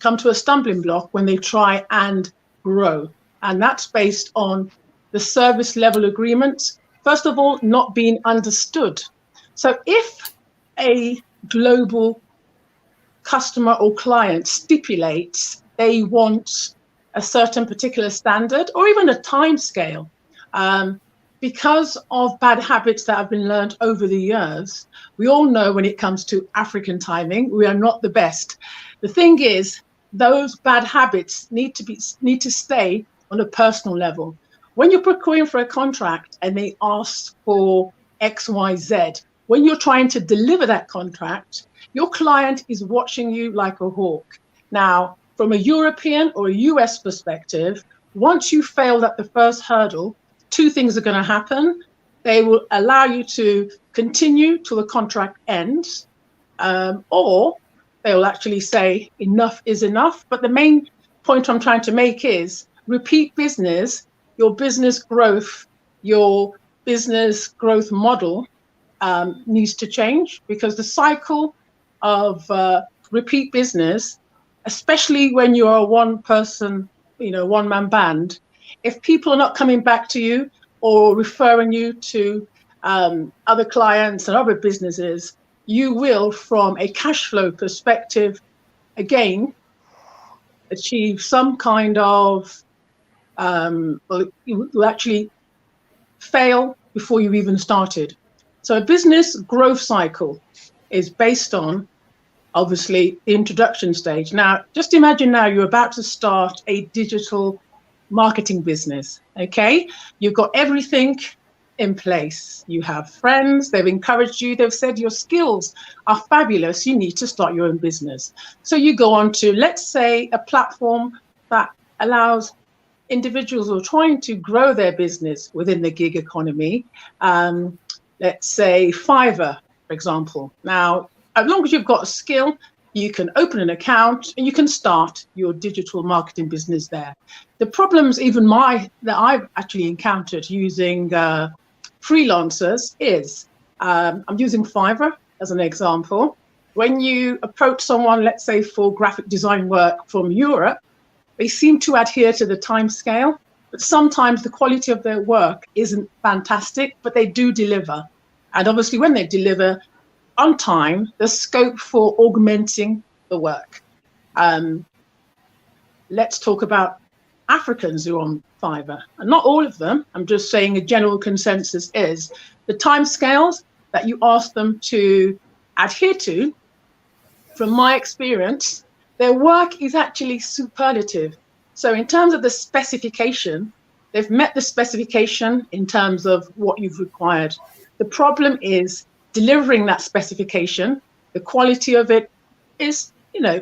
Speaker 14: come to a stumbling block when they try and grow? And that's based on the service level agreements, first of all, not being understood. So if a global customer or client stipulates they want a certain particular standard or even a time scale, because of bad habits that have been learned over the years, we all know when it comes to African timing, we are not the best. The thing is, those bad habits need to stay on a personal level. When you're procuring for a contract and they ask for X, Y, Z, when you're trying to deliver that contract, your client is watching you like a hawk. Now, from a European or a US perspective, once you failed at the first hurdle, two things are going to happen. They will allow you to continue till the contract ends, or they will actually say enough is enough. But the main point I'm trying to make is repeat business, your business growth model needs to change, because the cycle of repeat business, especially when you're a one-man band, if people are not coming back to you or referring you to other clients and other businesses, you will, from a cash flow perspective, again, achieve some kind of, you will actually fail before you even started. So a business growth cycle is based on, obviously, the introduction stage. Now, just imagine now you're about to start a digital marketing business, okay? You've got everything in place. You have friends, they've encouraged you, they've said your skills are fabulous, you need to start your own business. So you go on to, let's say, a platform that allows individuals who are trying to grow their business within the gig economy, let's say Fiverr, for example. Now, as long as you've got a skill, you can open an account and you can start your digital marketing business there. The problems that I've actually encountered using freelancers is, I'm using Fiverr as an example. When you approach someone, let's say for graphic design work from Europe, they seem to adhere to the time scale, but sometimes the quality of their work isn't fantastic, but they do deliver. And obviously when they deliver on time, there's scope for augmenting the work. Let's talk about Africans who are on Fiverr. And not all of them, I'm just saying a general consensus is the time scales that you ask them to adhere to, from my experience, their work is actually superlative. So in terms of the specification, they've met the specification in terms of what you've required. The problem is delivering that specification. The quality of it is,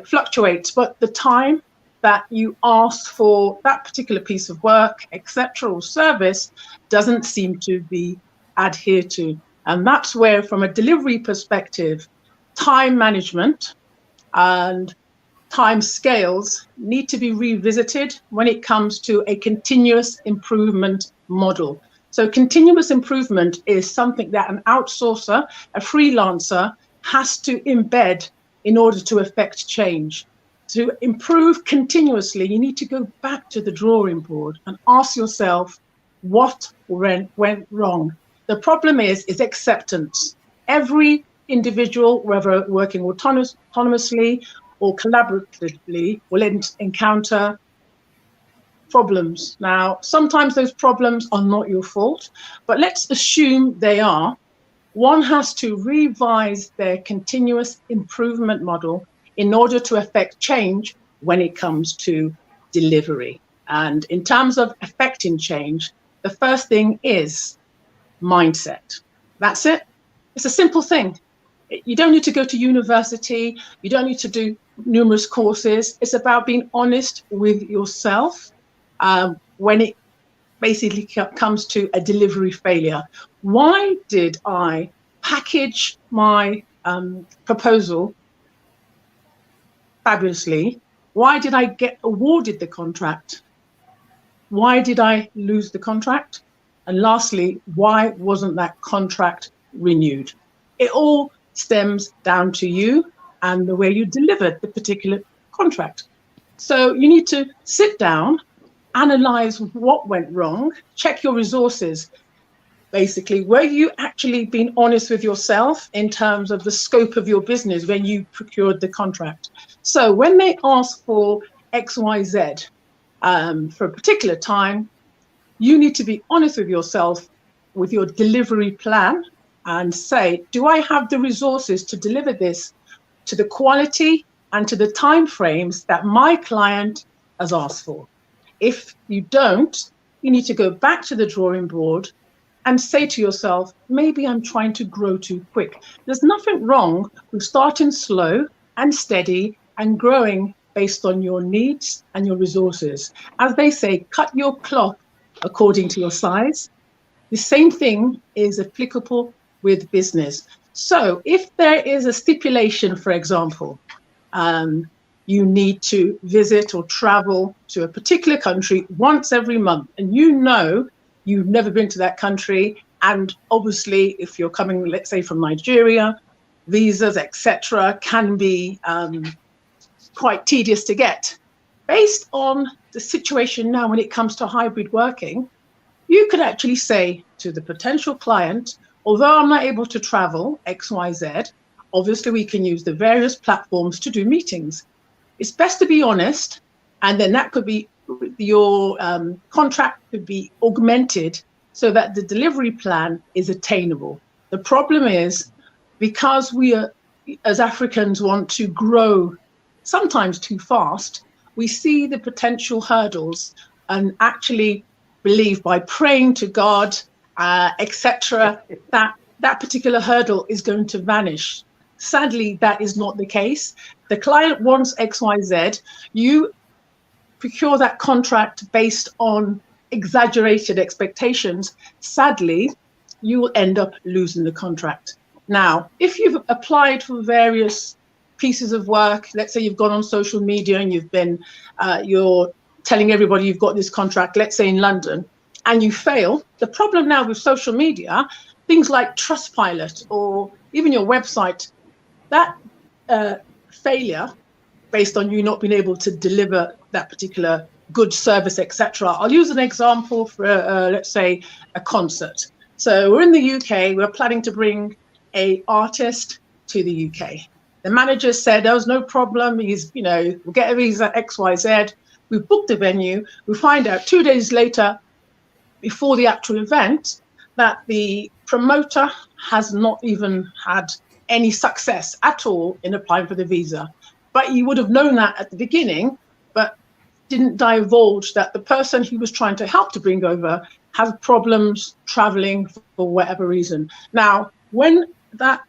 Speaker 14: fluctuates, but the time that you ask for that particular piece of work, etc., or service doesn't seem to be adhered to. And that's where, from a delivery perspective, time management and time scales need to be revisited when it comes to a continuous improvement model. So continuous improvement is something that an outsourcer, a freelancer, has to embed in order to affect change. To improve continuously, you need to go back to the drawing board and ask yourself what went wrong. The problem is acceptance. Every individual, whether working autonomously or collaboratively, will encounter problems. Now, sometimes those problems are not your fault, but let's assume they are. One has to revise their continuous improvement model in order to affect change when it comes to delivery. And in terms of affecting change, the first thing is mindset. That's it. It's a simple thing. You don't need to go to university. You don't need to do numerous courses. It's about being honest with yourself when it basically comes to a delivery failure. Why did I package my proposal fabulously? Why did I get awarded the contract? Why did I lose the contract? And lastly, why wasn't that contract renewed? It all stems down to you and the way you delivered the particular contract. So you need to sit down, analyze what went wrong, check your resources. Basically, were you actually being honest with yourself in terms of the scope of your business when you procured the contract? So when they ask for XYZ for a particular time, you need to be honest with yourself with your delivery plan and say, do I have the resources to deliver this to the quality and to the time frames that my client has asked for? If you don't, you need to go back to the drawing board and say to yourself, maybe I'm trying to grow too quick. There's nothing wrong with starting slow and steady and growing based on your needs and your resources. As they say, cut your cloth according to your size. The same thing is applicable with business. So if there is a stipulation, for example, you need to visit or travel to a particular country once every month, and you know you've never been to that country, and obviously if you're coming, let's say, from Nigeria, visas, etc., can be quite tedious to get. Based on the situation now when it comes to hybrid working, you could actually say to the potential client, although I'm not able to travel XYZ, obviously we can use the various platforms to do meetings. It's best to be honest, and then that could be your contract could be augmented so that the delivery plan is attainable. The problem is, because we are, as Africans, want to grow sometimes too fast, we see the potential hurdles and actually believe by praying to God, etc., that particular hurdle is going to vanish. Sadly, that is not the case. The client wants XYZ. You procure that contract based on exaggerated expectations. Sadly, you will end up losing the contract. Now, if you've applied for various pieces of work, let's say you've gone on social media and you've been, you're telling everybody you've got this contract, let's say in London, and you fail, the problem now with social media, things like Trustpilot or even your website, that failure based on you not being able to deliver that particular good service, etc. I'll use an example for, let's say, a concert. So we're in the UK, we're planning to bring an artist to the UK. The manager said there was no problem, we'll get a visa XYZ, we booked the venue, we find out 2 days later, before the actual event, that the promoter has not even had any success at all in applying for the visa. But you would have known that at the beginning, but didn't divulge that the person he was trying to help to bring over has problems traveling for whatever reason. Now, when that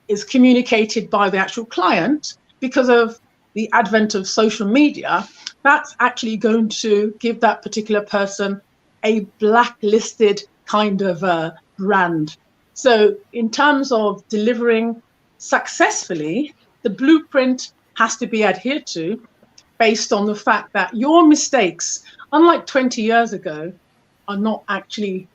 Speaker 14: is communicated by the actual client, because of the advent of social media, that's actually going to give that particular person a blacklisted kind of brand. So in terms of delivering successfully, the blueprint has to be adhered to based on the fact that your mistakes, unlike 20 years ago, are not actually,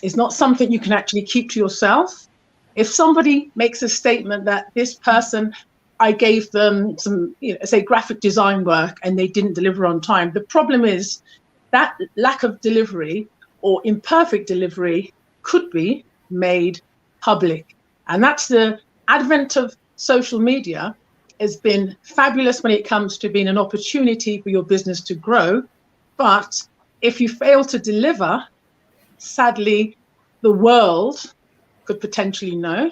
Speaker 14: is not something you can actually keep to yourself. If somebody makes a statement that this person I gave them some, say, graphic design work and they didn't deliver on time. The problem is that lack of delivery or imperfect delivery could be made public. And that's the advent of social media has been fabulous when it comes to being an opportunity for your business to grow. But if you fail to deliver, sadly, the world could potentially know.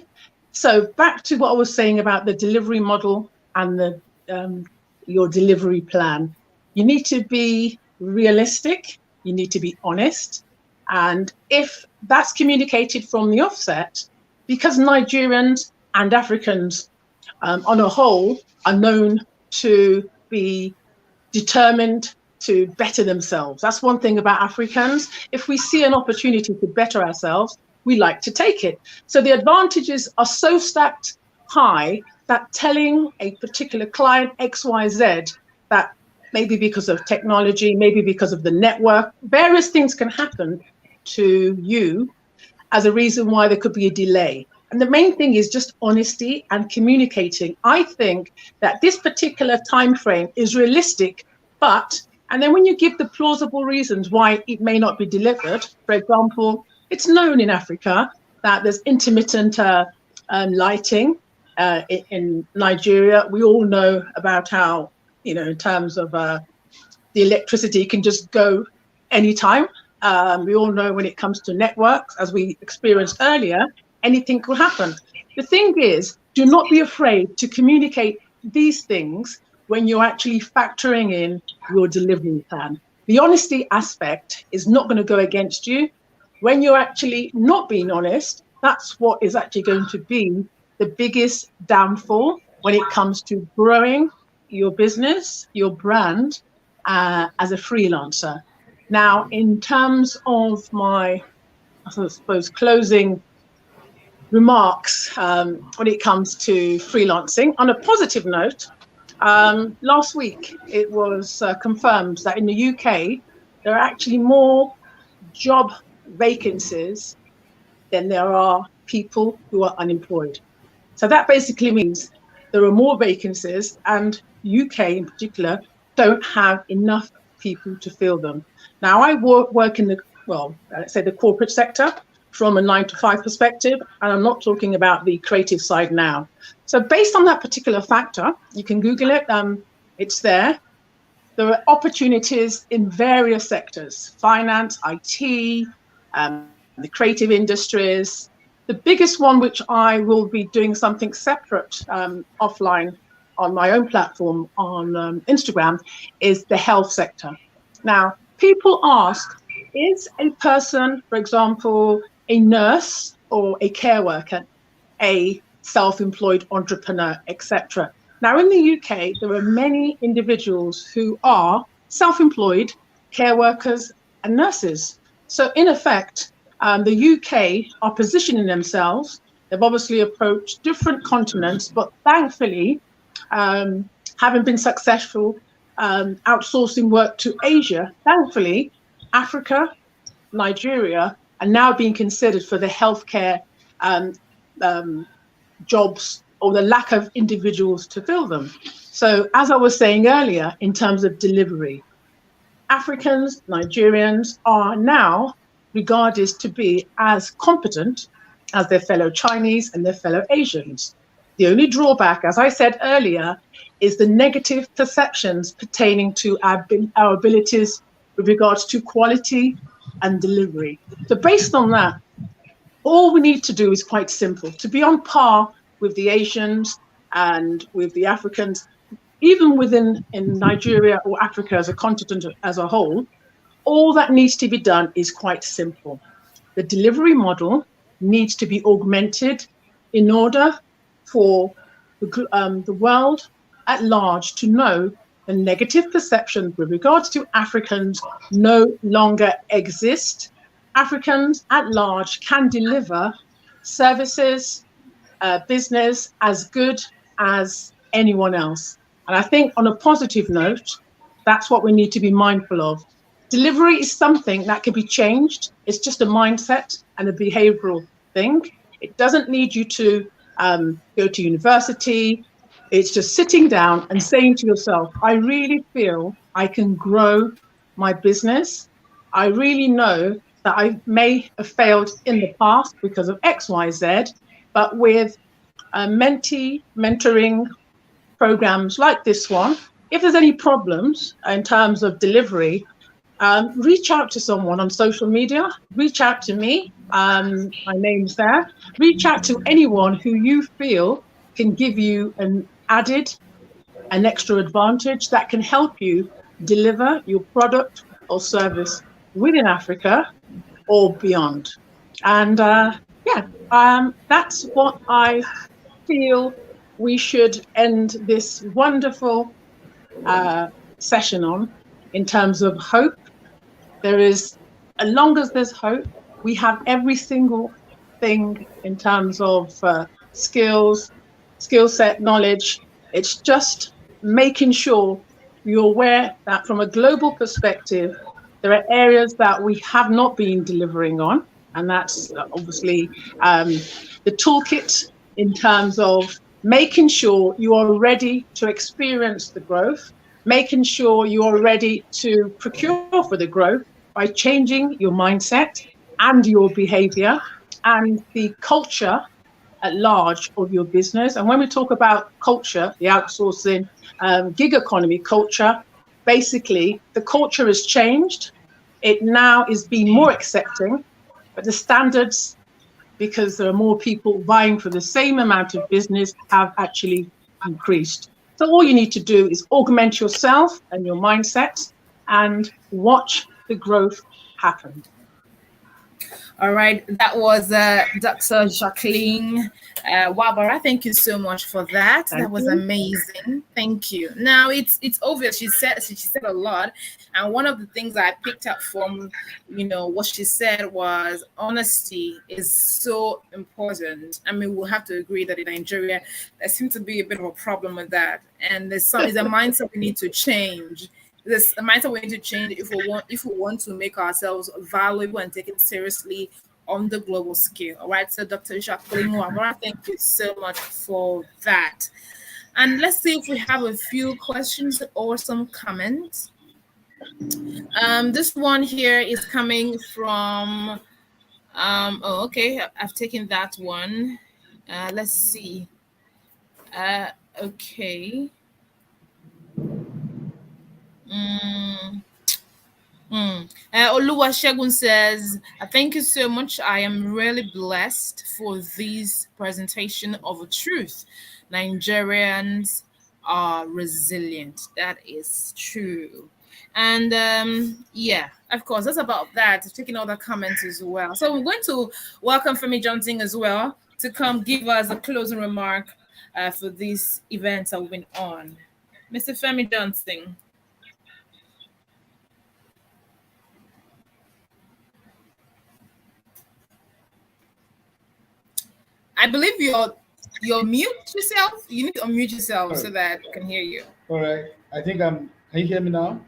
Speaker 14: So back to what I was saying about the delivery model and the your delivery plan. You need to be realistic. You need to be honest. And if that's communicated from the offset, because Nigerians and Africans on a whole are known to be determined to better themselves. That's one thing about Africans. If we see an opportunity to better ourselves, we like to take it. So the advantages are so stacked high that telling a particular client XYZ that maybe because of technology, maybe because of the network, various things can happen to you as a reason why there could be a delay. And the main thing is just honesty and communicating. I think that this particular time frame is realistic, and then when you give the plausible reasons why it may not be delivered, for example, it's known in Africa that there's intermittent lighting in Nigeria. We all know about how, in terms of the electricity can just go anytime. We all know when it comes to networks, as we experienced earlier, anything could happen. The thing is, do not be afraid to communicate these things when you're actually factoring in your delivery plan. The honesty aspect is not going to go against you. When you're actually not being honest, that's what is actually going to be the biggest downfall when it comes to growing your business, your brand as a freelancer. Now, in terms of my, I suppose, closing remarks when it comes to freelancing, on a positive note, last week it was confirmed that in the UK, there are actually more job vacancies than there are people who are unemployed. So that basically means there are more vacancies, and UK in particular don't have enough people to fill them. Now, I work in the, let's say the corporate sector from a 9-to-5 perspective, and I'm not talking about the creative side now. So based on that particular factor, you can Google it, it's there. There are opportunities in various sectors: finance, IT, the creative industries. The biggest one, which I will be doing something separate offline on my own platform on Instagram, is the health sector. Now, people ask, is a person, for example, a nurse or a care worker, a self-employed entrepreneur, etc.? Now, in the UK, there are many individuals who are self-employed care workers and nurses. So in effect, the UK are positioning themselves. They've obviously approached different continents, but thankfully, having been successful outsourcing work to Asia, thankfully, Africa, Nigeria are now being considered for the healthcare jobs, or the lack of individuals to fill them. So as I was saying earlier, in terms of delivery, Africans, Nigerians are now regarded to be as competent as their fellow Chinese and their fellow Asians. The only drawback, as I said earlier, is the negative perceptions pertaining to our abilities with regards to quality and delivery. So based on that, all we need to do is quite simple: to be on par with the Asians and with the Africans, even in Nigeria or Africa as a continent as a whole. All that needs to be done is quite simple. The delivery model needs to be augmented in order for the world at large to know the negative perceptions with regards to Africans no longer exist. Africans at large can deliver services, business as good as anyone else. And I think on a positive note, that's what we need to be mindful of. Delivery is something that can be changed. It's just a mindset and a behavioral thing. It doesn't need you to go to university, It's just sitting down and saying to yourself, I really feel I can grow my business. I really know that I may have failed in the past because of X, Y, Z, but with a mentoring programs like this one, if there's any problems in terms of delivery, reach out to someone on social media, reach out to me. My name's there. Reach out to anyone who you feel can give you an extra advantage that can help you deliver your product or service within Africa or beyond. And that's what I feel we should end this wonderful session on in terms of hope. There is, as long as there's hope, we have every single thing in terms of skills, skill set, knowledge. It's just making sure you're aware that from a global perspective, there are areas that we have not been delivering on. And that's obviously the toolkit in terms of making sure you are ready to experience the growth, making sure you are ready to procure for the growth by changing your mindset and your behavior and the culture at large of your business. And when we talk about culture, the outsourcing gig economy culture, basically the culture has changed. It now is being more accepting, but the standards, because there are more people vying for the same amount of business, have actually increased. So all you need to do is augment yourself and your mindset and watch the growth happen.
Speaker 1: All right, that was Dr. Jacqueline Wabarash. Thank you so much for that. That was amazing. Thank you. Now it's obvious she said a lot, and one of the things I picked up from what she said was honesty is so important. I mean, we'll have to agree that in Nigeria there seems to be a bit of a problem with that, and it's a mindset we need to change. This mindset we need to change if we want to make ourselves valuable and taken seriously on the global scale. All right. So Dr. Jacqueline Wabarash, thank you so much for that. And let's see if we have a few questions or some comments. This one here is coming from okay, I've taken that one. Let's see. Okay. Oluwasegun says, thank you so much. I am really blessed for this presentation of a truth. Nigerians are resilient. That is true. And yeah, of course, that's about that. Taking all the comments as well. So we're going to welcome Femi Johnson as well to come give us a closing remark for these events that we've been on. Mr. Femi Johnson. I believe you're mute yourself. You need to unmute yourself so that I can hear you.
Speaker 3: All right. I think can you hear me now?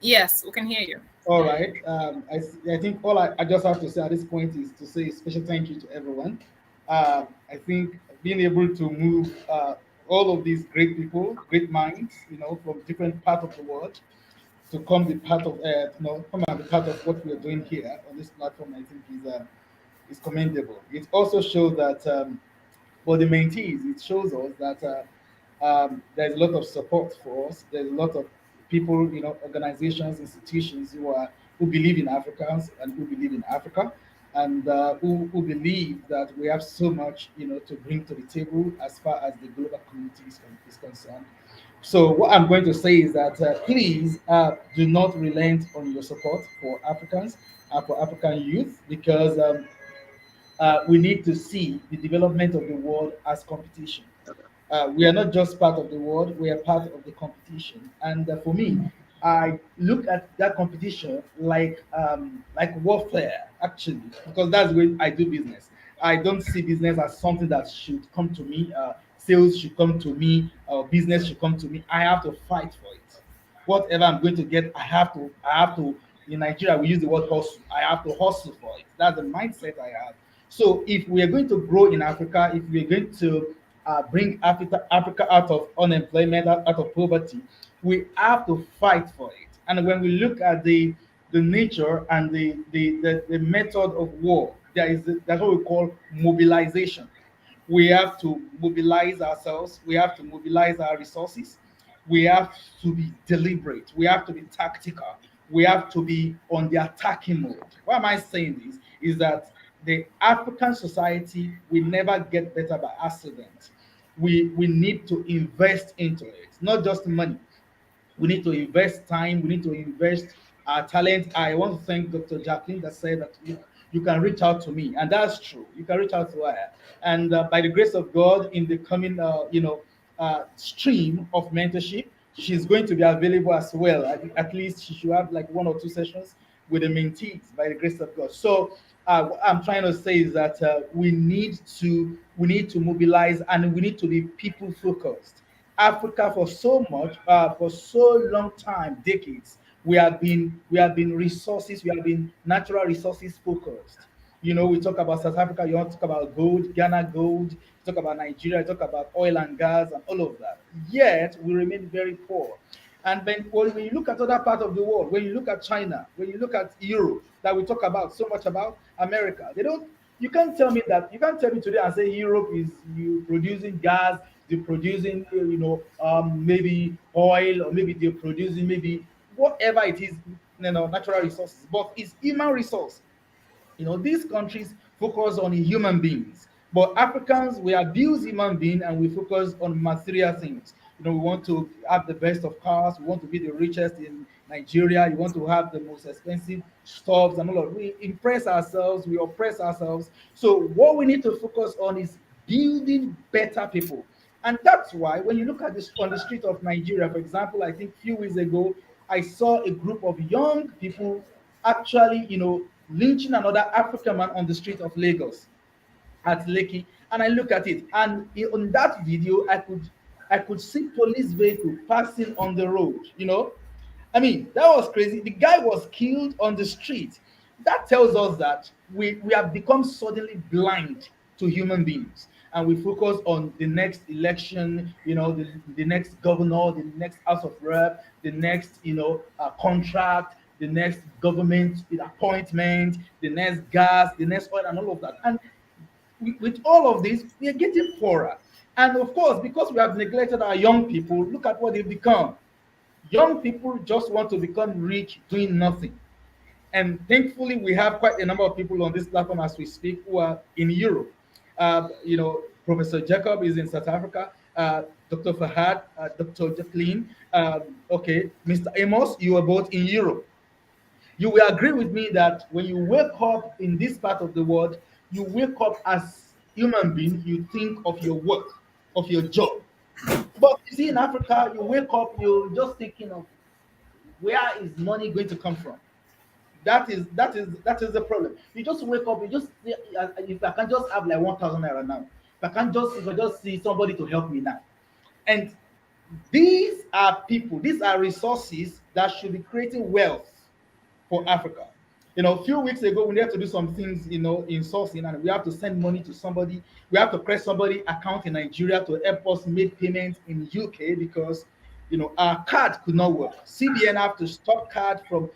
Speaker 1: Yes, we can hear you.
Speaker 3: All right. I think all I just have to say at this point is to say a special thank you to everyone. I think being able to move all of these great people, great minds, from different parts of the world to come be part of, come and be part of what we are doing here on this platform, I think is commendable. It also shows that for the mentees, it shows us that there's a lot of support for us. There's a lot of people, organizations, institutions who believe in Africans and who believe in Africa, and who believe that we have so much, to bring to the table as far as the global community is concerned. So what I'm going to say is that please do not relent on your support for Africans and for African youth, because we need to see the development of the world as competition. We are not just part of the world, we are part of the competition. And for me, I look at that competition like warfare, actually, because that's the way I do business. I don't see business as something that should come to me, sales should come to me, or business should come to me. I have to fight for it. Whatever I'm going to get, I have to, in Nigeria, we use the word hustle. I have to hustle for it. That's the mindset I have. So if we are going to grow in Africa, if we are going to bring Africa out of unemployment, out of poverty, we have to fight for it. And when we look at the nature and the method of war, that's what we call mobilization. We have to mobilize ourselves. We have to mobilize our resources. We have to be deliberate. We have to be tactical. We have to be on the attacking mode. Why am I saying this? Is that the African society will never get better by accident. We need to invest into it, not just money. We need to invest time. We need to invest our talent. I want to thank Dr. Jacqueline that said that you can reach out to me, and that's true. You can reach out to her, and by the grace of God, in the coming stream of mentorship, she's going to be available as well. At least she should have like 1 or 2 sessions with the mentees by the grace of God. So what I'm trying to say is that we need to mobilize, and we need to be people focused. Africa for so long time, decades, we have been resources, we have been natural resources focused. We talk about South Africa, you want to talk about gold, Ghana gold, you talk about Nigeria, you talk about oil and gas and all of that. Yet we remain very poor. And when you look at other part of the world, when you look at China, when you look at Europe, that we talk about so much about America, they don't. You can't tell me today and say Europe is you producing gas, they're producing maybe oil, or maybe they're producing maybe whatever it is, natural resources, but it's human resource. These countries focus on human beings, but Africans, we abuse human being and we focus on material things. We want to have the best of cars, we want to be the richest in Nigeria, you want to have the most expensive stuffs and all of. We impress ourselves, we oppress ourselves. So what we need to focus on is building better people. And that's why when you look at this on the street of Nigeria, for example, I think a few weeks ago, I saw a group of young people actually, lynching another African man on the street of Lagos at Lekki. And I look at it, and on that video, I could see police vehicle passing on the road. I mean, that was crazy. The guy was killed on the street. That tells us that we have become suddenly blind to human beings, and we focus on the next election, the next governor, the next House of Rep, the next, contract, the next government appointment, the next gas, the next oil, and all of that. And with all of this, we are getting poorer. And of course, because we have neglected our young people, look at what they've become. Young people just want to become rich doing nothing. And thankfully, we have quite a number of people on this platform as we speak who are in Europe. Professor Jacob is in South Africa. Dr. Fahad, Dr. Jacqueline, okay, Mr. Amos, you are both in Europe. You will agree with me that when you wake up in this part of the world, you wake up as human being, you think of your work, of your job. But you see, in Africa, you wake up, you're just thinking of where is money going to come from. That is the problem. You just wake up, if I can just have like 1,000 naira now, if I just see somebody to help me now. And these are people, these are resources that should be creating wealth for Africa. A few weeks ago, we had to do some things, in sourcing, and we have to send money to somebody. We have to create somebody account in Nigeria to help us make payments in UK because, our card could not work. CBN have to stop card from,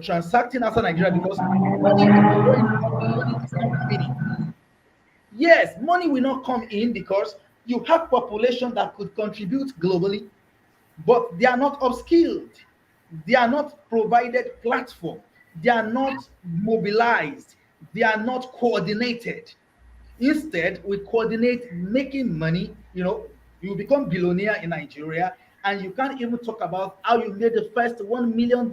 Speaker 3: transacting outside Nigeria because money is not coming in. Yes, money will not come in because you have population that could contribute globally, but they are not upskilled. They are not provided platform. They are not mobilized. They are not coordinated. Instead, we coordinate making money. You become billionaire in Nigeria, and you can't even talk about how you made the first $1 million.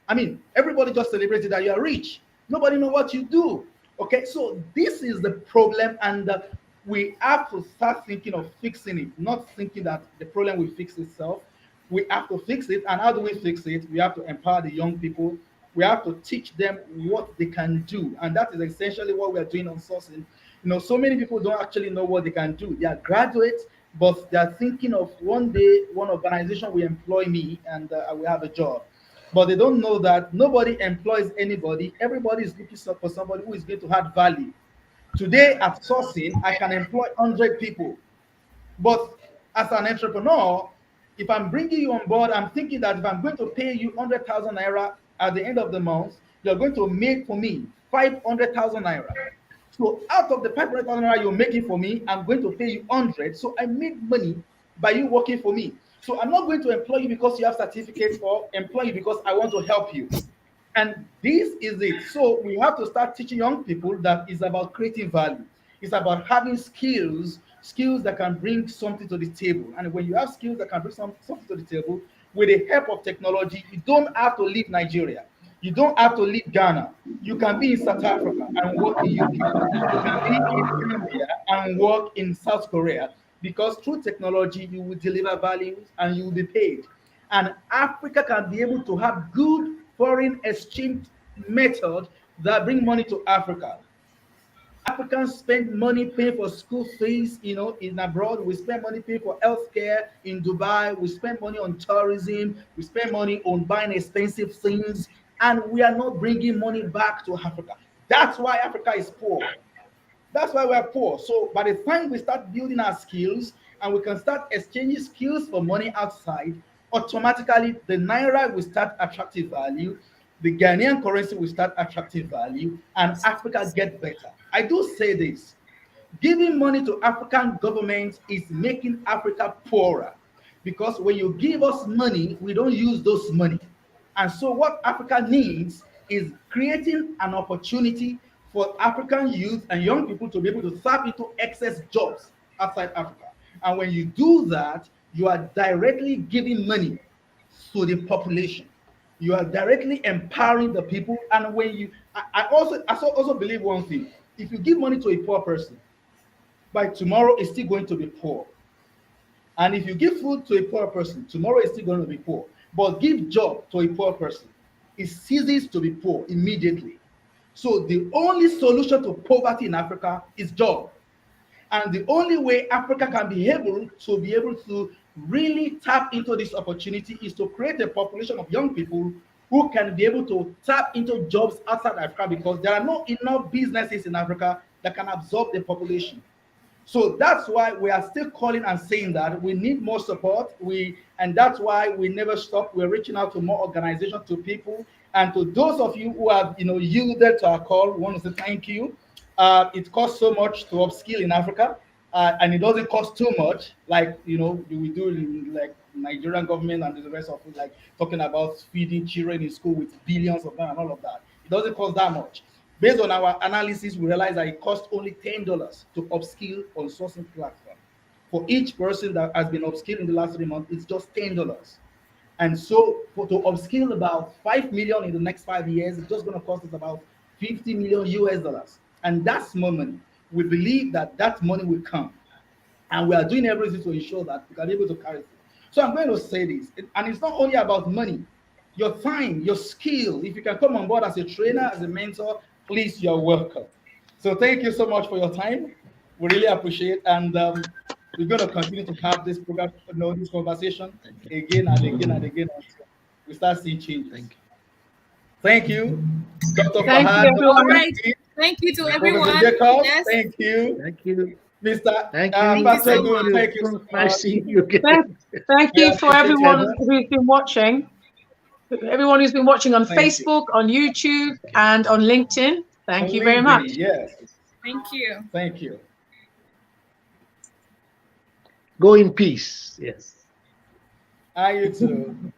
Speaker 3: I mean, everybody just celebrated that you are rich. Nobody know what you do. Okay, so this is the problem, and we have to start thinking of fixing it, not thinking that the problem will fix itself. We have to fix it, and how do we fix it? We have to empower the young people. We have to teach them what they can do, and that is essentially what we are doing on sourcing. So many people don't actually know what they can do. They are graduates, but they are thinking of one day one organization will employ me and I will have a job. But they don't know that nobody employs anybody. Everybody is looking for somebody who is going to add value. Today at sourcing, I can employ 100 people. But as an entrepreneur, if I'm bringing you on board, I'm thinking that if I'm going to pay you 100,000 naira at the end of the month, you're going to make for me 500,000 naira. So out of the 500,000 naira you're making for me, I'm going to pay you 100. So I made money by you working for me. So I'm not going to employ you because you have certificates, or employ you because I want to help you. And this is it. So we have to start teaching young people that it's about creating value. It's about having skills that can bring something to the table. And when you have skills that can bring something to the table, with the help of technology, you don't have to leave Nigeria. You don't have to leave Ghana. You can be in South Africa and work in UK. You can be in India and work in South Korea, because through technology, you will deliver values and you will be paid. And Africa can be able to have good foreign exchange method that bring money to Africa. Africans spend money paying for school fees, in abroad. We spend money paying for healthcare in Dubai. We spend money on tourism. We spend money on buying expensive things, and we are not bringing money back to Africa. That's why Africa is poor. That's why we're poor. So by the time we start building our skills and we can start exchanging skills for money outside, automatically the naira will start attracting value, the Ghanaian currency will start attracting value, and Africa get better. I do say this. Giving money to African governments is making Africa poorer, because when you give us money, we don't use those money. And so what Africa needs is creating an opportunity for African youth and young people to be able to tap into excess jobs outside Africa. And when you do that, you are directly giving money to the population. You are directly empowering the people. And when you, I also believe one thing: if you give money to a poor person, by tomorrow is still going to be poor. And if you give food to a poor person, tomorrow is still going to be poor. But give job to a poor person, it ceases to be poor immediately. So the only solution to poverty in Africa is job. And the only way Africa can be able to really tap into this opportunity is to create a population of young people who can be able to tap into jobs outside Africa, because there are not enough businesses in Africa that can absorb the population. So that's why we are still calling and saying that we need more support. And that's why we never stop. We're reaching out to more organizations, to people, and to those of you who have yielded to our call. We want to say thank you. It costs so much to upskill in Africa, and it doesn't cost too much, like we do in like Nigerian government and the rest of it, like talking about feeding children in school with billions of them and all of that. It doesn't cost that much. Based on our analysis, we realize that it costs only $10 to upskill on sourcing platform. For each person that has been upskilled in the last 3 months, it's just $10. And so to upskill about 5 million in the next 5 years, it's just going to cost us about 50 million US dollars. And that's more money. We believe that that money will come. And we are doing everything to ensure that we can be able to carry through. So I'm going to say this, and it's not only about money. Your time, your skill. If you can come on board as a trainer, as a mentor, please, you're welcome. So thank you so much for your time. We really appreciate, and we're going to continue to have this program, this conversation again and again and again until we start seeing changes. Thank you, Dr.
Speaker 14: Thank you,
Speaker 3: Fahad.
Speaker 14: everyone.
Speaker 1: All right. Thank you to everyone.
Speaker 3: Professor Jacob,
Speaker 1: Yes.
Speaker 3: thank you.
Speaker 10: Thank you.
Speaker 3: Mr.
Speaker 10: Thank
Speaker 1: you
Speaker 3: Pastor
Speaker 1: so
Speaker 3: Good,
Speaker 1: much.
Speaker 3: thank you so
Speaker 10: Nice
Speaker 3: much.
Speaker 10: seeing you again.
Speaker 14: Thank
Speaker 3: We
Speaker 14: you for
Speaker 3: appreciate
Speaker 14: everyone
Speaker 3: it.
Speaker 14: who's been watching. Everyone who's been watching on
Speaker 3: Thank you.
Speaker 14: Facebook, on YouTube, and on LinkedIn. Thank you very much.
Speaker 3: Yes.
Speaker 1: Thank you.
Speaker 3: Thank you.
Speaker 10: Go in peace. Yes.
Speaker 3: I you too.